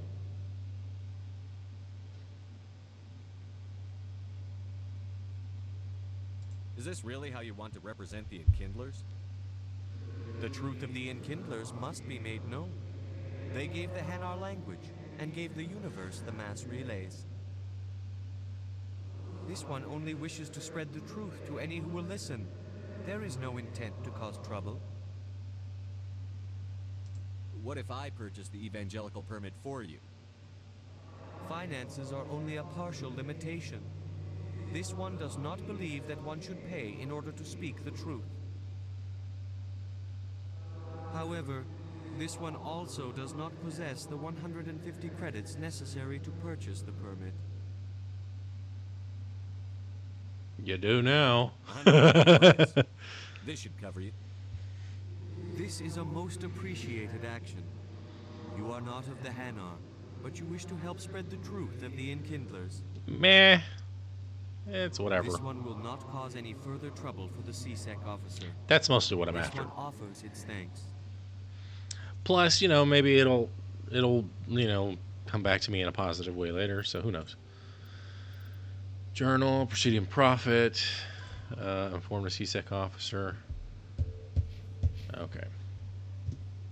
Is this really how you want to represent the enkindlers? The truth of the enkindlers must be made known. They gave the Hanar language, and gave the universe the mass relays. This one only wishes to spread the truth to any who will listen. There is no intent to cause trouble. What if I purchase the evangelical permit for you? Finances are only a partial limitation. This one does not believe that one should pay in order to speak the truth. However, this one also does not possess the 150 credits necessary to purchase the permit. You do now. This should cover you. This is a most appreciated action. You are not of the Hanar, but you wish to help spread the truth of the Enkindlers. Meh. It's whatever. This one will not cause any further trouble for the CSEC officer. That's mostly what I'm after. This one offers its thanks. Plus, you know, maybe it'll, you know, come back to me in a positive way later, so who knows. Journal, Proceeding Prophet, inform the CSEC officer. Okay.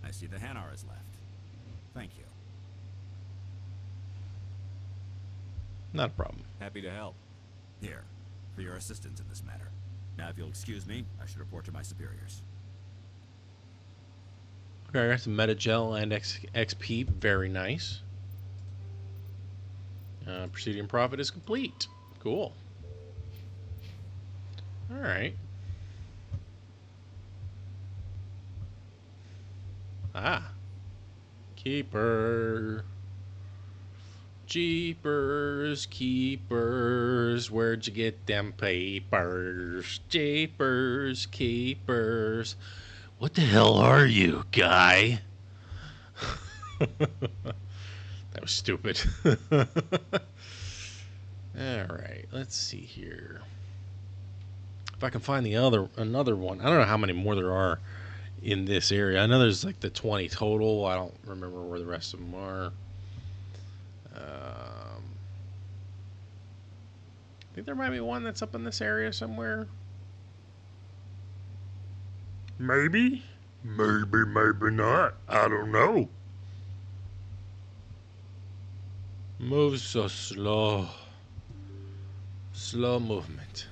I see the Hanar is left. Thank you. Not a problem. Happy to help. Here, for your assistance in this matter. Now, if you'll excuse me, I should report to my superiors. Okay, that's Metagel and XP. Very nice. Proceeding Prophet is complete. Cool. All right. Ah. Keeper. Jeepers, keepers, where'd you get them papers? Jeepers, keepers. What the hell are you, guy? That was stupid. Alright, let's see here. If I can find another one. I don't know how many more there are in this area. I know there's like the 20 total. I don't remember where the rest of them are. I think there might be one that's up in this area somewhere. Maybe. Maybe not. I don't know. Moves so slow. Slow movement.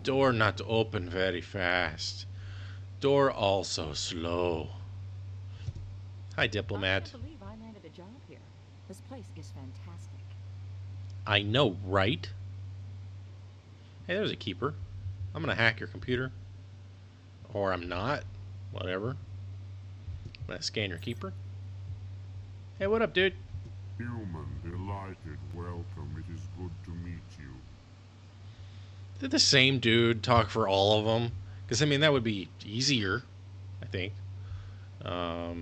Door not open very fast. Door also slow. Hi, diplomat. I can't believe I landed a job here. This place is fantastic. I know, right? Hey, there's a keeper. I'm gonna hack your computer. Or I'm not. Whatever. I'm gonna scan your keeper. Hey, what up, dude? Human, delighted, welcome. It is good to meet you. Did the same dude talk for all of them? Because, I mean, that would be easier, I think. Let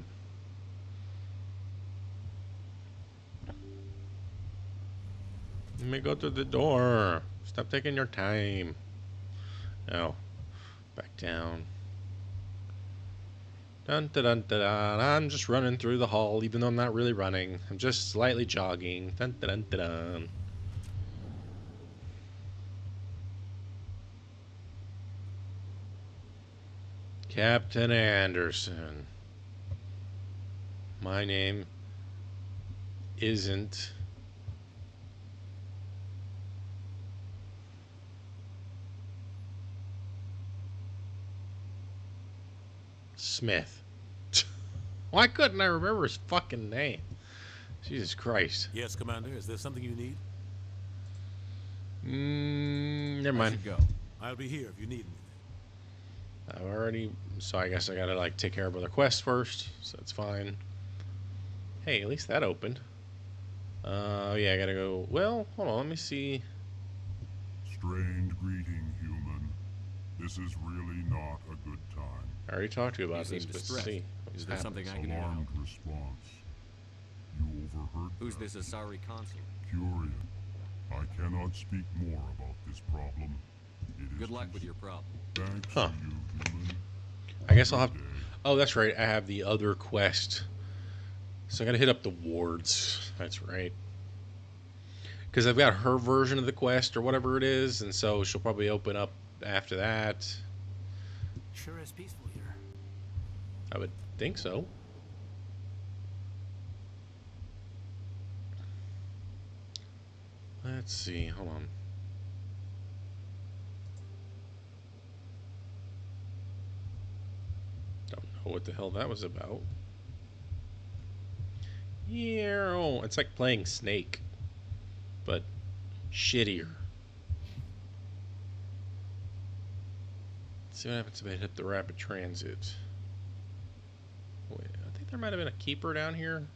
me go to the door. Stop taking your time. Oh. Back down. Dun dun dun dun dun. I'm just running through the hall, even though I'm not really running. I'm just slightly jogging. Dun dun dun dun dun. Captain Anderson. My name isn't Smith. Why couldn't I remember his fucking name? Jesus Christ. Yes, Commander. Is there something you need? Never mind. Go. I'll be here if you need anything. I've already, so I guess I gotta like take care of other quests first, so that's fine. Hey, at least that opened. Yeah, I gotta go. Well, hold on, let me see. Strained greeting, human. This is really not a good time. I already talked to you about You this, seem but distressed. see. Is there something I can do? Alarmed response. You overheard Who's that. this Asari consul? Curian. I cannot speak more about this problem. It is Good luck with your problem. Thanks Huh. to you, human. I guess I'll have. Oh, that's right. I have the other quest. So I gotta hit up the wards. That's right. Because I've got her version of the quest or whatever it is, and so she'll probably open up after that. Sure is peaceful here. I would think so. Let's see. Hold on. Don't know what the hell that was about. Yeah, oh, it's like playing Snake, but shittier. Let's see what happens if I hit the rapid transit. Wait, I think there might have been a keeper down here.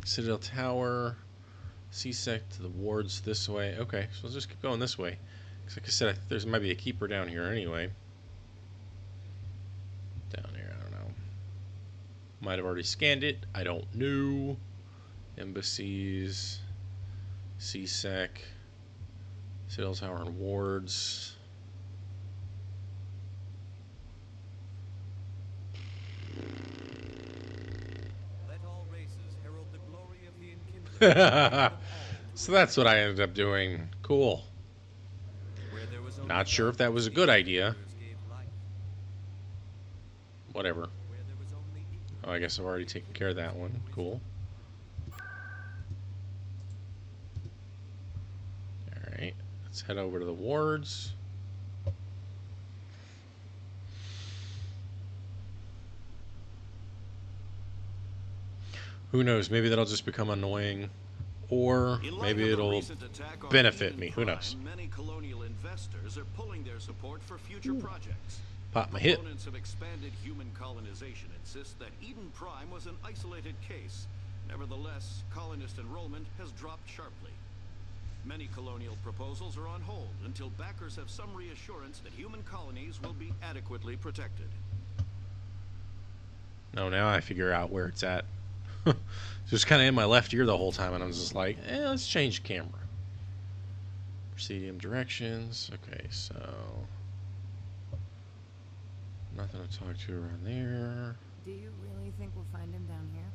Citadel Tower. CSEC to the wards this way. Okay, so let's just keep going this way. 'Cause like I said, there might be a keeper down here anyway. Down here, I don't know. Might have already scanned it. I don't know. Embassies, CSEC, Citadel Tower and Wards. Let all races herald the glory of the enkindler. So that's what I ended up doing. Cool. Not sure if that was a good idea. Whatever. Oh, I guess I've already taken care of that one. Cool. Alright. Let's head over to the wards. Who knows? Maybe that'll just become annoying. Or maybe it'll benefit me. Who knows? Many colonial investors are pulling their support for future projects. Pop my hit. Opponents of expanded human colonization insist that Eden Prime was an isolated case. Nevertheless, colonist enrollment has dropped sharply. Many colonial proposals are on hold until backers have some reassurance that human colonies will be adequately protected. No, now I figure out where it's at. Just kind of in my left ear the whole time, and I'm just like, let's change the camera. Presidium directions. Okay, so nothing to talk to around there. Do you really think we'll find him down here?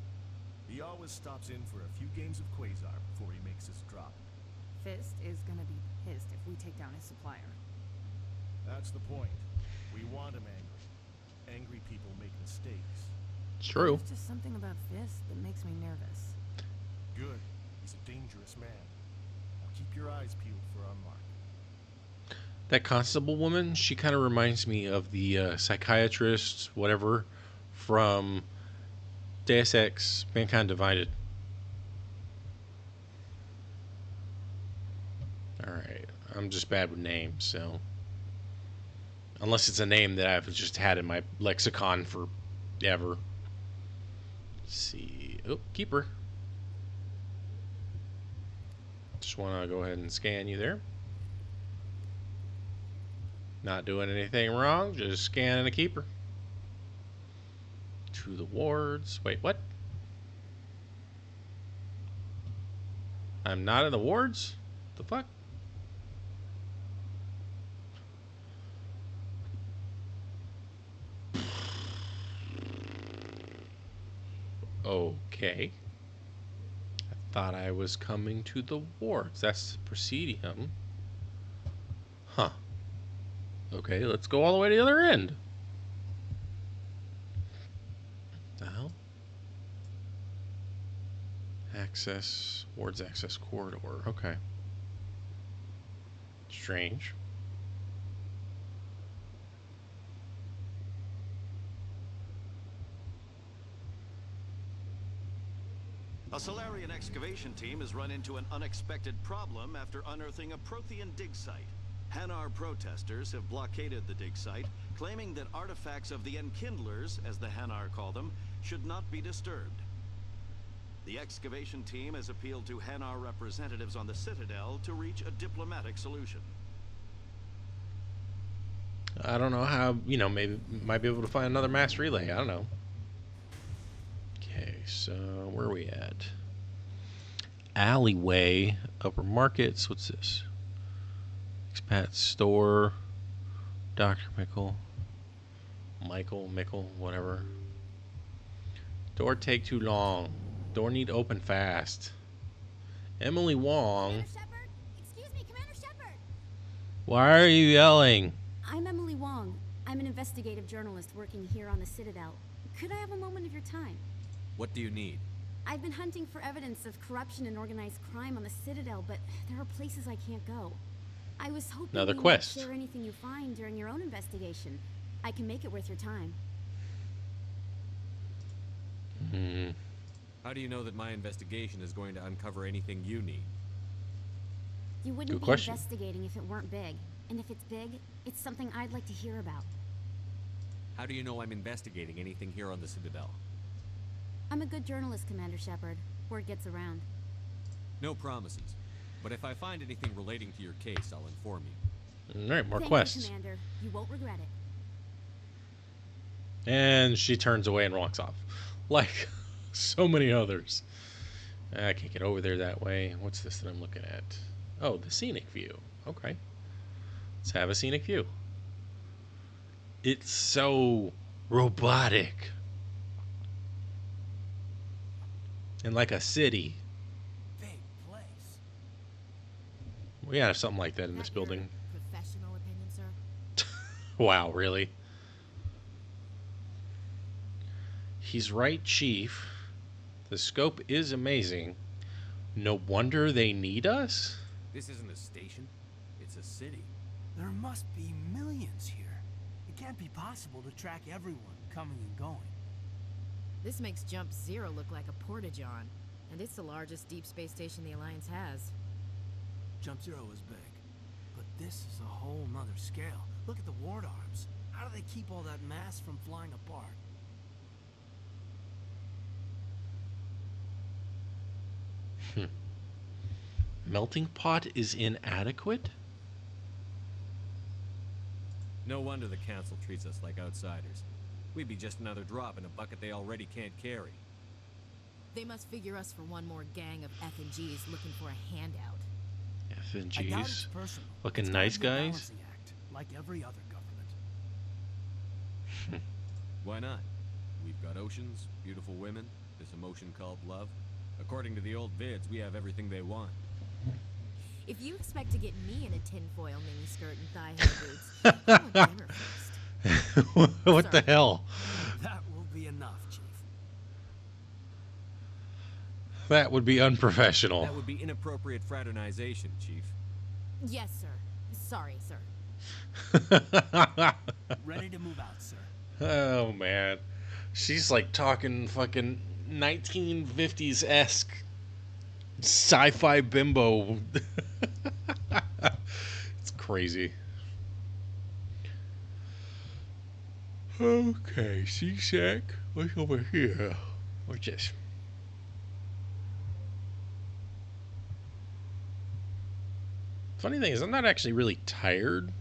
He always stops in for a few games of Quasar before he makes his drop. Fist is gonna be pissed if we take down his supplier. That's the point. We want him angry. Angry people make mistakes. It's true. There's just something about Fist that makes me nervous. Good. He's a dangerous man. Now keep your eyes peeled for our mark. That constable woman, she kind of reminds me of the psychiatrist, whatever, from Deus Ex: Mankind Divided. Alright, I'm just bad with names, so unless it's a name that I've just had in my lexicon for ever. Let's see. Oh, keeper. Just want to go ahead and scan you there. Not doing anything wrong, just scanning a keeper. To the wards. Wait, what? I'm not in the wards? The fuck? Okay. I thought I was coming to the wards. That's the Presidium. Huh. Okay, let's go all the way to the other end. What the hell? Access, wards access corridor. Okay. Strange. A Solarian excavation team has run into an unexpected problem after unearthing a Prothean dig site. Hanar protesters have blockaded the dig site, claiming that artifacts of the Enkindlers, as the Hanar call them, should not be disturbed. The excavation team has appealed to Hanar representatives on the Citadel to reach a diplomatic solution. I don't know how, maybe might be able to find another mass relay. I don't know. Okay, so where are we at? Alleyway, Upper Markets. What's this? Expat Store. Dr. Mickle, whatever. Door take too long. Door need open fast. Emily Wong. Excuse me, Commander Shepard. Why are you yelling? I'm Emily Wong. I'm an investigative journalist working here on the Citadel. Could I have a moment of your time? What do you need? I've been hunting for evidence of corruption and organized crime on the Citadel, but there are places I can't go. I was hoping Another you quest. might share anything you find during your own investigation. I can make it worth your time. How do you know that my investigation is going to uncover anything you need? You wouldn't Good be question. investigating if it weren't big. And if it's big, it's something I'd like to hear about. How do you know I'm investigating anything here on the Citadel? I'm a good journalist, Commander Shepard. Word gets around. No promises. But if I find anything relating to your case, I'll inform you. Alright, more Thank quests. you, Commander. You won't regret it. And she turns away and walks off. Like so many others. I can't get over there that way. What's this that I'm looking at? Oh, the scenic view. Okay. Let's have a scenic view. It's so robotic. And like a city. Big place. We have something like that in this building. Professional opinion, sir? Wow, really? He's right, Chief. The scope is amazing. No wonder they need us? This isn't a station. It's a city. There must be millions here. It can't be possible to track everyone coming and going. This makes Jump Zero look like a porta-john, and it's the largest deep space station the Alliance has. Jump Zero is big, but this is a whole nother scale. Look at the ward arms. How do they keep all that mass from flying apart? Melting pot is inadequate? No wonder the council treats us like outsiders. We'd be just another drop in a bucket they already can't carry. They must figure us for one more gang of F&Gs looking for a handout. I doubt it's F&Gs. personal. Looking It's gotta nice be a guys? balancing act, like every other government. Why not? We've got oceans, beautiful women, this emotion called love. According to the old vids, we have everything they want. If you expect to get me in a tinfoil miniskirt and thigh-high boots, you want dinner first. What the hell? That will be enough, Chief. That would be unprofessional. That would be inappropriate fraternization, Chief. Yes, sir. Sorry, sir. Ready to move out, sir. Oh, man. She's like talking fucking 1950s-esque sci-fi bimbo. It's crazy. Okay, CSEC. What's over here? What's this? Funny thing is, I'm not actually really tired.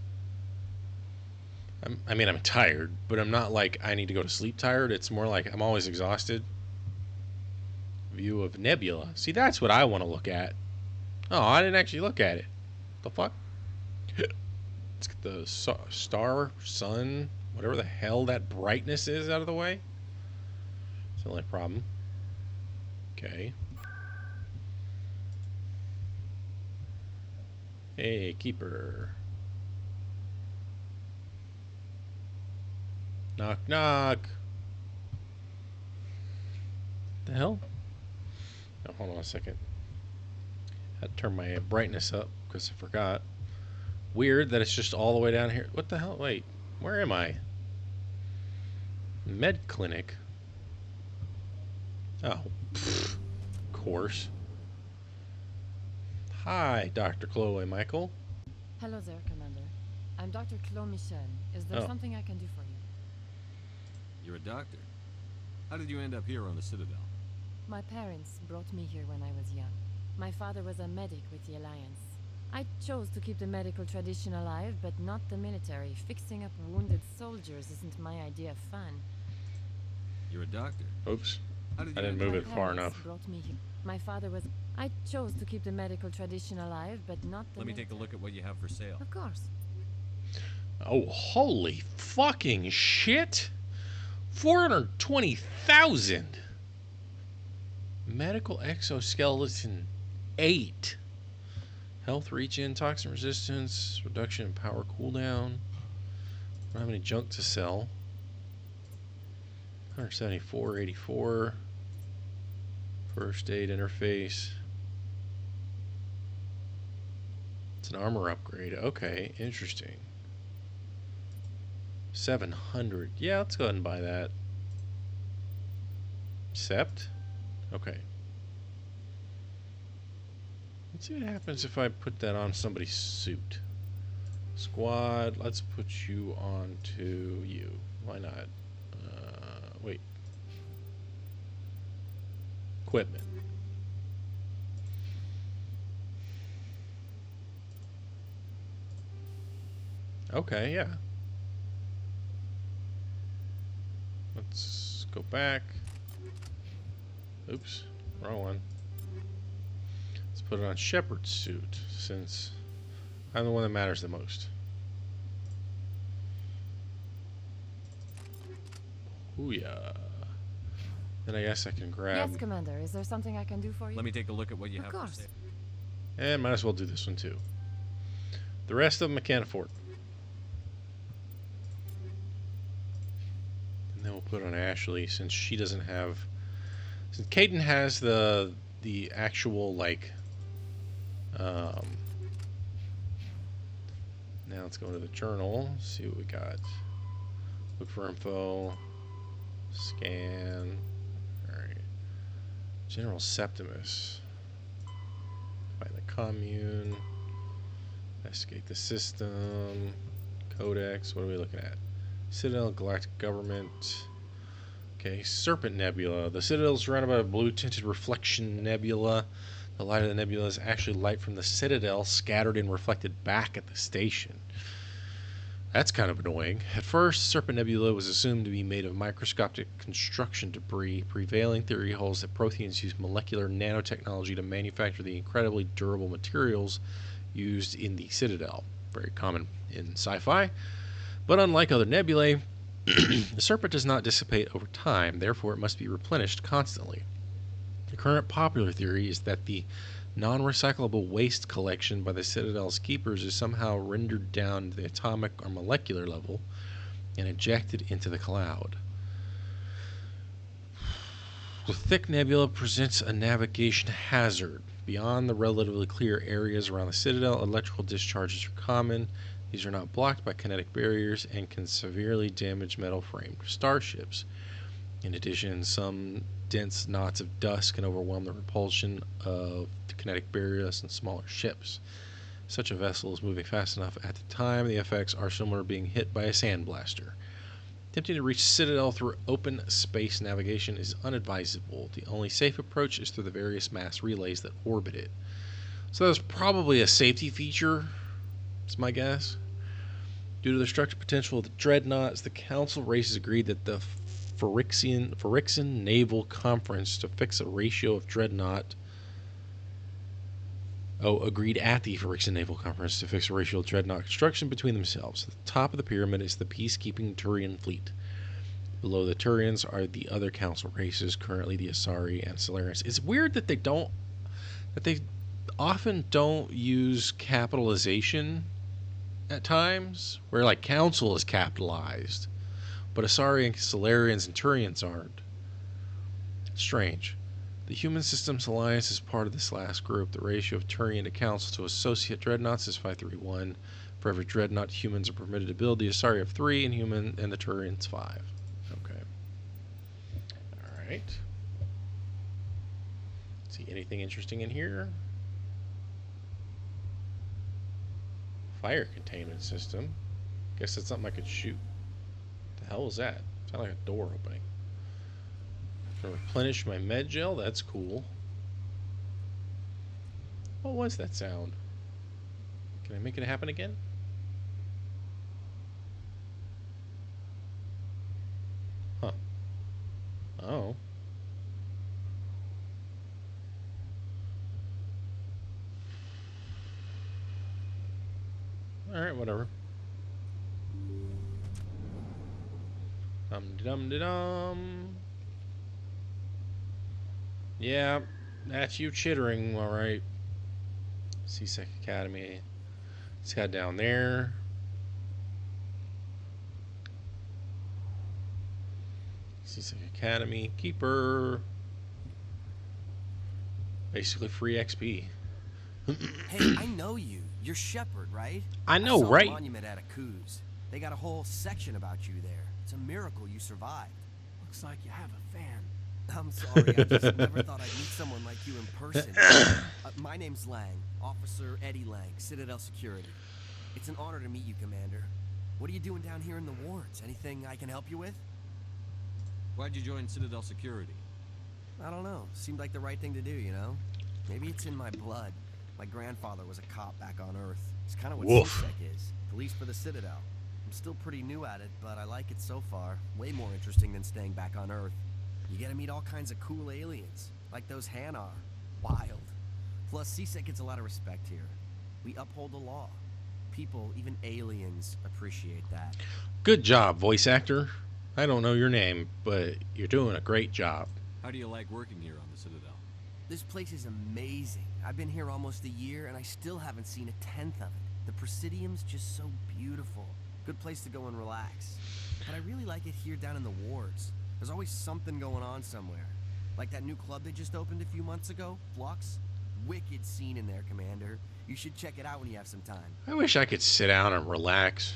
I mean, I'm tired, but I'm not like I need to go to sleep tired. It's more like I'm always exhausted. View of nebula. See, that's what I want to look at. Oh, I didn't actually look at it. The fuck? Let's get the star, sun, whatever the hell that brightness is out of the way. It's the only problem. Okay. Hey, keeper. Knock, knock. The hell? Oh, hold on a second. I had to turn my brightness up because I forgot. Weird that it's just all the way down here. What the hell? Wait, where am I? Med clinic. Oh, pfft, of course. Hi, Dr. Chloe Michael. Hello there, Commander. I'm Dr. Chloe Michel. Is there Oh. something I can do for you? You're a doctor. How did you end up here on the Citadel? My parents brought me here when I was young. My father was a medic with the Alliance. I chose to keep the medical tradition alive, but not the military. Fixing up wounded soldiers isn't my idea of fun. You're a doctor. Oops. How did I you didn't end move up it far Parents enough. brought me here. My father was... I chose to keep the medical tradition alive, but not the Let me take a look at what you have for sale. Of course. Oh, holy fucking shit! 420,000! Medical exoskeleton 8. Health regen, toxin resistance, reduction in power cooldown. Don't have any junk to sell. 174, 84. First aid interface. It's an armor upgrade. Okay, interesting. 700. Yeah, let's go ahead and buy that. Accept. Okay. Let's see what happens if I put that on somebody's suit. Squad, let's put you on to you. Why not? Wait. Equipment. Okay, yeah. Let's go back. Oops, wrong one. Let's put it on Shepherd's suit, since I'm the one that matters the most. Ooh, yeah. Then I guess I can grab... Yes, Commander. Is there something I can do for you? Let me take a look at what you have Of for course. sale. And might as well do this one too. The rest of them I can't afford. And then we'll put on Ashley, since she doesn't have... Since Caden has the actual, like... Now let's go into the journal, see what we got. Look for info. Scan. Alright. General Septimus. Find the commune. Investigate the system. Codex. What are we looking at? Citadel, Galactic Government. Okay, Serpent Nebula. The Citadel is surrounded by a blue-tinted reflection nebula. The light of the nebula is actually light from the Citadel scattered and reflected back at the station. That's kind of annoying. At first, Serpent Nebula was assumed to be made of microscopic construction debris. Prevailing theory holds that Protheans use molecular nanotechnology to manufacture the incredibly durable materials used in the Citadel. Very common in sci-fi. But unlike other nebulae, the Serpent does not dissipate over time, therefore it must be replenished constantly. The current popular theory is that the non-recyclable waste collection by the Citadel's keepers is somehow rendered down to the atomic or molecular level and ejected into the cloud. The thick nebula presents a navigation hazard. Beyond the relatively clear areas around the Citadel, electrical discharges are common. These are not blocked by kinetic barriers and can severely damage metal-framed starships. In addition, some dense knots of dust can overwhelm the repulsion of the kinetic barriers in smaller ships. Such a vessel is moving fast enough at the time. The effects are similar to being hit by a sandblaster. Attempting to reach Citadel through open space navigation is unadvisable. The only safe approach is through the various mass relays that orbit it. So that's probably a safety feature, is my guess. Due to the destructive potential of the dreadnoughts, the Council races agreed that the Phyrexian Naval Conference to fix a ratio of dreadnought. Agreed at the Phyrexian Naval Conference to fix a ratio of dreadnought construction between themselves. At the top of the pyramid is the peacekeeping Turian fleet. Below the Turians are the other Council races, currently the Asari and Solarians. It's weird that they often don't use capitalization at times, where like Council is capitalized, but Asari and Solarians and Turians aren't. Strange. The Human Systems Alliance is part of this last group. The ratio of Turian to Council to Associate Dreadnoughts is 531. For every Dreadnought, humans are permitted to build. The Asari have 3, and the Turians 5. Okay. Alright. See anything interesting in here? Fire containment system. Guess that's something I could shoot. What the hell was that? Sounded like a door opening. To replenish my med gel, that's cool. What was that sound? Can I make it happen again? Huh. Oh. Alright, whatever. Dum-de-dum-de-dum. Yeah, that's you chittering, alright. CSEC Academy. Let's head down there. CSEC Academy. Keeper. Basically free XP. Hey, I know you. You're Shepard, right? I know, saw right? The monument at Akuz. They got a whole section about you there. It's a miracle you survived. Looks like you have a fan. I'm sorry, I just never thought I'd meet someone like you in person. My name's Lang, Officer Eddie Lang, Citadel Security. It's an honor to meet you, Commander. What are you doing down here in the wards? Anything I can help you with? Why'd you join Citadel Security? I don't know. Seemed like the right thing to do, you know? Maybe it's in my blood. My grandfather was a cop back on Earth. It's kind of what Woof. CSEC is. Police for the Citadel. I'm still pretty new at it, but I like it so far. Way more interesting than staying back on Earth. You get to meet all kinds of cool aliens, like those Hanar. Wild. Plus, CSEC gets a lot of respect here. We uphold the law. People, even aliens, appreciate that. Good job, voice actor. I don't know your name, but you're doing a great job. How do you like working here on the Citadel? This place is amazing. I've been here almost a year, and I still haven't seen a tenth of it. The Presidium's just so beautiful. Good place to go and relax. But I really like it here down in the wards. There's always something going on somewhere. Like that new club they just opened a few months ago, Flux. Wicked scene in there, Commander. You should check it out when you have some time. I wish I could sit down and relax.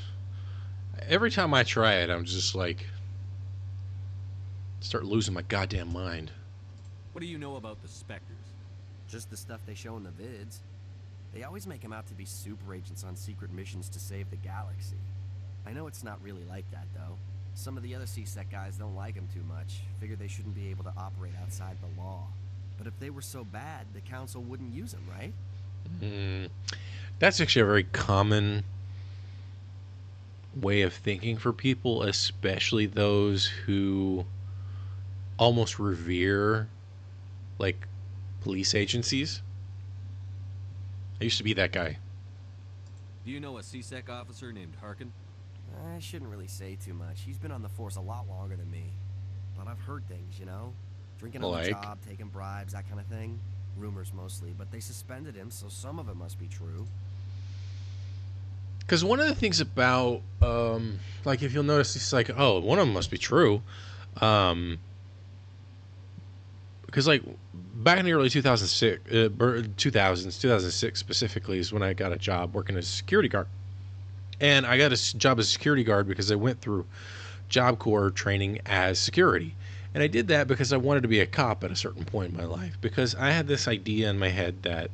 Every time I try it, I'm just like, start losing my goddamn mind. What do you know about the Spectres? Just the stuff they show in the vids. They always make them out to be super agents on secret missions to save the galaxy. I know it's not really like that, though. Some of the other CSEC guys don't like them too much. Figure they shouldn't be able to operate outside the law. But if they were so bad, the Council wouldn't use them, right? That's actually a very common way of thinking for people, especially those who almost revere, like, police agencies. I used to be that guy. Do you know a CSEC officer named Harkin? I shouldn't really say too much. He's been on the force a lot longer than me. But I've heard things, you know? Drinking on the job, taking bribes, that kind of thing. Rumors mostly, but they suspended him, so some of it must be true. Because one of the things about, like, if you'll notice, it's like, oh, one of them must be true. Because, like, back in the early 2006 specifically is when I got a job working as a security guard. And I got a job as a security guard because I went through Job Corps training as security. And I did that because I wanted to be a cop at a certain point in my life. Because I had this idea in my head that,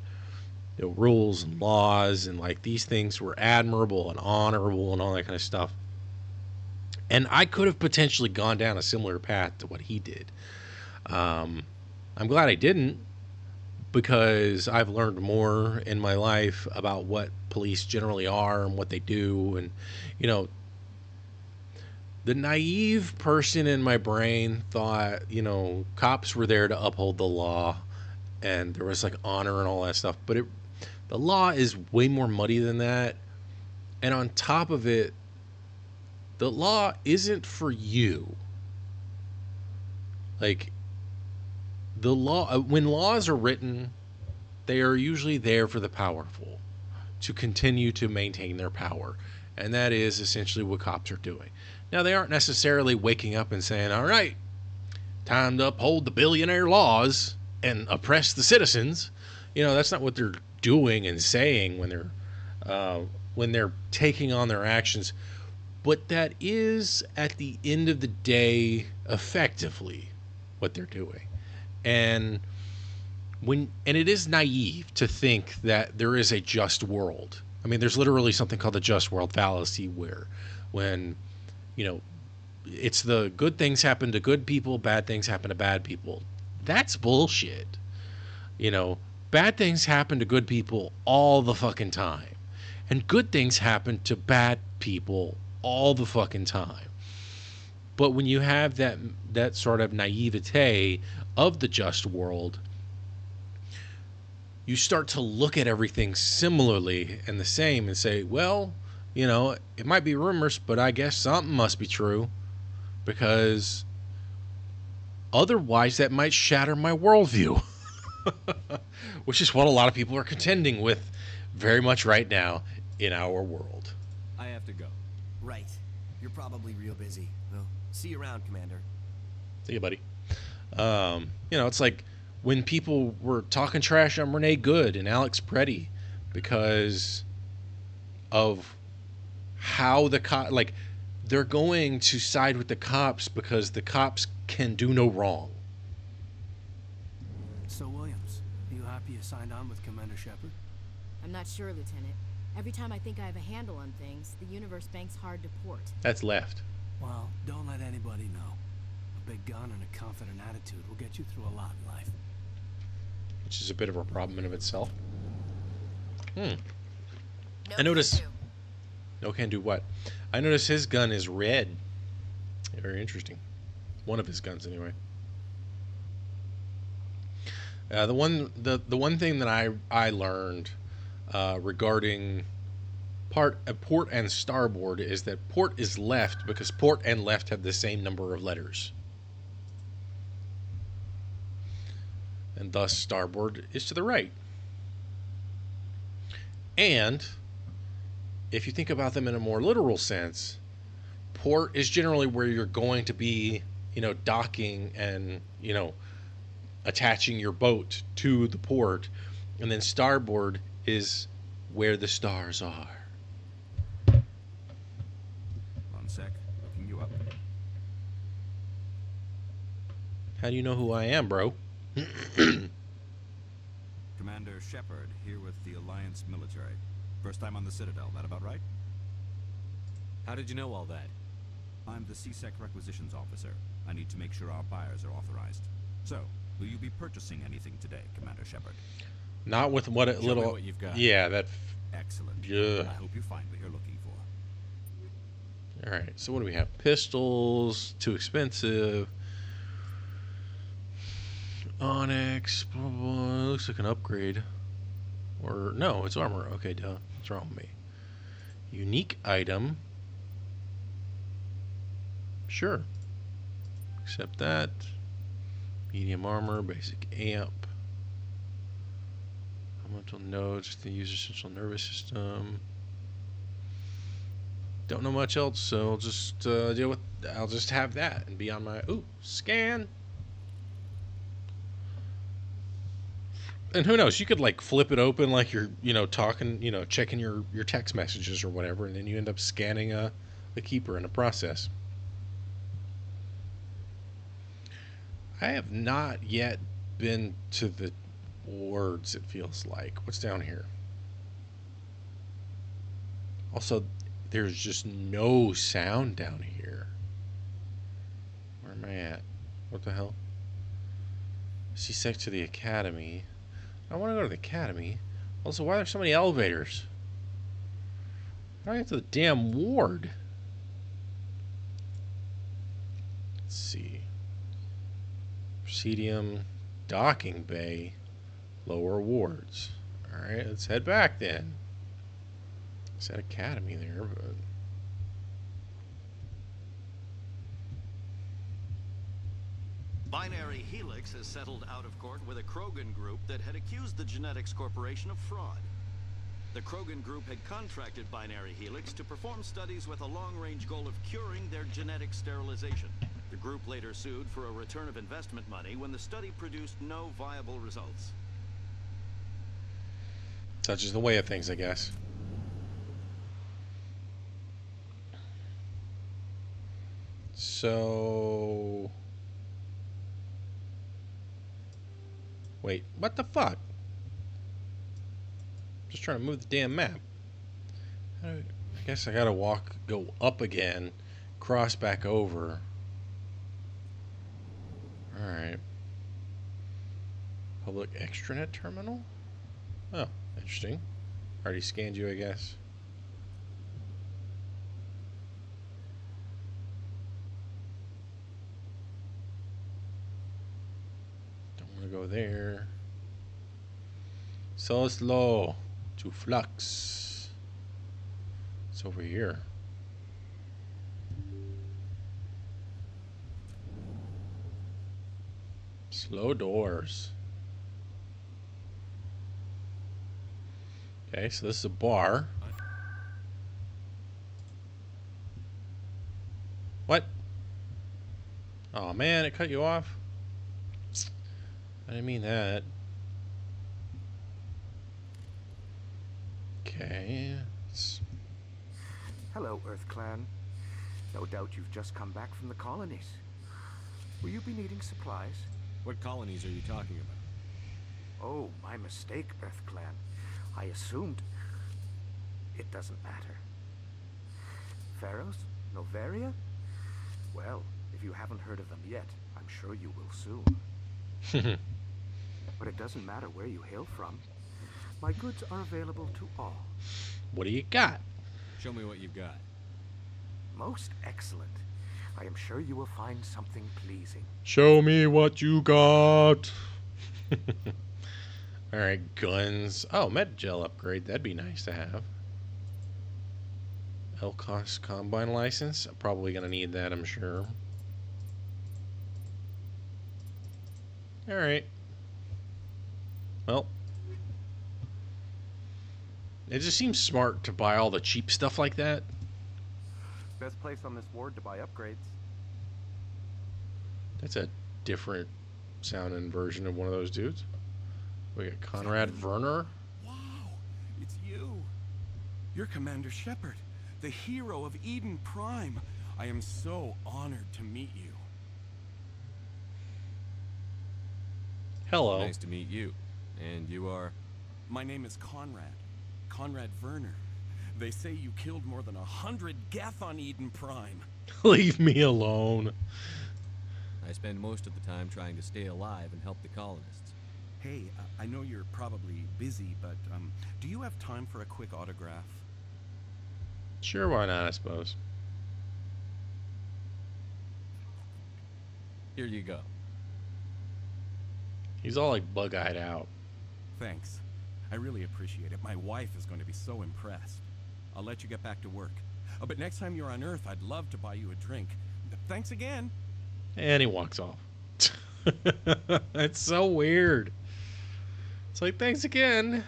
you know, rules and laws and, like, these things were admirable and honorable and all that kind of stuff. And I could have potentially gone down a similar path to what he did. I'm glad I didn't, because I've learned more in my life about what police generally are and what they do. And, you know, the naive person in my brain thought, you know, cops were there to uphold the law and there was, like, honor and all that stuff. But the law is way more muddy than that. And on top of it, the law isn't for you. Like, the law, when laws are written, they are usually there for the powerful to continue to maintain their power. And that is essentially what cops are doing. Now, they aren't necessarily waking up and saying, all right, time to uphold the billionaire laws and oppress the citizens. You know, that's not what they're doing and saying when they're taking on their actions. But that is, at the end of the day, effectively what they're doing. And it is naive to think that there is a just world. I mean, there's literally something called the just world fallacy, where when, you know, it's the good things happen to good people, bad things happen to bad people. That's bullshit. You know, bad things happen to good people all the fucking time. And good things happen to bad people all the fucking time. But when you have that sort of naivete of the just world, you start to look at everything similarly and the same and say, well, you know, it might be rumors, but I guess something must be true, because otherwise that might shatter my worldview, which is what a lot of people are contending with very much right now in our world. I have to go. Right. You're probably real busy. Well, see you around, Commander. See you, buddy. You know, it's like when people were talking trash on Renee Good and Alex Preddy because of how like, they're going to side with the cops because the cops can do no wrong. So, Williams, you happy you signed on with Commander Shepard? I'm not sure, Lieutenant. Every time I think I have a handle on things, the universe banks hard to port. That's left. Well, don't let anybody know. A big gun and a confident attitude will get you through a lot in life. Which is a bit of a problem in of itself. I noticed No can do what? I notice his gun is red. Very interesting. One of his guns, anyway. The one thing that I learned regarding port and starboard is that port is left because port and left have the same number of letters, and thus starboard is to the right. And if you think about them in a more literal sense, port is generally where you're going to be, docking and, attaching your boat to the port. And then starboard is where the stars are. One sec, looking you up. How do you know who I am, bro? Commander Shepard, here with the Alliance military. First time on the Citadel, that about right? How did you know all that? I'm the CSEC requisitions officer. I need to make sure our buyers are authorized. So, will you be purchasing anything today, Commander Shepard? Not with what Show me what you've got. Yeah, that. Excellent. Yeah. I hope you find what you're looking for. All right. So what do we have? Pistols. Too expensive. Onyx. Blah, blah, blah. Looks like an upgrade. Or no, it's armor. Okay, duh. What's wrong with me? Unique item. Sure. Accept that. Medium armor, basic amp. Elemental nodes, the user's central nervous system. Don't know much else, so I'll just deal with. I'll just have that and be on my. Ooh, scan. And who knows? You could like flip it open like you're, talking, checking your text messages or whatever, and then you end up scanning a keeper in the process. I have not yet been to the wards, it feels like. What's down here? Also, there's just no sound down here. Where am I at? What the hell? CSEC to the academy. I want to go to the academy. Also, why are there so many elevators? How do I get to the damn ward? Let's see. Presidium, docking bay, lower wards. Alright, let's head back then. It's that academy there, but... Binary Helix has settled out of court with a Krogan group that had accused the Genetics Corporation of fraud. The Krogan group had contracted Binary Helix to perform studies with a long-range goal of curing their genetic sterilization. The group later sued for a return of investment money when the study produced no viable results. Such is the way of things, I guess. So... Wait, what the fuck? Just trying to move the damn map. I guess I gotta go up again, cross back over. Alright. Public extranet terminal? Oh, interesting. Already scanned you, I guess. Don't want to go there. So slow to flux. It's over here. Slow doors. Okay, so this is a bar. What? Oh man, it cut you off. I didn't mean that. Okay. Hello, Earth Clan. No doubt you've just come back from the colonies. Will you be needing supplies? What colonies are you talking about? Oh, my mistake, Earth Clan. I assumed... It doesn't matter. Pharaohs? Novaria? Well, if you haven't heard of them yet, I'm sure you will soon. But it doesn't matter where you hail from. My goods are available to all. What do you got? Show me what you've got. Most excellent. I am sure you will find something pleasing. Show me what you got. Alright, guns. Oh, med gel upgrade. That'd be nice to have. Elcos Combine license. I'm probably going to need that, I'm sure. Alright. Well. It just seems smart to buy all the cheap stuff like that. Best place on this ward to buy upgrades. That's a different sounding version of one of those dudes. We got Conrad Werner. Wow, it's you. You're Commander Shepard, the hero of Eden Prime. I am so honored to meet you. Hello. Nice to meet you. And you are? My name is Conrad. Conrad Werner. They say you killed more than 100 Geth on Eden Prime. Leave me alone. I spend most of the time trying to stay alive and help the colonists. Hey, I know you're probably busy, but do you have time for a quick autograph? Sure, why not, I suppose. Here you go. He's all like bug-eyed out. Thanks. I really appreciate it. My wife is going to be so impressed. I'll let you get back to work. But next time you're on Earth, I'd love to buy you a drink. Thanks again. And he walks off. It's so weird. It's like, thanks again.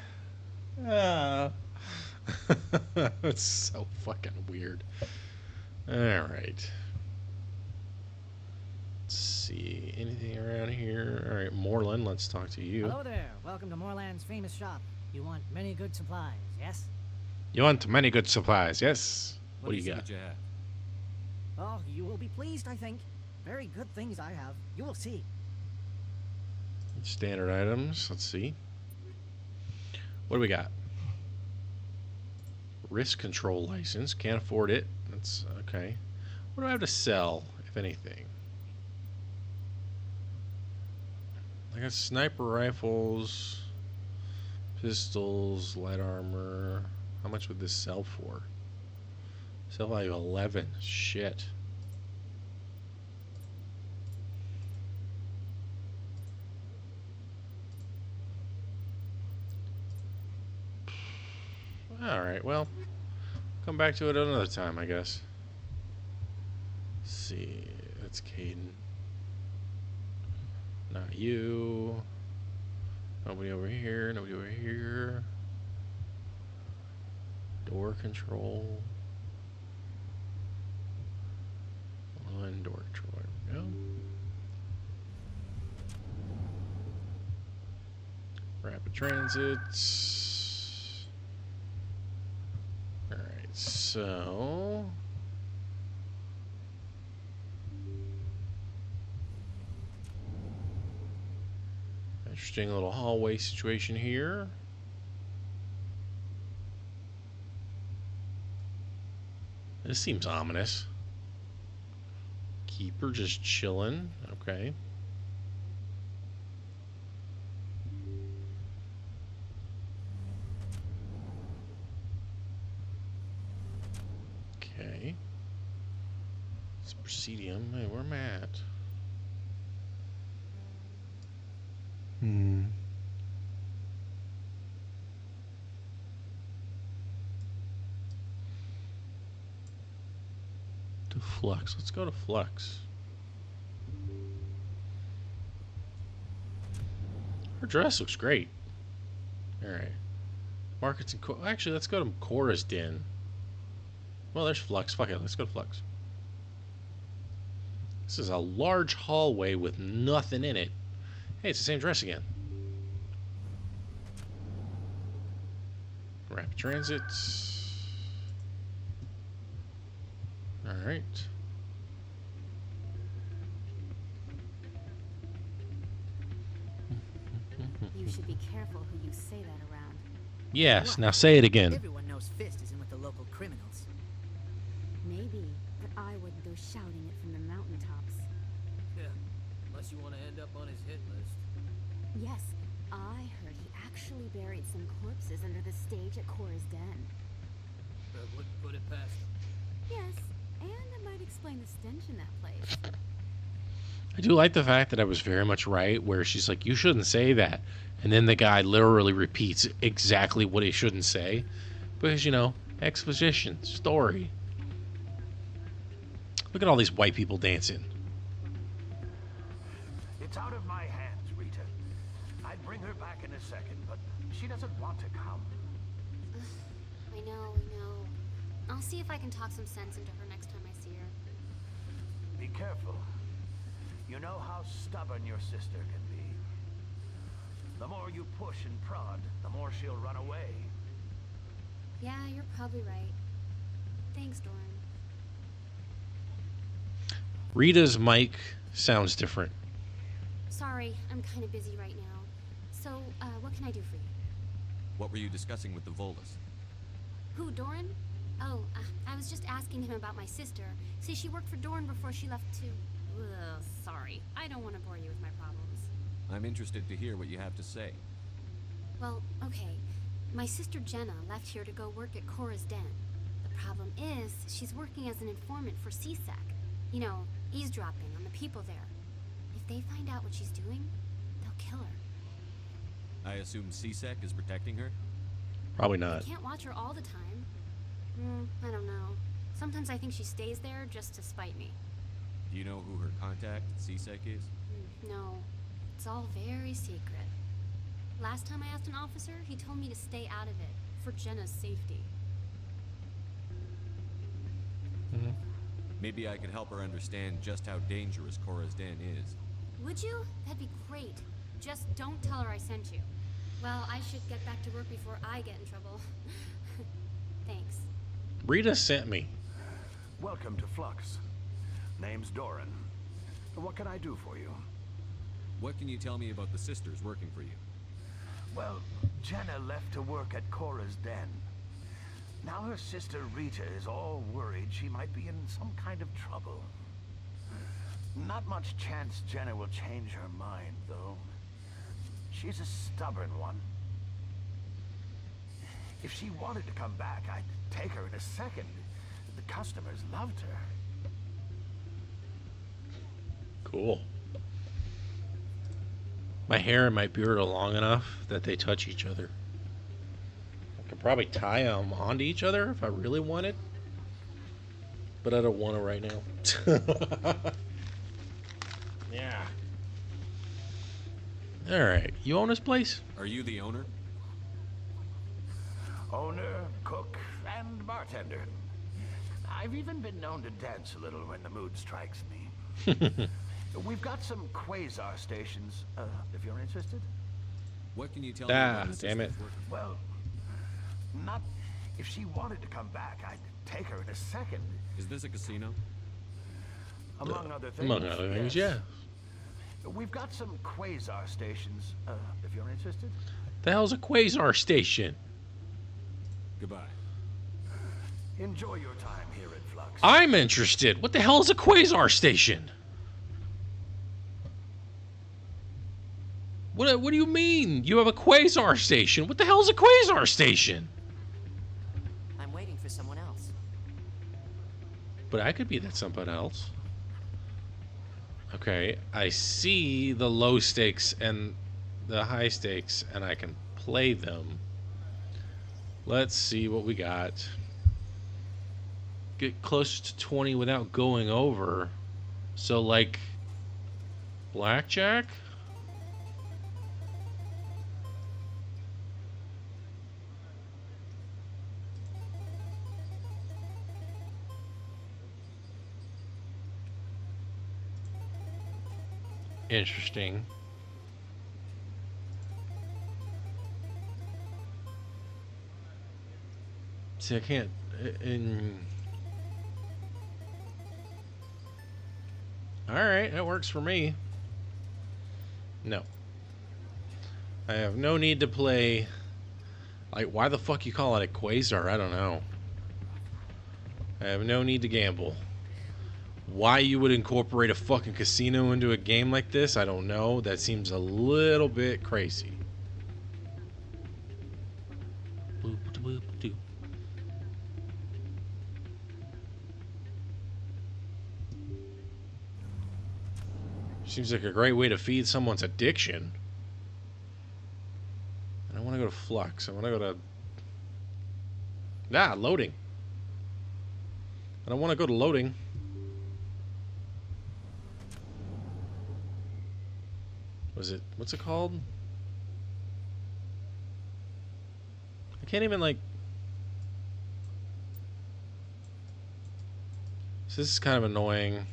It's so fucking weird. Alright. Let's see. Anything around here? Alright, Moreland, let's talk to you. Hello there. Welcome to Moreland's famous shop. You want many good supplies, yes? You want many good supplies, yes? What do you got? Oh, you will be pleased, I think. Very good things I have. You will see. Standard items. Let's see. What do we got? Risk control license. Can't afford it. That's okay. What do I have to sell, if anything? I got sniper rifles, pistols, light armor. How much would this sell for? Sell value 11. Shit. Alright, well, come back to it another time, I guess. Let's see, that's Caden. Not you. Nobody over here, nobody over here. Door control. One door control, there we go. Rapid transits. Alright, so interesting little hallway situation here. This seems ominous. Keeper just chilling. Okay. Okay. It's Presidium. Hey, where am I at? To Flux. Let's go to Flux. Her dress looks great. Alright. Markets and... Actually, let's go to Cora's Den. Well, there's Flux. Fuck it. Let's go to Flux. This is a large hallway with nothing in it. Hey, it's the same dress again. Rapid transit. Alright. You should be careful who you say that around. Yes, now say it again. Everyone knows Fist isn't with the local criminals. Maybe, but I wouldn't go shouting it from the mountaintops. Yeah, unless you want to end up on his hit list. Yes, I heard he actually buried some corpses under the stage at Cora's Den. But wouldn't put it past them. Yes, and it might explain the stench in that place. I do like the fact that I was very much right, where she's like, you shouldn't say that. And then the guy literally repeats exactly what he shouldn't say. Because, you know, exposition, story. Look at all these white people dancing. It's out of my hands, Rita. I'd bring her back in a second, but she doesn't want to come. I know. I'll see if I can talk some sense into her next time I see her. Be careful. You know how stubborn your sister can be. The more you push and prod, the more she'll run away. Yeah, you're probably right. Thanks, Doran. Rita's mic sounds different. Sorry, I'm kind of busy right now. So, what can I do for you? What were you discussing with the Volus? Who, Doran? Oh, I was just asking him about my sister. See, she worked for Doran before she left to... Ugh, sorry, I don't want to bore you with my problems. I'm interested to hear what you have to say. Well, okay. My sister Jenna left here to go work at Cora's Den. The problem is, she's working as an informant for CSEC. You know, eavesdropping on the people there. If they find out what she's doing, they'll kill her. I assume CSEC is protecting her? Probably not. I can't watch her all the time. I don't know. Sometimes I think she stays there just to spite me. Do you know who her contact at CSEC is? No, it's all very secret. Last time I asked an officer, he told me to stay out of it, for Jenna's safety. Maybe I could help her understand just how dangerous Cora's Den is. Would you? That'd be great. Just don't tell her I sent you. Well, I should get back to work before I get in trouble. Thanks. Rita sent me. Welcome to Flux. Name's Doran. What can I do for you? What can you tell me about the sisters working for you? Well, Jenna left to work at Cora's Den. Now her sister Rita is all worried she might be in some kind of trouble. Not much chance Jenna will change her mind, though. She's a stubborn one. If she wanted to come back, I'd take her in a second. The customers loved her. Cool. My hair and my beard are long enough that they touch each other. I could probably tie them onto each other if I really wanted. But I don't want to right now. Yeah. Alright, you own this place? Are you the owner? Owner, cook, and bartender. I've even been known to dance a little when the mood strikes me. We've got some quasar stations, if you're interested. What can you tell me about the damn it. sisters working? Well, not... If she wanted to come back, I'd take her in a second. Is this a casino? Among other things. Among other things, yeah. We've got some quasar stations, if you're interested. The hell's a quasar station? Goodbye. Enjoy your time here at Flux. I'm interested. What the hell is a quasar station? What do you mean? You have a quasar station? What the hell is a quasar station? I'm waiting for someone else. But I could be that somebody else. Okay, I see the low stakes and the high stakes, and I can play them. Let's see what we got. Get close to 20 without going over. So, like, blackjack? Interesting. See, I can't. Alright, that works for me. No. I have no need to play. Like, why the fuck you call it a quasar? I don't know. I have no need to gamble. Why you would incorporate a fucking casino into a game like this, I don't know. That seems a little bit crazy. Seems like a great way to feed someone's addiction. And I want to go to Flux. I want to go to... Ah, loading. I don't want to go to loading. What's it called? I can't even, like... So this is kind of annoying.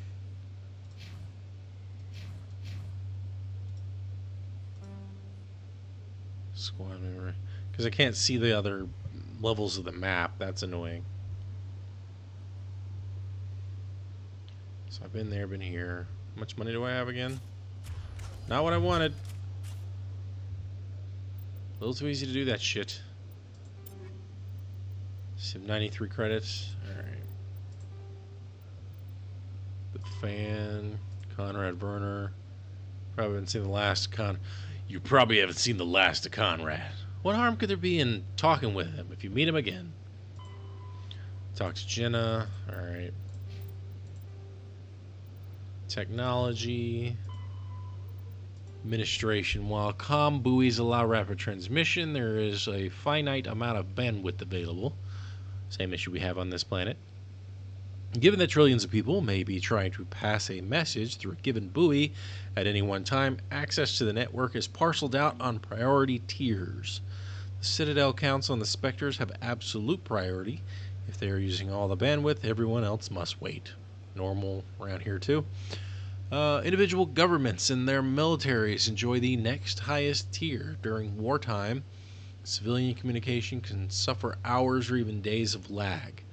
Squad member. Because I can't see the other levels of the map. That's annoying. So I've been there, been here. How much money do I have again? Not what I wanted. A little too easy to do that shit. Some 93 credits. Alright. The fan. Conrad Werner. Probably haven't seen the last You probably haven't seen the last of Conrad. What harm could there be in talking with him if you meet him again? Talk to Jenna. Alright. Technology. Administration. While comm buoys allow rapid transmission, there is a finite amount of bandwidth available. Same issue we have on this planet. Given that trillions of people may be trying to pass a message through a given buoy at any one time, access to the network is parceled out on priority tiers. The Citadel Council and the Spectres have absolute priority. If they are using all the bandwidth, everyone else must wait. Normal around here too. Individual governments and their militaries enjoy the next highest tier. During wartime, civilian communication can suffer hours or even days of lag.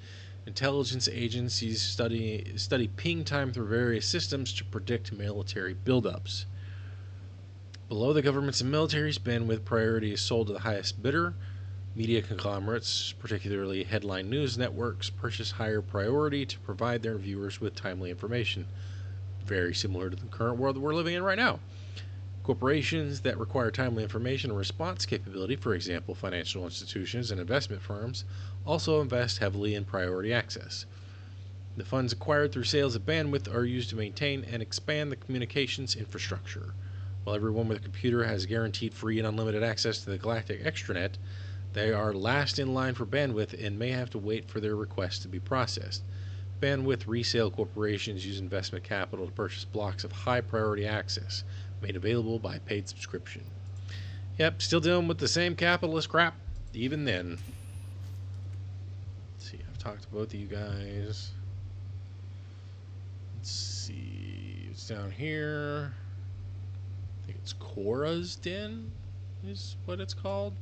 Intelligence agencies study ping time through various systems to predict military buildups. Below the governments and militaries, bandwidth priority is sold to the highest bidder. Media conglomerates, particularly headline news networks, purchase higher priority to provide their viewers with timely information. Very similar to the current world that we're living in right now. Corporations that require timely information and response capability, for example, financial institutions and investment firms, also invest heavily in priority access. The funds acquired through sales of bandwidth are used to maintain and expand the communications infrastructure. While everyone with a computer has guaranteed free and unlimited access to the galactic extranet, they are last in line for bandwidth and may have to wait for their request to be processed. Bandwidth resale corporations use investment capital to purchase blocks of high priority access, made available by paid subscription. Yep, still dealing with the same capitalist crap, even then. Let's see, I've talked to both of you guys. Let's see, it's down here. I think it's Cora's Den, is what it's called.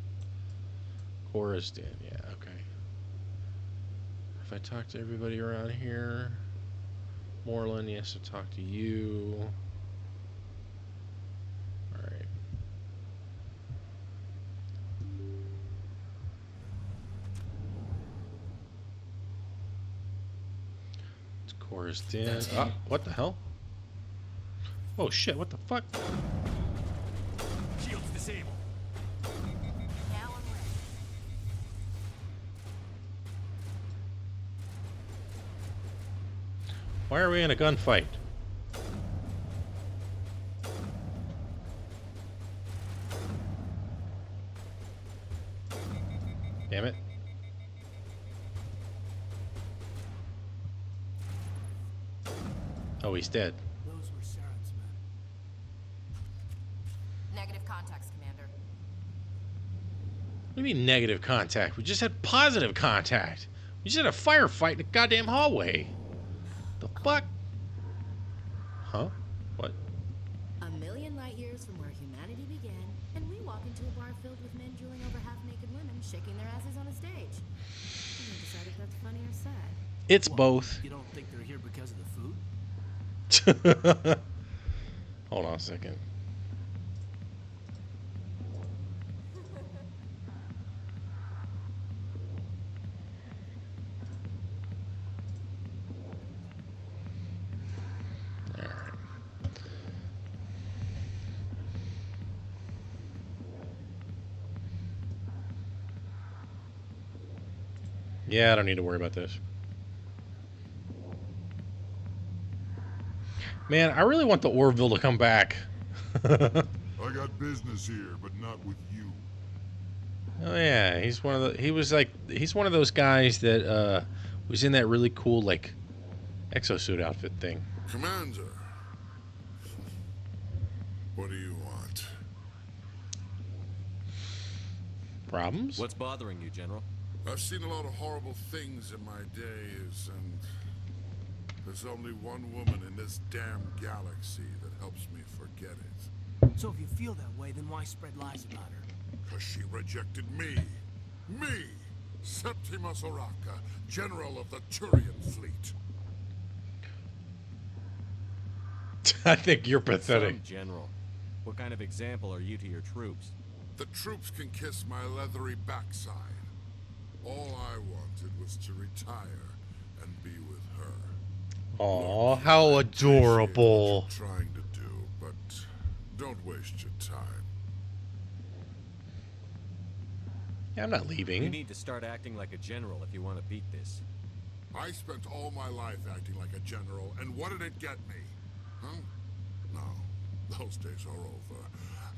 Cora's Den, yeah, okay. If I talk to everybody around here, Moreland, yes, I talk to you. Alright. It's Cora's Den. Oh, what the hell? Oh shit, what the fuck? Shields disabled. Why are we in a gunfight? Damn it. Oh, he's dead. Those were Saren's men. Negative contacts, Commander. What do you mean negative contact? We just had positive contact. We just had a firefight in the goddamn hallway. The fuck? Huh? What? A million light years from where humanity began, and we walk into a bar filled with men drooling over half-naked women, shaking their asses on a stage. You can decide if that's funny or sad. It's both. You don't think they're here because of the food? Hold on a second. Yeah, I don't need to worry about this. Man, I really want the Orville to come back. I got business here, but not with you. Oh yeah, he's one of the. He's one of those guys that was in that really cool like exosuit outfit thing. Commander, what do you want? Problems? What's bothering you, General? I've seen a lot of horrible things in my days, and there's only one woman in this damn galaxy that helps me forget it. So if you feel that way, then why spread lies about her? Because she rejected me. Me! Septimus Oraka, General of the Turian Fleet. I think you're pathetic. Some general. What kind of example are you to your troops? The troops can kiss my leathery backside. All I wanted was to retire and be with her. Aw, how adorable. What you're trying to do, but don't waste your time. Yeah, I'm not leaving. You need to start acting like a general if you want to beat this. I spent all my life acting like a general, and what did it get me? Huh? No, those days are over.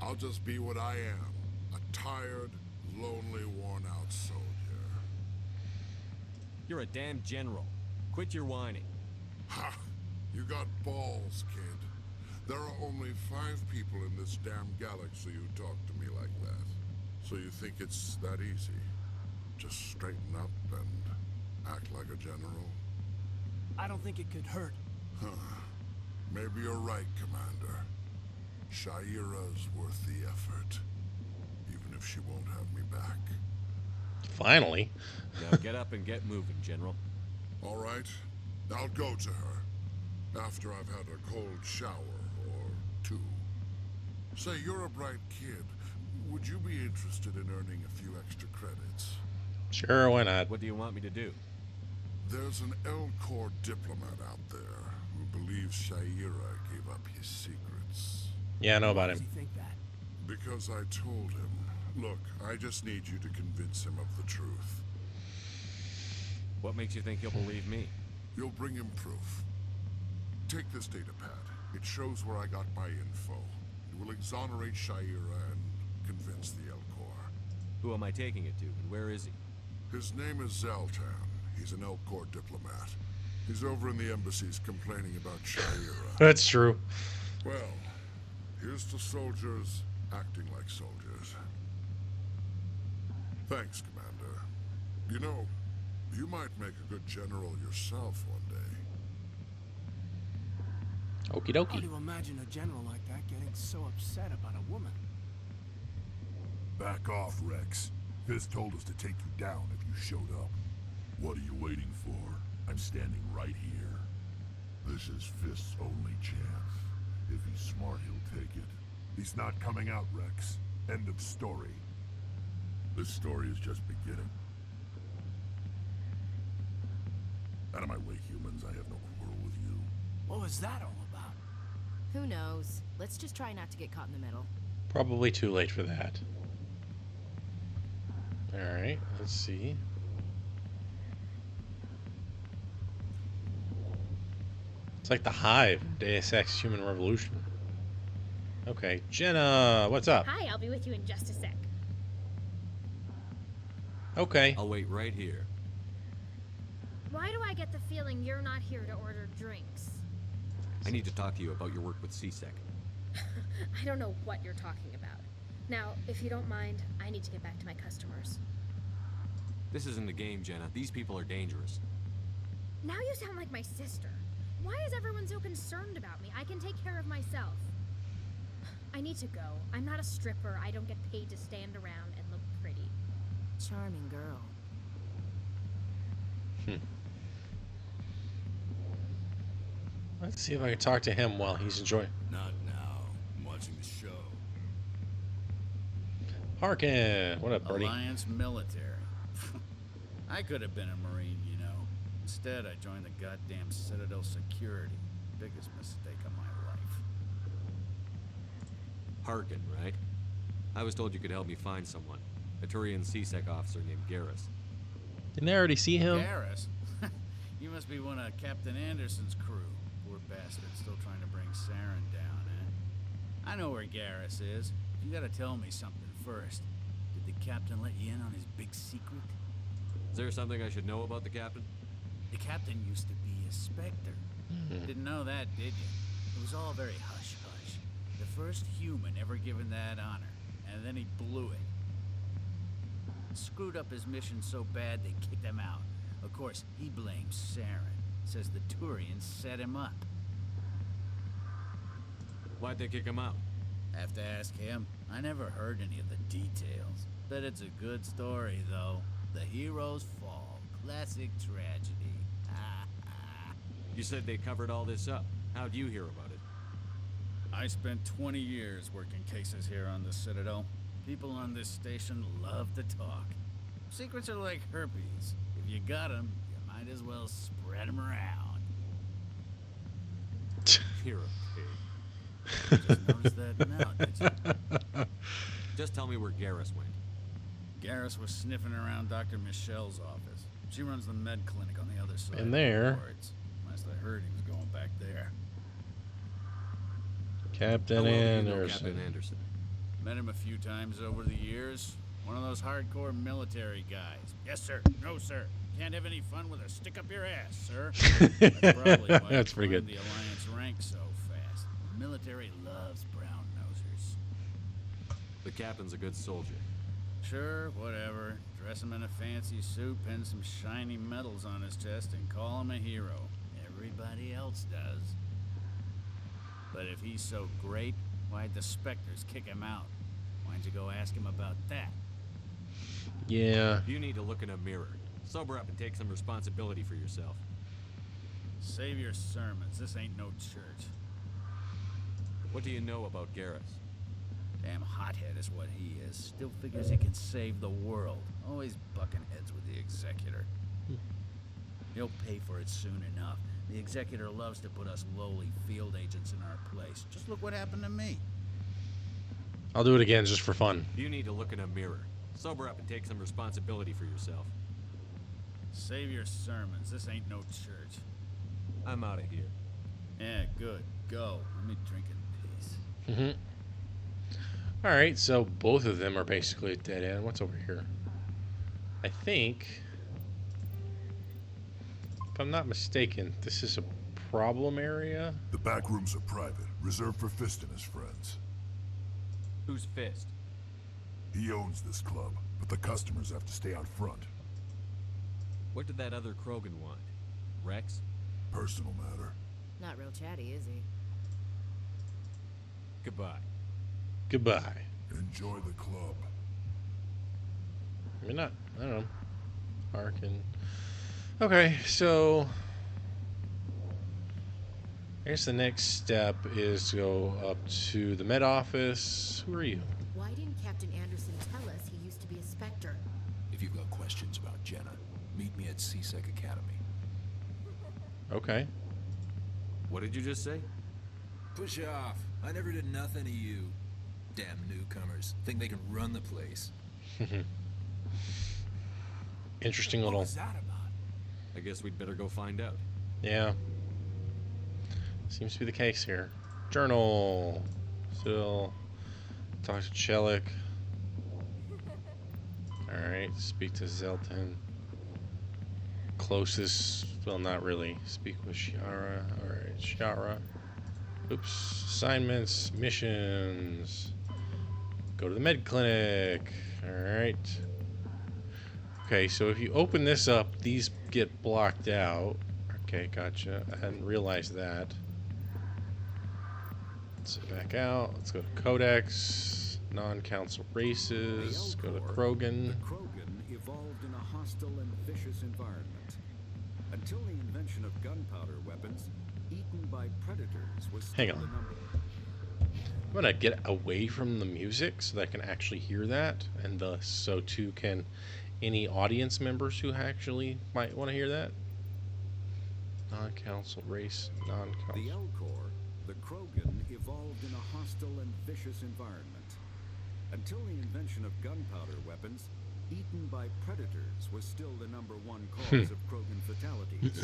I'll just be what I am, a tired, lonely, worn-out soldier. You're a damn general. Quit your whining. Ha! You got balls, kid. There are only 5 people in this damn galaxy who talk to me like that. So you think it's that easy? Just straighten up and act like a general? I don't think it could hurt. Huh. Maybe you're right, Commander. Shaira's worth the effort. Even if she won't have me back. Finally. Now get up and get moving, General. All right. I'll go to her. After I've had a cold shower or 2. Say, you're a bright kid. Would you be interested in earning a few extra credits? Sure, why not? What do you want me to do? There's an Elcor diplomat out there who believes Shaira gave up his secrets. Yeah, I know about Why does him. he think that? Because I told him. Look, I just need you to convince him of the truth. What makes you think he'll believe me? You'll bring him proof. Take this data pad. It shows where I got my info. It will exonerate Shaira and convince the Elcor. Who am I taking it to, and where is he? His name is Zaltan. He's an Elcor diplomat. He's over in the embassies complaining about Shaira. That's true. Well, here's to soldiers acting like soldiers. Thanks, Commander. You know, you might make a good general yourself one day. Okie Hard dokie. to imagine a general like that getting so upset about a woman. Back off, Rex. Fist told us to take you down if you showed up. What are you waiting for? I'm standing right here. This is Fist's only chance. If he's smart, he'll take it. He's not coming out, Rex. End of story. This story is just beginning. Out of my way, humans. I have no quarrel with you. What was that all about? Who knows? Let's just try not to get caught in the middle. Probably too late for that. Alright, let's see. It's like the Hive, Deus Ex Human Revolution. Okay, Jenna, what's up? Hi, I'll be with you in just a sec. Okay. I'll wait right here. Why do I get the feeling you're not here to order drinks? I need to talk to you about your work with CSEC. I don't know what you're talking about. Now, if you don't mind, I need to get back to my customers. This isn't a game, Jenna. These people are dangerous. Now you sound like my sister. Why is everyone so concerned about me? I can take care of myself. I need to go. I'm not a stripper. I don't get paid to stand around and look pretty. Charming girl. Let's see if I can talk to him while he's enjoying. Not now. I'm watching the show. Harkin, what up, buddy? Alliance military. I could have been a Marine, you know. Instead, I joined the goddamn Citadel security. Biggest mistake of my life. Harkin, right? I was told you could help me find someone. A Turian CSEC officer named Garrus. Didn't I already see him? Garrus? You must be one of Captain Anderson's crew. Poor bastard still trying to bring Saren down, eh? I know where Garrus is. You gotta tell me something first. Did the captain let you in on his big secret? Is there something I should know about the captain? The captain used to be a Spectre. Didn't know that, did you? It was all very hush-hush. The first human ever given that honor, and then he blew it. Screwed up his mission so bad they kicked him out. Of course, he blames Saren. Says the Turians set him up. Why'd they kick him out? Have to ask him. I never heard any of the details. Bet it's a good story, though. The hero's fall. Classic tragedy. You said they covered all this up. How'd you hear about it? I spent 20 years working cases here on the Citadel. People on this station love to talk. Secrets are like herpes. If you got them, you might as well spread them around. You're a pig. Just noticed that now, did you? Just tell me where Garrus went. Garrus was sniffing around Dr. Michelle's office. She runs the med clinic on the other side. In there. Of the wards. Last I heard, he was going back there. Captain How well do you know Anderson. Captain Anderson? Met him a few times over the years. One of those hardcore military guys. Yes, sir. No, sir. Can't have any fun with a stick up your ass, sir. That's probably why That's he pretty good. climbed the Alliance ranks so fast. The military loves brown nosers. The captain's a good soldier. Sure, whatever. Dress him in a fancy suit, pin some shiny medals on his chest, and call him a hero. Everybody else does. But if he's so great, why'd the Spectres kick him out? Why'd you go ask him about that? Yeah. You need to look in a mirror. Sober up and take some responsibility for yourself. Save your sermons. This ain't no church. What do you know about Garrus? Damn hothead is what he is. Still figures he can save the world. Always bucking heads with the Executor. He'll pay for it soon enough. The Executor loves to put us lowly field agents in our place. Just look what happened to me. I'll do it again just for fun. You need to look in a mirror. Sober up and take some responsibility for yourself. Save your sermons. This ain't no church. I'm out of here. Yeah, good. Go. Let me drink in peace. All right, so both of them are basically at dead end. What's over here? I think, if I'm not mistaken, this is a problem area. The back rooms are private, reserved for Fist and his friends. Who's Fist? He owns this club, but the customers have to stay out front. What did that other Krogan want? Rex? Personal matter. Not real chatty, is he? Goodbye. Goodbye. Enjoy the club. I mean, I don't know. Harkin. Okay, so I guess the next step is to go up to the med office. Who are you? Why didn't Captain Anderson tell us he used to be a Spectre? If you've got questions about Jenna, meet me at CSEC Academy. Okay. What did you just say? Push off. I never did nothing to you. Damn newcomers. Think they can run the place. Interesting What little. was that about? I guess we'd better go find out. Yeah. Seems to be the case here. Journal. Still. Talk to Chelik. Alright, speak to Zelton. Closest, well, not really. Speak with Shiara. Alright, Shiara. Oops. Assignments, missions. Go to the med clinic. Alright. Okay, so if you open this up, these get blocked out. Okay, gotcha. I hadn't realized that. Let's back out. Let's go to Codex. Non-council races. Go to Krogan. The Krogan evolved in a hostile and vicious environment. Until the invention of gunpowder weapons, eaten by predators was still Hang on. the number. I'm gonna get away from the music so that I can actually hear that, and thus so too can any audience members who actually might want to hear that. Non-council race, non-council. The Elcor, the Krogan, evolved in a hostile and vicious environment. Until the invention of gunpowder weapons, Eaten by predators was still the #1 cause of Krogan fatalities.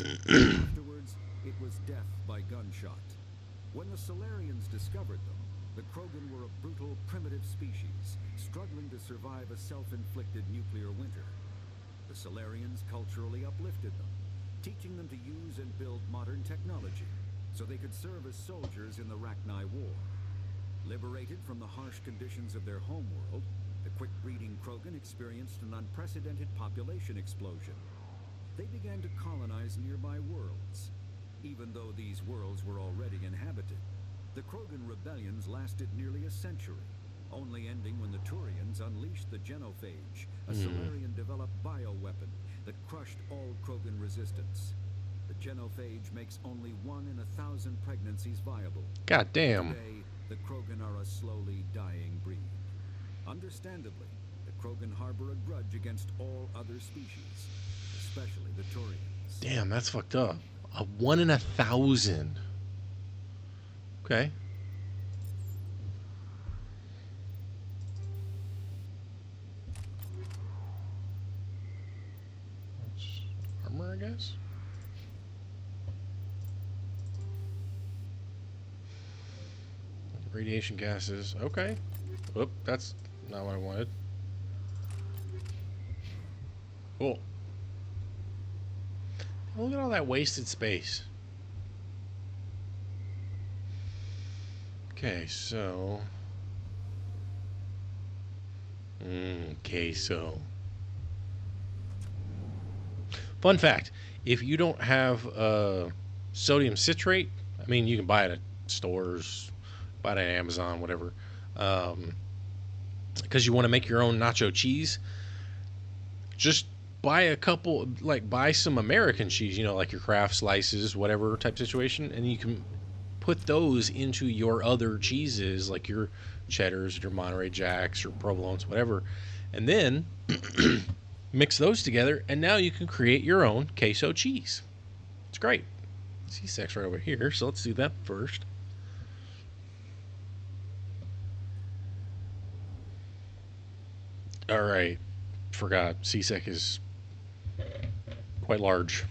Afterwards, it was death by gunshot. When the Solarians discovered them, the Krogan were a brutal, primitive species, struggling to survive a self-inflicted nuclear winter. The Solarians culturally uplifted them, teaching them to use and build modern technology, so they could serve as soldiers in the Rachni War. Liberated from the harsh conditions of their homeworld, the quick-breeding Krogan experienced an unprecedented population explosion. They began to colonize nearby worlds. Even though these worlds were already inhabited, the Krogan rebellions lasted nearly a century, only ending when the Turians unleashed the Genophage, a Solarian-developed bioweapon that crushed all Krogan resistance. The Genophage makes only 1 in 1,000 pregnancies viable. God damn. Today, the Krogan are a slowly dying breed. Understandably, the Krogan harbor a grudge against all other species, especially the Turians. Damn, that's fucked up. A 1 in 1,000. Okay. Armor, I guess. Radiation gases. Okay. Oop, that's not what I wanted. Cool. Look at all that wasted space. Okay, so... Fun fact, if you don't have sodium citrate, I mean, you can buy it at stores, buy it at Amazon, whatever, because you want to make your own nacho cheese, just buy a couple, like buy some American cheese, you know, like your Kraft slices, whatever type situation, and you can put those into your other cheeses, like your cheddars, your Monterey Jacks, your provolones, whatever, and then mix those together, and now you can create your own queso cheese. It's great. C-Sec's right over here, so let's do that first. All right, forgot. C-Sec is quite large.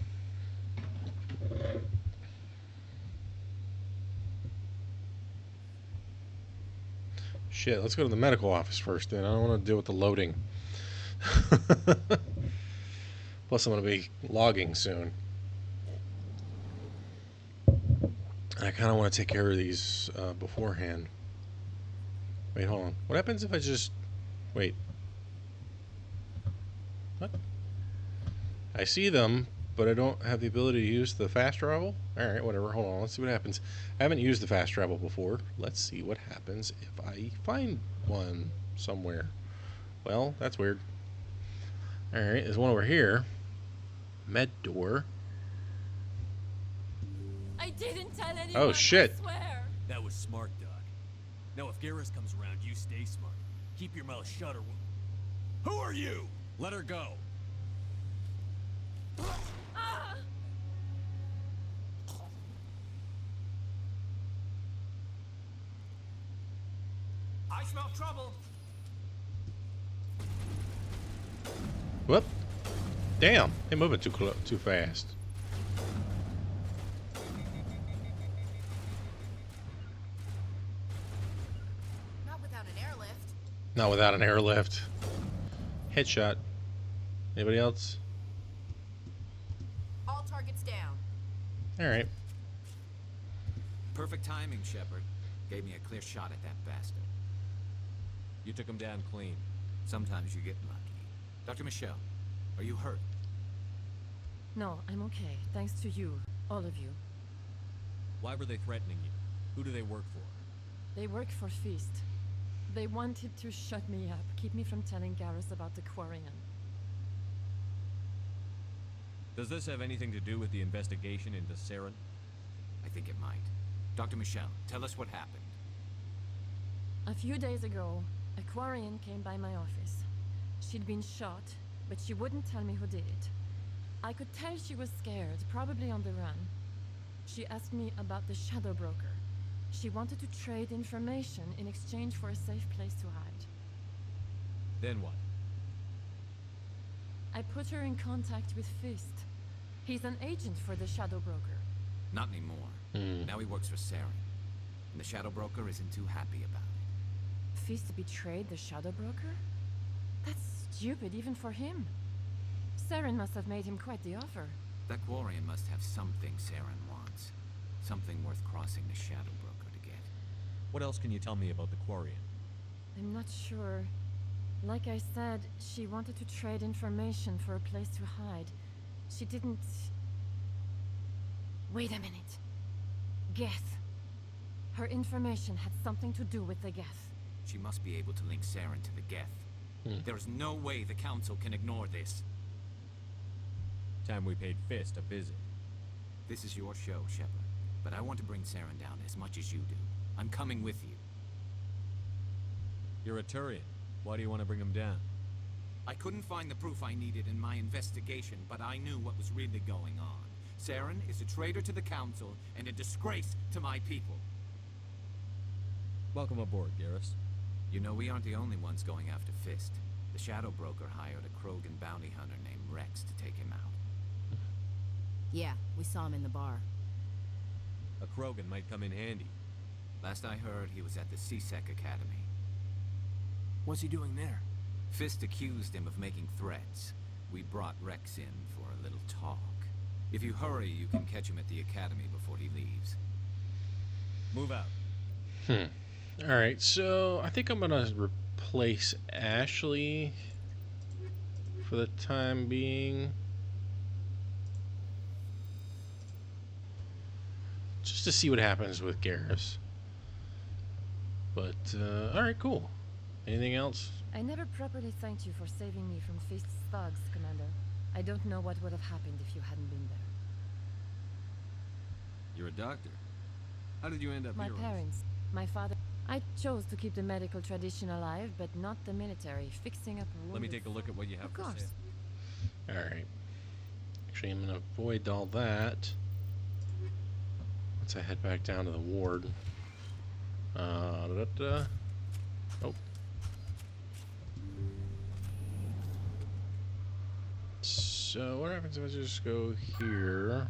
Shit, let's go to the medical office first then. I don't want to deal with the loading. Plus, I'm going to be logging soon. I kind of want to take care of these beforehand. Wait, hold on. What happens if I just... Wait. What? I see them, but I don't have the ability to use the fast travel? Alright, whatever. Hold on. Let's see what happens. I haven't used the fast travel before. Let's see what happens if I find one somewhere. Well, that's weird. Alright, there's one over here. Med door. I didn't tell anyone. Oh, shit. I swear. That was smart, Doc. Now, if Garrus comes around, you stay smart. Keep your mouth shut or... Who are you? Let her go. Ah! I smell trouble. Whoop. Damn. They're moving too fast. Not without an airlift. Not without an airlift. Headshot. Anybody else? All targets down. Alright. Perfect timing, Shepard. Gave me a clear shot at that bastard. You took him down clean. Sometimes you get lucky. Dr. Michelle, are you hurt? No, I'm okay. Thanks to you. All of you. Why were they threatening you? Who do they work for? They work for Feast. They wanted to shut me up, keep me from telling Garrus about the Quarian. Does this have anything to do with the investigation into Saren? I think it might. Dr. Michelle, tell us what happened. A few days ago, a Quarian came by my office. She'd been shot, but she wouldn't tell me who did it. I could tell she was scared, probably on the run. She asked me about the Shadow Broker. She wanted to trade information in exchange for a safe place to hide. Then what? I put her in contact with Fist. He's an agent for the Shadow Broker. Not anymore. Now he works for Saren. And the Shadow Broker isn't too happy about it. Fist betrayed the Shadow Broker? That's stupid even for him. Saren must have made him quite the offer. That Quarian must have something Saren wants. Something worth crossing the Shadow Broker to get. What else can you tell me about the Quarian? I'm not sure. Like I said, she wanted to trade information for a place to hide. She didn't... Wait a minute. Geth. Her information had something to do with the Geth. She must be able to link Saren to the Geth. There's no way the Council can ignore this. Time we paid Fist a visit. This is your show, Shepard. But I want to bring Saren down as much as you do. I'm coming with you. You're a Turian. Why do you want to bring him down? I couldn't find the proof I needed in my investigation, but I knew what was really going on. Saren is a traitor to the Council and a disgrace to my people. Welcome aboard, Garrus. You know, we aren't the only ones going after Fist. The Shadow Broker hired a Krogan bounty hunter named Rex to take him out. Yeah, we saw him in the bar. A Krogan might come in handy. Last I heard, he was at the CSEC Academy. What's he doing there? Fist accused him of making threats. We brought Rex in for a little talk. If you hurry, you can catch him at the Academy before he leaves. Move out. Alright, so I think I'm gonna replace Ashley for the time being. Just to see what happens with Garrus. But, alright, cool. Anything else? I never properly thanked you for saving me from Fist's thugs, Commander. I don't know what would have happened if you hadn't been there. You're a doctor. How did you end up My here? parents, my father... I chose to keep the medical tradition alive, but not the military, fixing up wounded... Let me take a look at what you have Of for course. sale. Alright. Actually, I'm gonna avoid all that. Once I head back down to the ward. Nope. So, what happens if I just go here?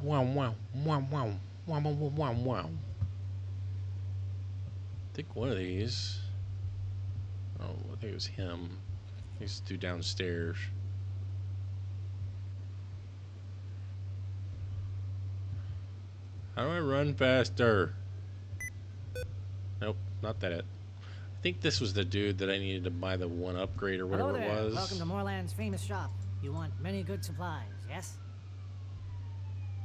Wow, wow, wow, wow, wow, wow, wow, wow. I think one of these. Oh, I think it was him. These two downstairs. How do I run faster? Nope, not that it. I think this was the dude that I needed to buy the one upgrade or whatever Hello there. it was. Welcome to Moorland's famous shop. You want many good supplies, yes?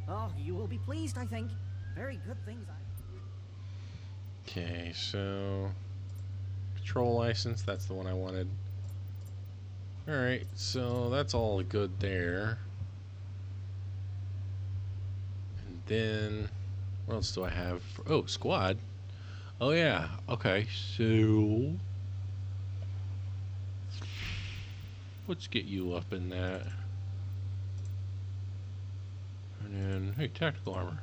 Oh, you will be pleased, I think. Very good things Okay, so control license, that's the one I wanted. Alright, so that's all good there. And then what else do I have? Oh, squad. Oh yeah, okay, so let's get you up in that. And then, hey, tactical armor.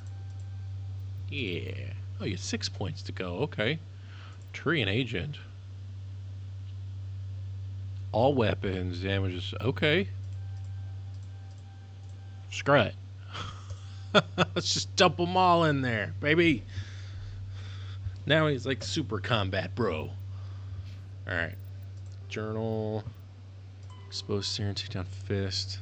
Yeah. Oh, you have 6 points to go. Okay. Turian agent. All weapons, damages. Okay. Screw it. Let's just dump them all in there, baby. Now he's like super combat bro. Alright. Journal. Expose Saren, take down Fist.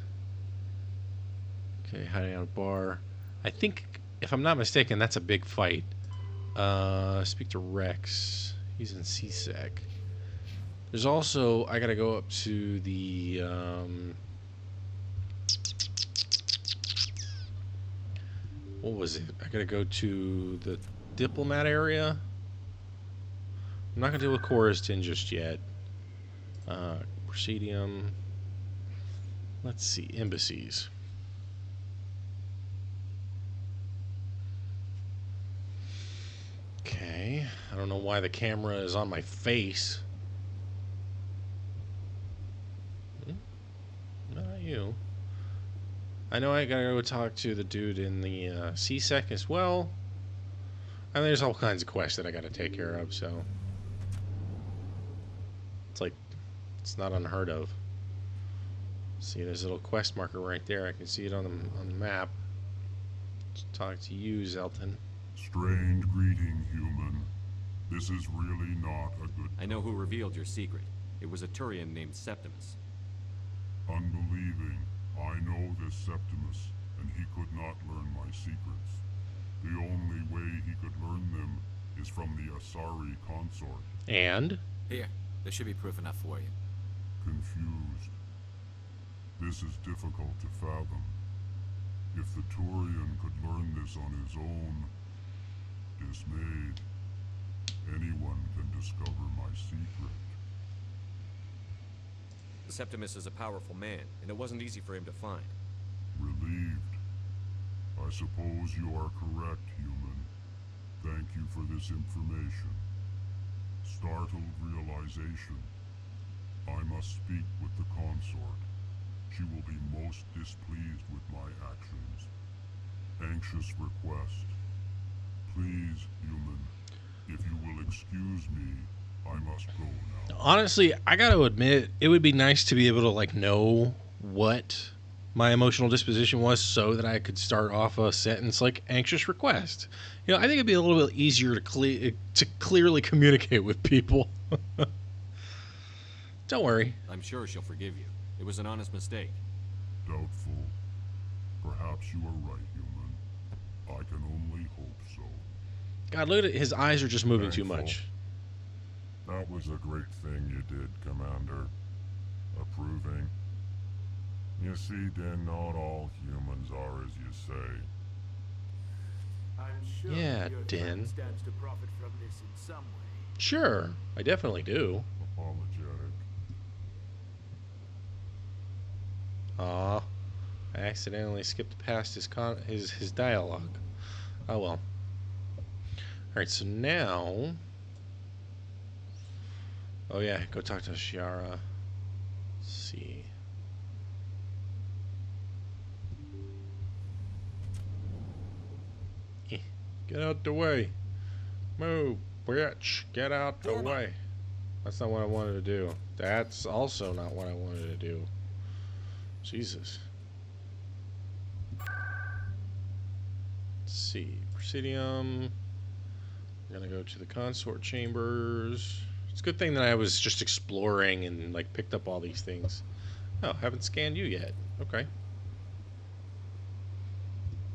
Okay, hiding out a bar. I think, if I'm not mistaken, that's a big fight. Speak to Rex. He's in CSEC. There's also, I gotta go up to the, what was it? I gotta go to the diplomat area. I'm not gonna deal with Coruscant just yet. Presidium. Let's see, embassies. Okay, I don't know why the camera is on my face. Not you. I know I gotta go talk to the dude in the CSEC as well. I mean, there's all kinds of quests that I got to take care of, so it's like it's not unheard of. See, there's a little quest marker right there. I can see it on the map. Let's talk to you, Zelton. Strange greeting, human. This is really not a good... I know who revealed your secret. It was a Turian named Septimus. Unbelieving. I know this Septimus, and he could not learn my secrets. The only way he could learn them is from the Asari consort. And? Here, there should be proof enough for you. Confused. This is difficult to fathom. If the Turian could learn this on his own, dismayed, anyone can discover my secret. Septimus is a powerful man, and it wasn't easy for him to find. Relieved. I suppose you are correct, human. Thank you for this information. Startled realization. I must speak with the consort. She will be most displeased with my actions. Anxious request. Please, human, if you will excuse me, I must go now. Honestly, I got to admit, it would be nice to be able to like know what my emotional disposition was so that I could start off a sentence like anxious request. You know, I think it'd be a little bit easier to clearly communicate with people. Don't worry. I'm sure she'll forgive you. It was an honest mistake. Doubtful. Perhaps you are right, human. I can only hope so. God, look at it. His eyes are just moving too much. That was a great thing you did, Commander. Approving. You see, then not all humans are as you say. I'm sure Yeah, your Din. clan stands to profit from this in some way. Sure, I definitely do. Apologetic. Aw, I accidentally skipped past his dialogue. Oh well. Alright, so now... Oh yeah, go talk to Shiara. Let's see. Get out the way. Move, bitch. Get out the way. That's not what I wanted to do. That's also not what I wanted to do. Jesus. Let's see. Presidium. We're gonna go to the consort chambers. It's a good thing that I was just exploring and like picked up all these things. Oh, haven't scanned you yet. Okay.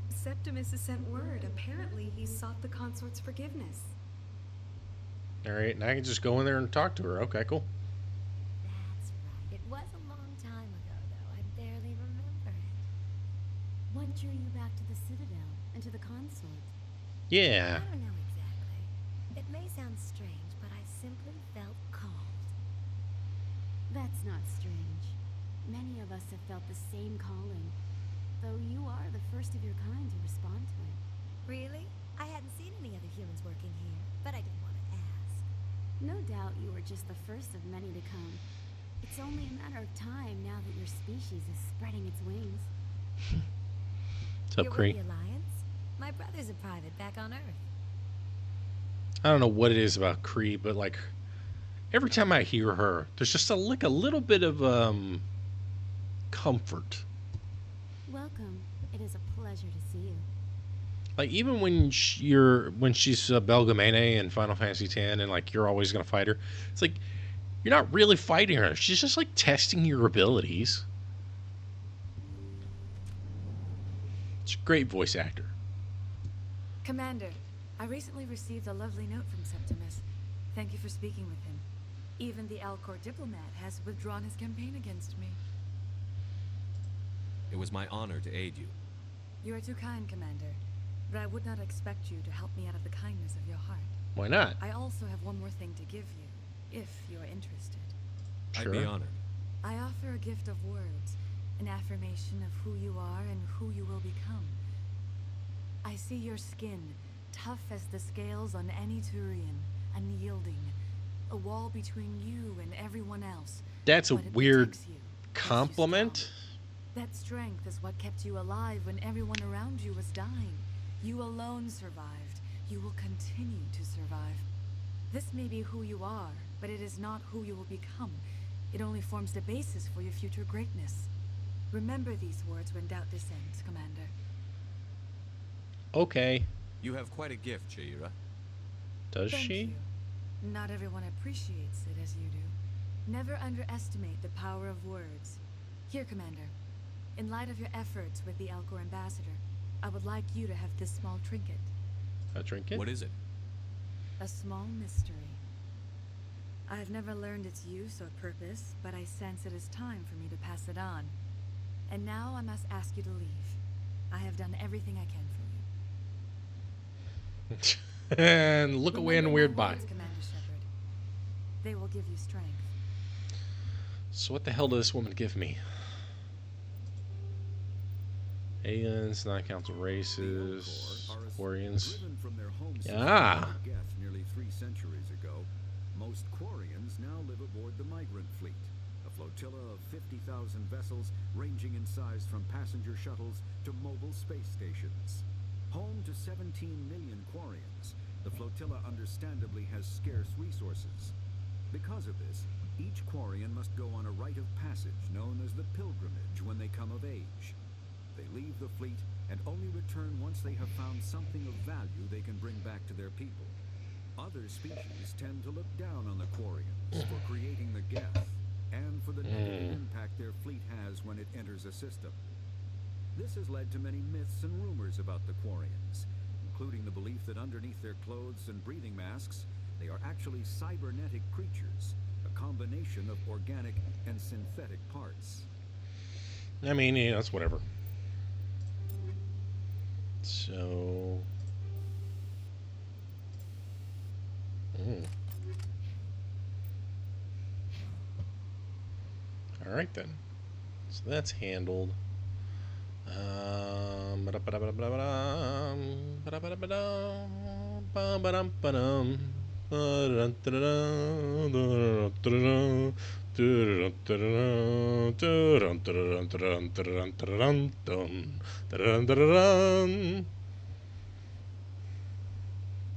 Septimus has sent word. Apparently, he sought the consort's forgiveness. Alright, now I can just go in there and talk to her. Okay, cool. That's right. It was a long time ago, though. I barely remember it. What drew you back to the Citadel and to the consort? Yeah. I don't know exactly. It may sound strange, but I simply felt called. That's not strange. Many of us have felt the same calling. Though you are the first of your kind to respond to it. Really? I hadn't seen any other humans working here, but I didn't want to ask. No doubt you were just the first of many to come. It's only a matter of time now that your species is spreading its wings. What's up, You're Cree? with the Alliance? My brother's a private back on Earth. I don't know what it is about Cree, but like every time I hear her, there's just a little bit of comfort. Welcome. It is a pleasure to see you. Like even when she's Belgamene in Final Fantasy X, and like you're always gonna fight her, it's like you're not really fighting her. She's just like testing your abilities. She's a great voice actor. Commander, I recently received a lovely note from Septimus. Thank you for speaking with him. Even the Alcor diplomat has withdrawn his campaign against me. It was my honor to aid you. You are too kind, Commander. But I would not expect you to help me out of the kindness of your heart. Why not? I also have one more thing to give you, if you are interested. I'd be honored. I offer a gift of words, an affirmation of who you are and who you will become. I see your skin, tough as the scales on any Turian, unyielding, a wall between you and everyone else. That's a but it weird protects you, compliment. That strength is what kept you alive when everyone around you was dying. You alone survived, you will continue to survive. This may be who you are, but it is not who you will become. It only forms the basis for your future greatness. Remember these words when doubt descends, Commander. Okay. You have quite a gift, Jaira. Does Thank she? you. Not everyone appreciates it as you do. Never underestimate the power of words. Here, Commander. In light of your efforts with the Elcor ambassador, I would like you to have this small trinket. A trinket? What is it? A small mystery. I have never learned its use or purpose, but I sense it is time for me to pass it on. And now I must ask you to leave. I have done everything I can for you. And look away in a weird Remember my bot. words, Commander Shepard. They will give you strength. So what the hell does this woman give me? Aliens, non-council races, Quarians. Driven from their home system Yeah. of Geth nearly 3 centuries ago, most Quarians now live aboard the migrant fleet, a flotilla of 50,000 vessels ranging in size from passenger shuttles to mobile space stations. Home to 17 million Quarians, the flotilla understandably has scarce resources. Because of this, each Quarian must go on a rite of passage known as the pilgrimage when they come of age. They leave the fleet and only return once they have found something of value they can bring back to their people. Other species tend to look down on the Quarians for creating the Geth and for the negative impact their fleet has when it enters a system. This has led to many myths and rumors about the Quarians, including the belief that underneath their clothes and breathing masks, they are actually cybernetic creatures, a combination of organic and synthetic parts. I mean, yeah, that's whatever. So... Alright then. So that's handled. Yeah,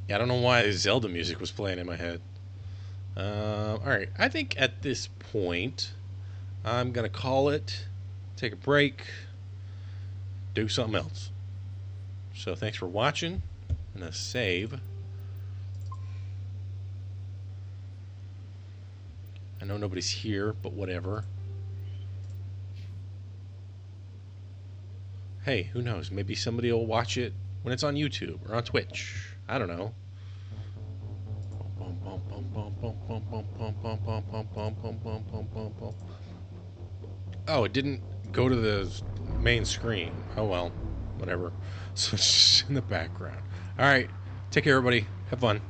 I don't know why Zelda music was playing in my head. Alright, I think at this point, I'm going to call it, take a break, do something else. So thanks for watching. I'm going to save. I know nobody's here, but whatever. Hey, who knows? Maybe somebody will watch it when it's on YouTube or on Twitch. I don't know. Oh, it didn't go to the main screen. Oh well, whatever. So it's just in the background. All right, take care, everybody. Have fun.